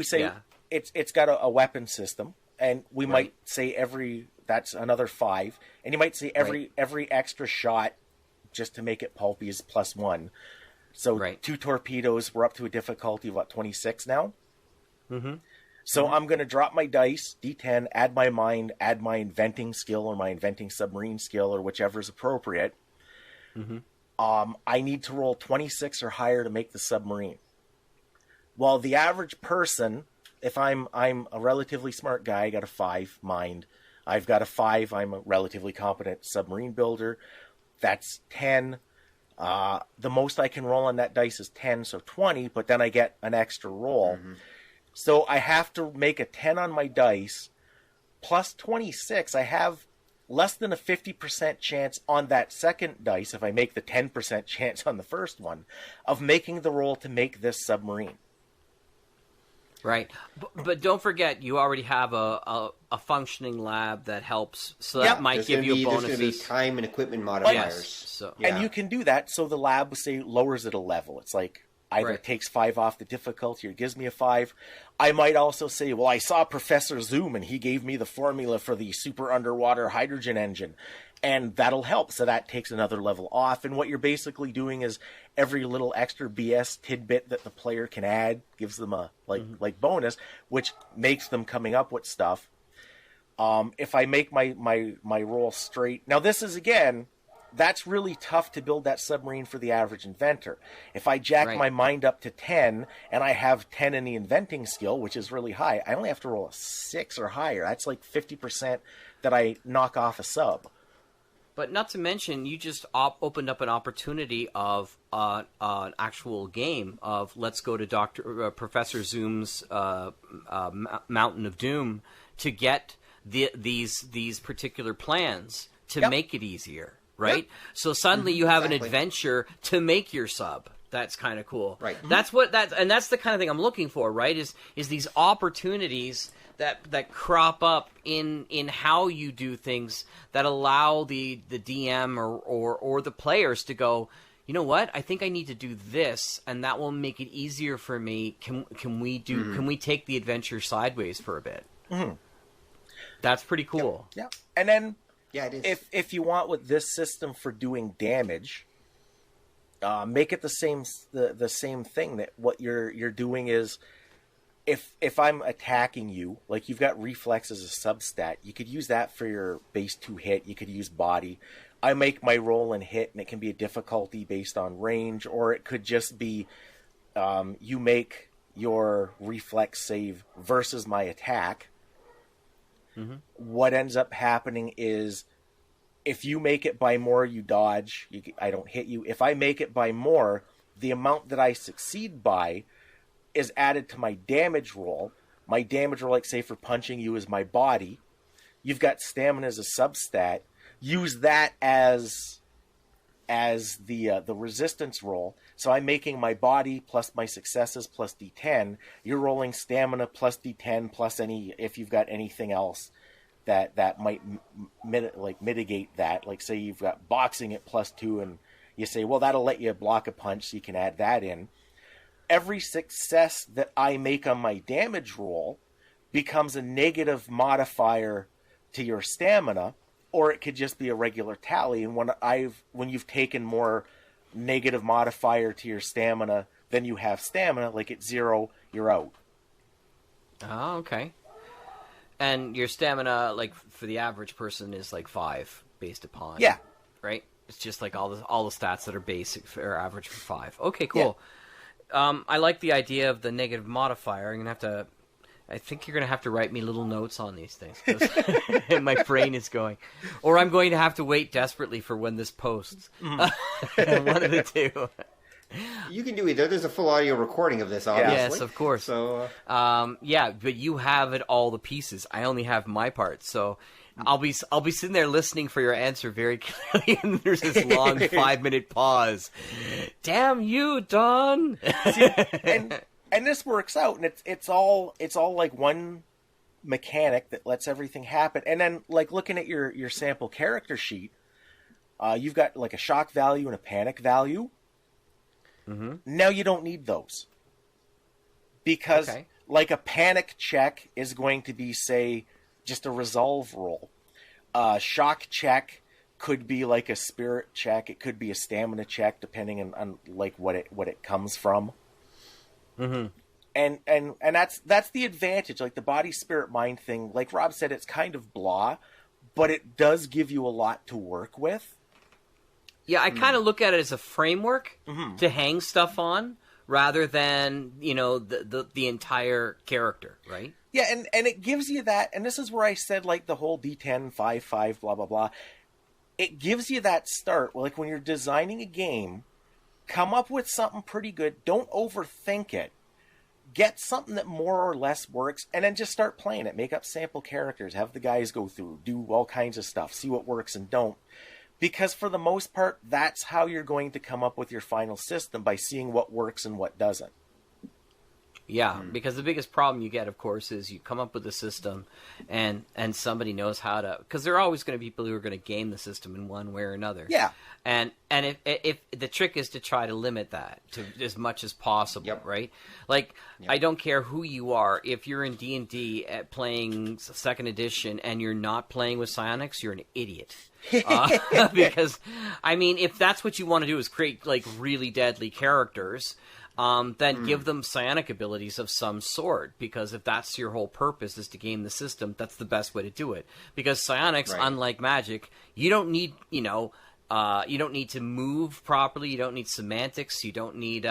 say it's got a weapon system. and we might say that's another 5, and you might say every extra shot, just to make it pulpy, is +1. So 2 torpedoes, we're up to a difficulty of 26 now. Mm-hmm. So I'm going to drop my dice, D10, add my mind, add my inventing skill or my inventing submarine skill or whichever is appropriate. Mm-hmm. I need to roll 26 or higher to make the submarine. Well, the average person, if I'm a relatively smart guy, I got a 5 mind. I've got a 5. I'm a relatively competent submarine builder. That's 10. The most I can roll on that dice is 10, so 20, but then I get an extra roll. Mm-hmm. So I have to make a 10 on my dice, plus 26. I have less than a 50% chance on that second dice, if I make the 10% chance on the first one, of making the roll to make this submarine. Right. But don't forget, you already have a functioning lab that helps, so that might give you a bonus. There's going to be time and equipment modifiers. So, and you can do that, so the lab, say, lowers it a level. It's like, either it takes 5 off the difficulty or gives me a 5. I might also say, well, I saw Professor Zoom and he gave me the formula for the super underwater hydrogen engine. And that'll help. So that takes another level off. And what you're basically doing is every little extra BS tidbit that the player can add gives them a like bonus, which makes them coming up with stuff. If I make my roll straight. Now this is, again, that's really tough to build that submarine for the average inventor. If I jack my mind up to 10 and I have 10 in the inventing skill, which is really high, I only have to roll a 6 or higher. That's like 50% that I knock off a sub. But not to mention, you just opened up an opportunity of an actual game of let's go to Professor Zoom's Mountain of Doom to get these particular plans to make it easier. Right? Yep. So suddenly you have an adventure to make your sub. That's kind of cool. Right. That's the kind of thing I'm looking for, right? Is these opportunities that crop up in how you do things that allow the DM or the players to go, you know what? I think I need to do this, and that will make it easier for me. Can we take the adventure sideways for a bit? Mm-hmm. That's pretty cool. Yeah. And then it is. If you want with this system for doing damage, make it the same thing. That what you're doing is, if I'm attacking you, like you've got reflex as a substat, you could use that for your base 2 hit. You could use body. I make my roll and hit, and it can be a difficulty based on range, or it could just be you make your reflex save versus my attack. Mm-hmm. What ends up happening is, if you make it by more, you dodge. I don't hit you. If I make it by more, the amount that I succeed by is added to my damage roll. My damage roll, like say for punching you, is my body. You've got stamina as a substat. Use that as the resistance roll. So I'm making my body plus my successes plus D10. You're rolling stamina plus D10 plus any, if you've got anything else that might mitigate that. Like say you've got boxing at +2, and you say, well, that'll let you block a punch, so you can add that in. Every success that I make on my damage roll becomes a negative modifier to your stamina, or it could just be a regular tally. And when you've taken more negative modifier to your stamina than you have stamina, like at 0, you're out. Oh, okay. And your stamina, like for the average person, is like 5 based upon. Yeah. Right. It's just like all the stats that are basic or average for 5. Okay, cool. Yeah. I like the idea of the negative modifier. I think you're gonna have to write me little notes on these things, 'cause my brain is going, or I'm going to have to wait desperately for when this posts. One of the two. You can do either. There's a full audio recording of this, obviously. Yes, of course. So, but you have it all the pieces. I only have my part, so I'll be sitting there listening for your answer very clearly, and there's this long 5-minute pause. Damn you, Don! See, and this works out, and it's all like one mechanic that lets everything happen. And then, like, looking at your sample character sheet, you've got like a shock value and a panic value. Mm-hmm. Now you don't need those, because like a panic check is going to be, say, just a resolve roll. Shock check could be like a spirit check. It could be a stamina check, depending on like what it comes from. Mm-hmm. And that's the advantage. Like the body, spirit, mind thing. Like Rob said, it's kind of blah, but it does give you a lot to work with. Yeah, I kind of look at it as a framework to hang stuff on, rather than, you know, the entire character, right? Yeah, and it gives you that, and this is where I said, like, the whole D10, 5, blah, blah, blah. It gives you that start. Like, when you're designing a game, come up with something pretty good. Don't overthink it. Get something that more or less works, and then just start playing it. Make up sample characters. Have the guys go through. Do all kinds of stuff. See what works and don't. Because for the most part, that's how you're going to come up with your final system, by seeing what works and what doesn't. Yeah, because the biggest problem you get, of course, is you come up with a system and somebody knows how to... Because there are always going to be people who are going to game the system in one way or another. Yeah. And if the trick is to try to limit that to as much as possible, right? Like, I don't care who you are. If you're in D&D playing 2nd edition and you're not playing with psionics, you're an idiot. Because, I mean, if that's what you want to do is create, like, really deadly characters... then give them psionic abilities of some sort, because if that's your whole purpose, is to game the system, that's the best way to do it. Because psionics, unlike magic, you don't need, you don't need to move properly, you don't need semantics, you don't need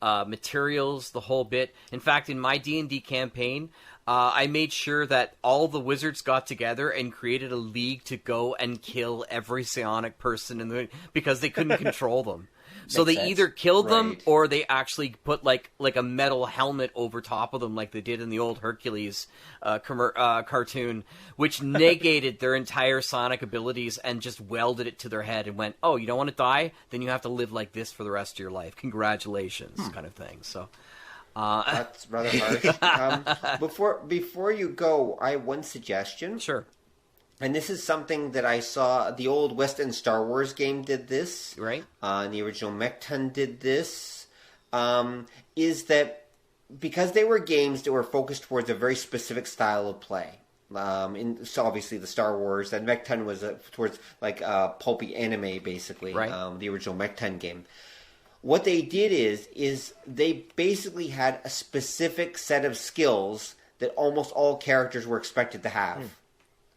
materials, the whole bit. In fact, in my D&D campaign, I made sure that all the wizards got together and created a league to go and kill every psionic person because they couldn't control them. So they either killed them, or they actually put like a metal helmet over top of them, like they did in the old Hercules cartoon, which negated their entire sonic abilities and just welded it to their head and went, "Oh, you don't want to die? Then you have to live like this for the rest of your life. Congratulations," kind of thing. So that's rather harsh. Before you go, I have one suggestion. Sure. And this is something that I saw, the old West End Star Wars game did this. Right. And the original Mekton did this. Is that because they were games that were focused towards a very specific style of play. So obviously the Star Wars, and Mekton was towards like pulpy anime, basically. Right. The original Mekton game. What they did is they basically had a specific set of skills that almost all characters were expected to have.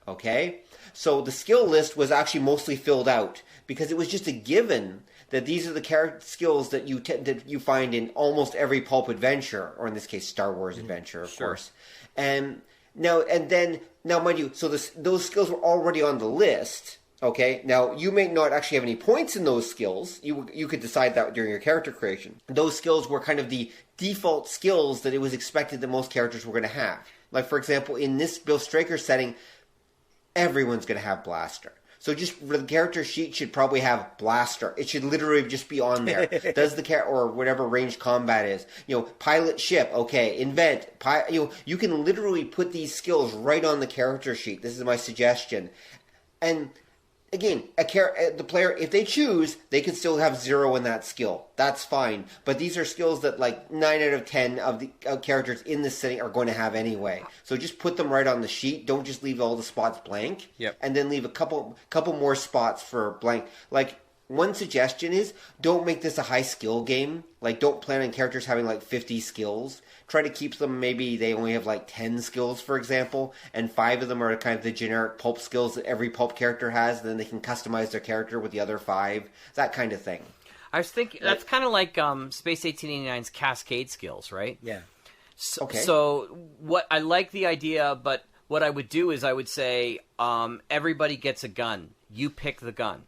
Okay? So the skill list was actually mostly filled out because it was just a given that these are the skills that you find in almost every pulp adventure, or in this case Star Wars adventure, of course. And now mind you, so those skills were already on the list. Okay, now you may not actually have any points in those skills. You could decide that during your character creation. Those skills were kind of the default skills that it was expected that most characters were going to have. Like, for example, in this Biff Straker setting, everyone's going to have blaster. So just the character sheet should probably have blaster. It should literally just be on there. Does the or whatever range combat is. Pilot ship, okay, invent. You can literally put these skills right on the character sheet. This is my suggestion. And again, the player, if they choose, they can still have 0 in that skill. That's fine. But these are skills that like 9 out of 10 of the characters in this setting are going to have anyway. So just put them right on the sheet. Don't just leave all the spots blank. Yep. And then leave a couple more spots for blank. Like, one suggestion is, don't make this a high skill game. Like, don't plan on characters having like 50 skills. Try to keep them, maybe they only have like 10 skills, for example, and 5 of them are kind of the generic pulp skills that every pulp character has. Then they can customize their character with the other 5. That kind of thing. I was thinking, that's kind of like Space 1889's Cascade skills, right? Yeah. So what I like the idea, but what I would do is I would say everybody gets a gun. You pick the gun.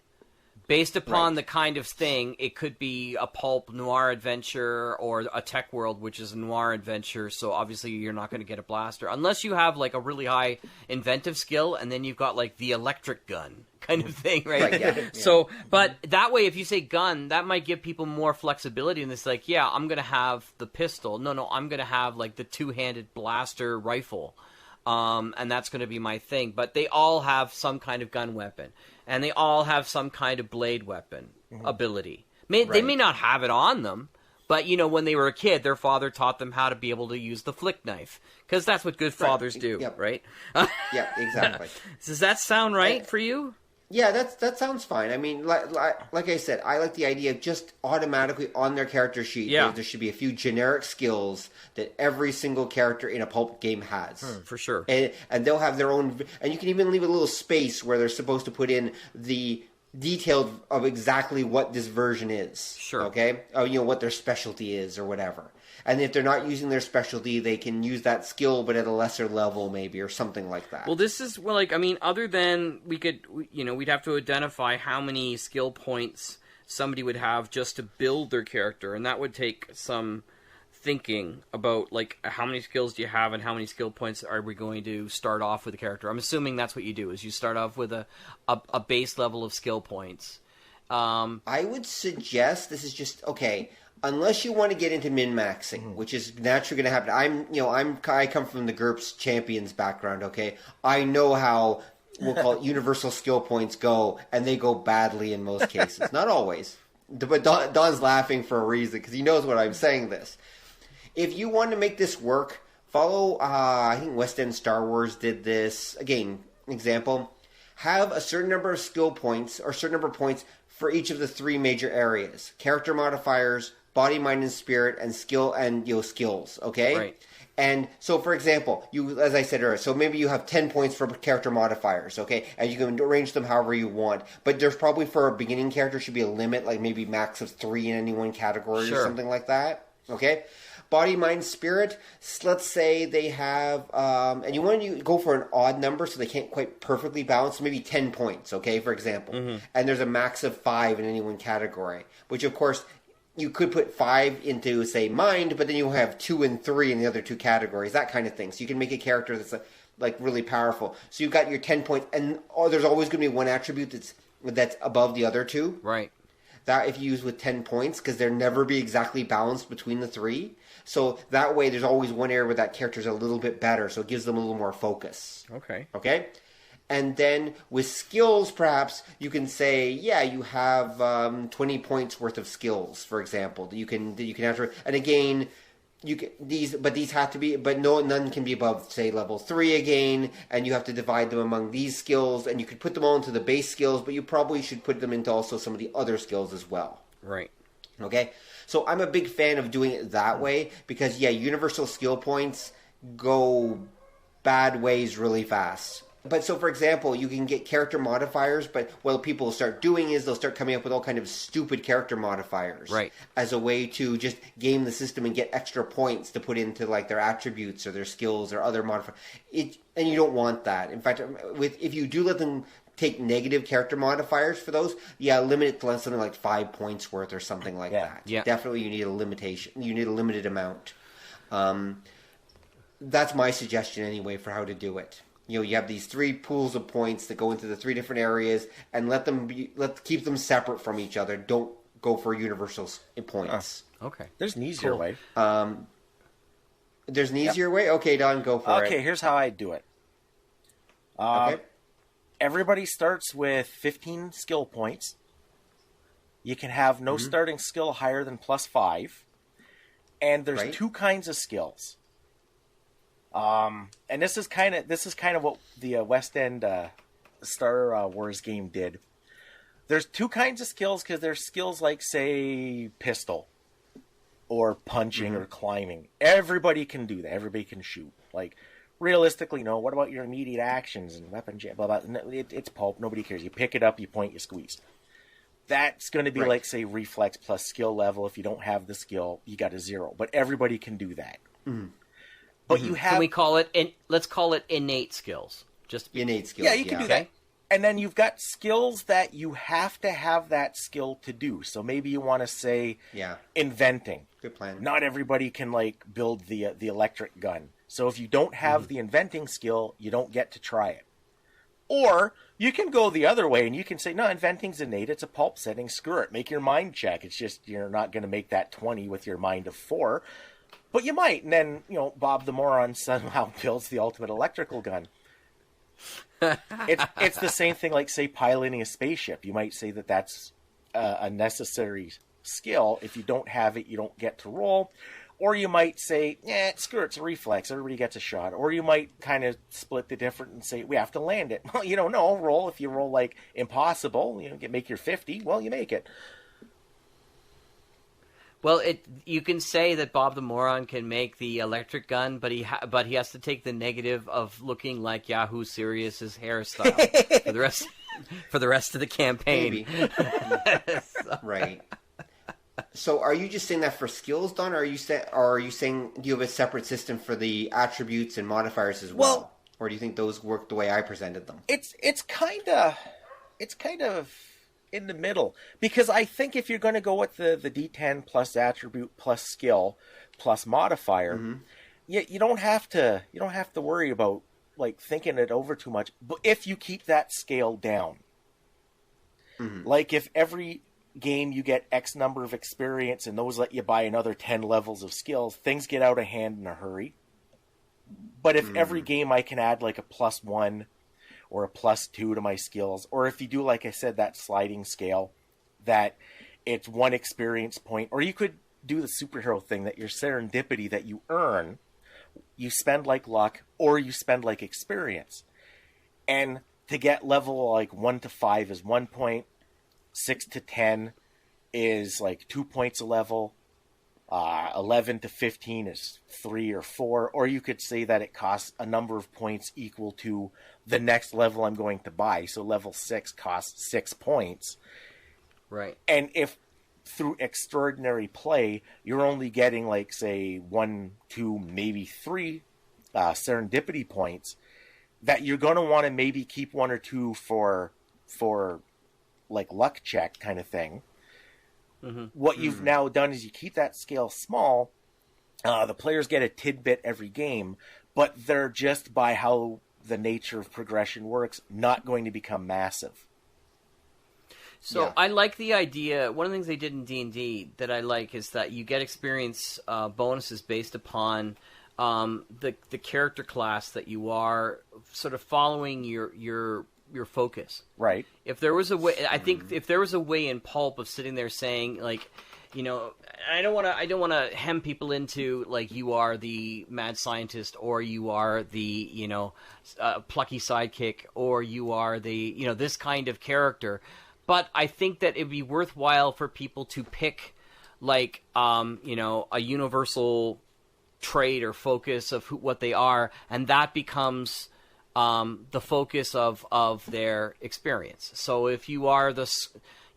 Based upon the kind of thing, it could be a pulp noir adventure or a tech world, which is a noir adventure. So obviously you're not going to get a blaster unless you have like a really high inventive skill, and then you've got like the electric gun kind of thing, right? Yeah. So, but that way, if you say gun, that might give people more flexibility. And it's like, yeah, I'm going to have the pistol. No, I'm going to have like the 2-handed blaster rifle. And that's going to be my thing. But they all have some kind of gun weapon. And they all have some kind of blade weapon ability. They may not have it on them, But, you know, when they were a kid, their father taught them how to be able to use the flick knife. Because that's what good fathers do, Yep. right? Yeah, exactly. Does that sound right for you? Yeah, that sounds fine. I mean, like I said, I like the idea of just automatically on their character sheet, there should be a few generic skills that every single character in a pulp game has. For sure. And they'll have their own... And you can even leave a little space where they're supposed to put in the detailed of exactly what this version is. Sure. Okay? You know, what their specialty is or whatever. And if they're not using their specialty, they can use that skill, but at a lesser level, maybe, or something like that. Well, this is, well, like, I mean, other than we'd have to identify how many skill points somebody would have just to build their character, and that would take some thinking about, like, how many skills do you have and how many skill points are we going to start off with a character. I'm assuming that's what you do, is you start off with a base level of skill points. I would suggest this is just, okay... Unless you want to get into min-maxing, which is naturally going to happen. I come from the GURPS champions background, okay? I know how, we'll call it universal skill points go, and they go badly in most cases. Not always. But Don's laughing for a reason, because he knows what I'm saying this. If you want to make this work, follow, I think West End Star Wars did this. Again, example. Have a certain number of skill points, or a certain number of points for each of the 3 major areas. Character modifiers, body, mind, and spirit, and skill, and skills, okay? Right. And so, for example, as I said earlier, so maybe you have 10 points for character modifiers, okay? And you can arrange them however you want. But there's probably, for a beginning character, should be a limit, like maybe max of 3 in any one category or something like that, okay? Body, mind, spirit, let's say they have, and you want to go for an odd number so they can't quite perfectly balance, so maybe 10 points, okay, for example. And there's a max of 5 in any one category, which, of course... You could put 5 into, say, mind, but then you have 2 and 3 in the other 2 categories, that kind of thing. So you can make a character that's like really powerful. So you've got your 10 points, and there's always going to be one attribute that's above the other 2. Right. That if you use with 10 points, because they'll never be exactly balanced between the 3. So that way, there's always one area where that character's a little bit better, so it gives them a little more focus. Okay? And then with skills, perhaps, you can say, you have 20 points worth of skills, for example, that you can enter. And again, these have to be, but none can be above, say, level 3 again, and you have to divide them among these skills, and you could put them all into the base skills, but you probably should put them into also some of the other skills as well. Right. Okay? So I'm a big fan of doing it that way, because, universal skill points go bad ways really fast. But so, for example, you can get character modifiers, but what people will start doing is they'll start coming up with all kind of stupid character modifiers. Right. As a way to just game the system and get extra points to put into, like, their attributes or their skills or other modifiers. And you don't want that. In fact, if you do let them take negative character modifiers for those, limit it to something like 5 points worth or something like that. Yeah. Definitely you need a limitation. You need a limited amount. That's my suggestion anyway for how to do it. You have these 3 pools of points that go into the 3 different areas, and let's keep them separate from each other. Don't go for universal points. Okay. There's an easier way. There's an easier way? Okay, Don, go for it. Okay, here's how I do it. Okay. Everybody starts with 15 skill points. You can have no starting skill higher than +5. And there's 2 kinds of skills. And this is kind of what the West End Star Wars game did. There's 2 kinds of skills, because there's skills like, say, pistol or punching or climbing. Everybody can do that. Everybody can shoot. Like, realistically, no. What about your immediate actions and weapon jam? Blah, blah. No, it's pulp. Nobody cares. You pick it up, you point, you squeeze. That's going to be like, say, reflex plus skill level. If you don't have the skill, you got a 0. But everybody can do that. But you have... Can we call it... let's call it innate skills. Just innate skills. Yeah, you can do that. And then you've got skills that you have to have that skill to do. So maybe you want to say inventing. Good plan. Not everybody can, like, build the electric gun. So if you don't have the inventing skill, you don't get to try it. Or you can go the other way and you can say, no, inventing's innate. It's a pulp setting. Screw it. Make your mind check. It's just you're not going to make that 20 with your mind of 4. But you might. And then, Bob the Moron somehow builds the ultimate electrical gun. It's the same thing like, say, piloting a spaceship. You might say that that's a necessary skill. If you don't have it, you don't get to roll. Or you might say, screw it, it's a reflex, everybody gets a shot. Or you might kind of split the difference and say, we have to land it. Well, no, roll. If you roll like impossible, make your 50, well, you make it. Well, you can say that Bob the Moron can make the electric gun, but he has to take the negative of looking like Yahoo Serious's hairstyle for the rest of the campaign. Maybe. Right. So are you just saying that for skills, Don, or are you saying do you have a separate system for the attributes and modifiers as well? Or do you think those work the way I presented them? It's kind of in the middle, because I think if you're going to go with the D10 plus attribute plus skill plus modifier, you don't have to worry about like thinking it over too much. But if you keep that scale down, like if every game you get X number of experience and those let you buy another 10 levels of skills, things get out of hand in a hurry. But if every game I can add like a +1 or a +2 to my skills, or if you do, like I said, that sliding scale, that it's 1 experience point, or you could do the superhero thing that your serendipity that you earn, you spend like luck or you spend like experience. And to get level like 1 to 5 is 1 point, 6 to 10 is like 2 points a level, 11 to 15 is 3 or 4, or you could say that it costs a number of points equal to the next level I'm going to buy. So level 6 costs 6 points. Right. And if through extraordinary play, you're only getting like, say, 1, 2, maybe 3 serendipity points, that you're going to want to maybe keep 1 or 2 for like luck check kind of thing. What you've now done is you keep that scale small. The players get a tidbit every game, but they're just by how the nature of progression works, not going to become massive. So I like the idea. One of the things they did in D&D that I like is that you get experience bonuses based upon the character class that you are, sort of following your focus. Right. If there was a way, I think if there was a way in Pulp of sitting there saying, like, I don't want to hem people into, like, you are the mad scientist, or you are the, plucky sidekick, or you are the, this kind of character. But I think that it'd be worthwhile for people to pick, like, a universal trait or focus of what they are, and that becomes the focus of their experience. So if you are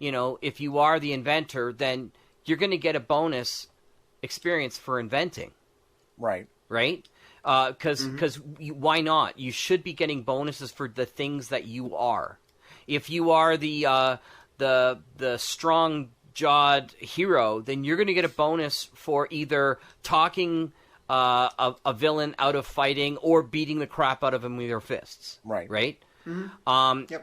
if you are the inventor, then you're going to get a bonus experience for inventing. Right. Right? Because why not? You should be getting bonuses for the things that you are. If you are the strong-jawed hero, then you're going to get a bonus for either talking a villain out of fighting or beating the crap out of him with your fists. Right. Right?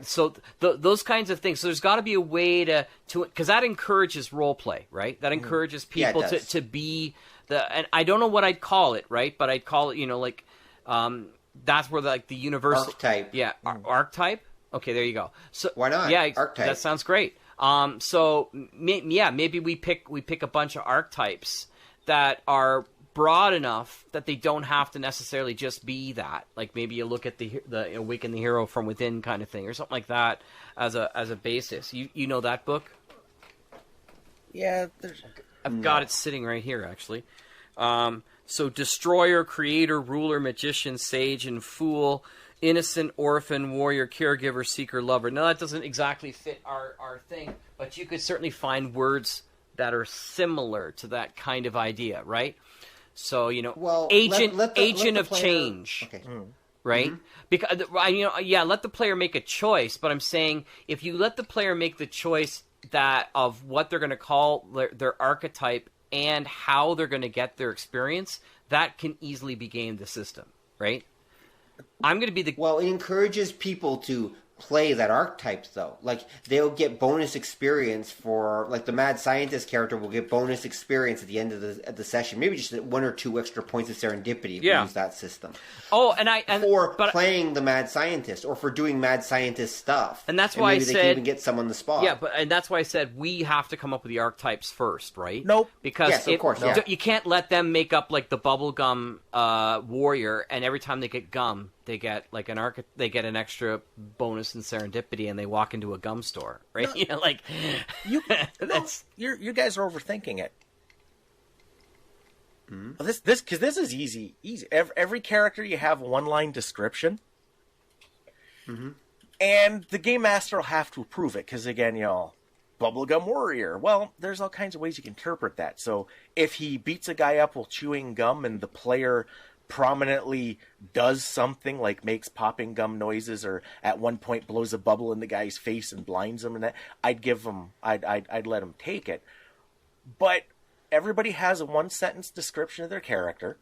So those kinds of things. So there's got to be a way to because that encourages role play, right? That encourages people to be and I don't know what I'd call it, right? But I'd call it, that's where the universal archetype. Yeah, archetype. Okay, there you go. So why not? Yeah, archetype. That sounds great. So maybe we pick a bunch of archetypes that are broad enough that they don't have to necessarily just be that. Like maybe you look at the Awaken the Hero from Within kind of thing, or something like that as a basis. You know that book? Yeah, I've got it sitting right here actually. So Destroyer, Creator, Ruler, Magician, Sage, and Fool. Innocent, orphan, warrior, caregiver, seeker, lover. Now, that doesn't exactly fit our thing, but you could certainly find words that are similar to that kind of idea, right? So, agent of player... change, okay. Right? Because let the player make a choice, but I'm saying if you let the player make the choice of what they're going to call their archetype and how they're going to get their experience, that can easily be gamed the system, right? I'm going to be Well, it encourages people to play that archetype, though. Like, they'll get bonus experience for, like, the mad scientist character will get bonus experience at the end of the session. Maybe just 1 or 2 extra points of serendipity if we use that system. Oh, for playing the mad scientist or for doing mad scientist stuff. And that's why maybe they can even get some on the spot. Yeah, and that's why I said we have to come up with the archetypes first, right? Nope. Because yes, of course, you can't let them make up like the bubblegum warrior, and every time they get gum, they get like they get an extra bonus in serendipity, and they walk into a gum store, right? No, you know, like you guys are overthinking it. Mm-hmm. This is easy. Every character you have 1-line description, and the game master will have to approve it because again, you know, bubblegum warrior. Well, there's all kinds of ways you can interpret that. So if he beats a guy up while chewing gum, and the player prominently does something like makes popping gum noises, or at one point blows a bubble in the guy's face and blinds him, and that, I'd let him take it. But everybody has a 1-sentence description of their character,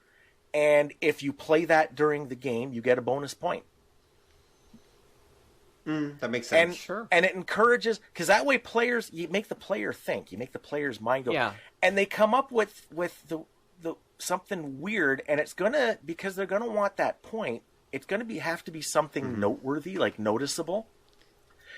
and if you play that during the game, you get a bonus point. That makes sense. And, sure. And it encourages, because that way you make the player think, you make the player's mind go, and they come up with the something weird, and it's gonna, because they're gonna want that point, it's gonna have to be something noteworthy, like noticeable.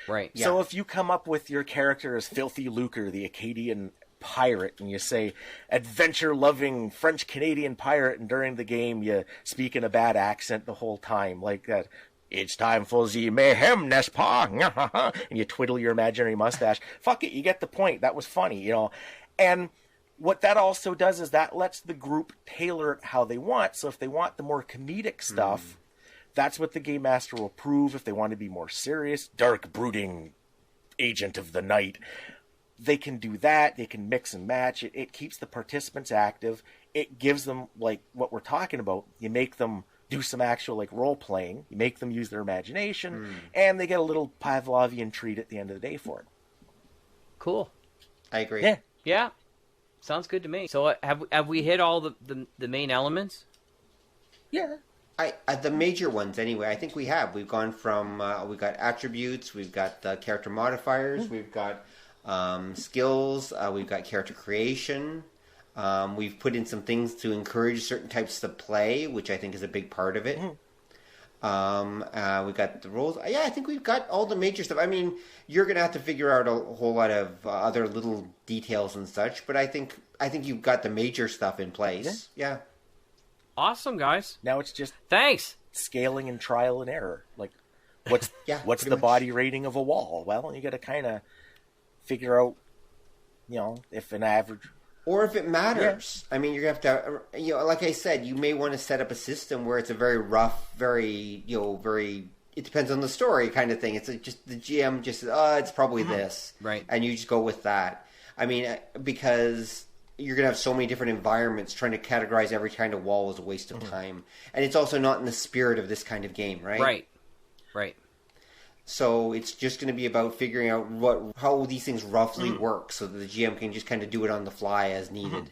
Right. So if you come up with your character as Filthy Lucre, the Acadian pirate, and you say adventure-loving French-Canadian pirate, and during the game you speak in a bad accent the whole time, like that. It's time for the mayhem, n'est-ce pas? And you twiddle your imaginary mustache. Fuck it, you get the point. That was funny, you know. And what that also does is that lets the group tailor it how they want. So if they want the more comedic stuff, that's what the game master will approve. If they want to be more serious, dark, brooding agent of the night, they can do that. They can mix and match. It keeps the participants active. It gives them, like, what we're talking about. You make them do some actual, like, role-playing. You make them use their imagination, and they get a little Pavlovian treat at the end of the day for it. Cool. I agree. Yeah. Sounds good to me. So have we hit all the main elements? Yeah. The major ones, anyway. I think we have. We've gone from, we've got attributes, we've got character modifiers, we've got skills, we've got character creation. We've put in some things to encourage certain types of play, which I think is a big part of it. We've got the rules. Yeah, I think we've got all the major stuff. I mean, you're going to have to figure out a whole lot of other little details and such, but I think you've got the major stuff in place. Yeah. Awesome, guys. Now it's just thanks scaling and trial and error. Like, what's the much. body rating of a wall? Well, you got to kind of figure out, you know, if an average. Or if it matters. Yeah. I mean, you're going to have to, you know, like I said, you may want to set up a system where it's a very rough, very, you know, very, it depends on the story kind of thing. It's like just the GM just says, it's probably this. Right. And you just go with that. I mean, because you're going to have so many different environments, trying to categorize every kind of wall is a waste of time. And it's also not in the spirit of this kind of game, right? Right. So it's just going to be about figuring out how these things roughly work, so that the GM can just kind of do it on the fly as needed.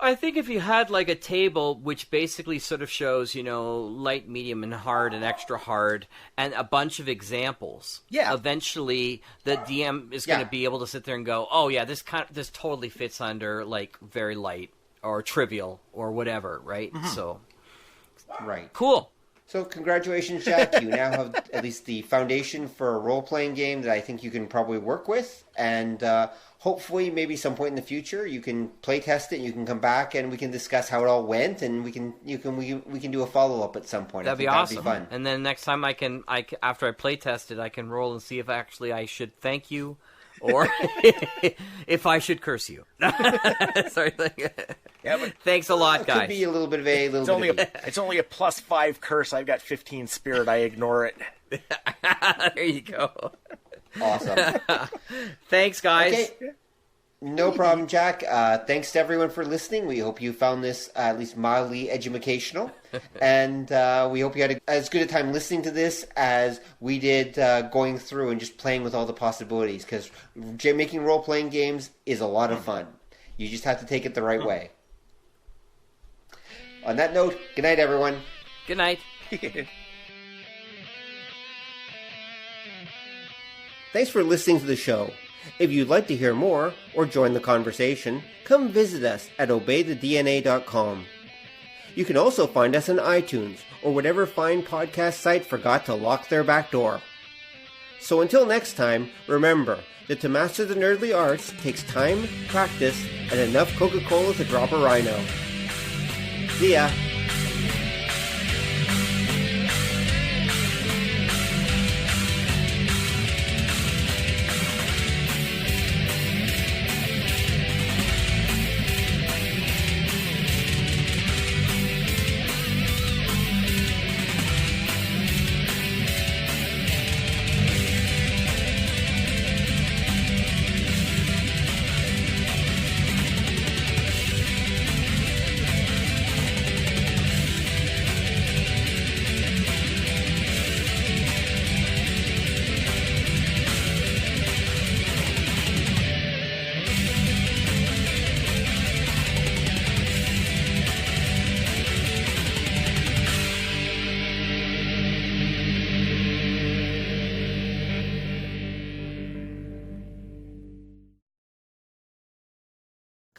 I think if you had like a table which basically sort of shows, you know, light, medium, and hard, and extra hard, and a bunch of examples, eventually the DM is going to be able to sit there and go, oh yeah, this totally fits under like very light or trivial or whatever, right? So, right, cool. So congratulations, Jack. You now have at least the foundation for a role-playing game that I think you can probably work with. And hopefully, maybe some point in the future, you can play test it, and you can come back, and we can discuss how it all went, and we can do a follow-up at some point. That'd be awesome. That'd be fun. And then next time after I play test it, I can roll and see if actually I should thank you or if I should curse you. Sorry. But thanks a lot, guys. It could be a little bit of a It's only a +5 curse. I've got 15 spirit. I ignore it. There you go. Awesome. Thanks, guys. Okay. No problem, Jack. Thanks to everyone for listening. We hope you found this at least mildly educational. And we hope you had as good a time listening to this as we did going through and just playing with all the possibilities. Because making role-playing games is a lot of fun. You just have to take it the right way. On that note, good night, everyone. Good night. Thanks for listening to the show. If you'd like to hear more or join the conversation, come visit us at obeythedna.com. You can also find us on iTunes or whatever fine podcast site forgot to lock their back door. So until next time, remember that to master the nerdly arts takes time, practice, and enough Coca-Cola to drop a rhino. See ya!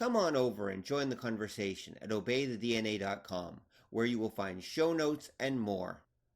Come on over and join the conversation at obeythedna.com, where you will find show notes and more.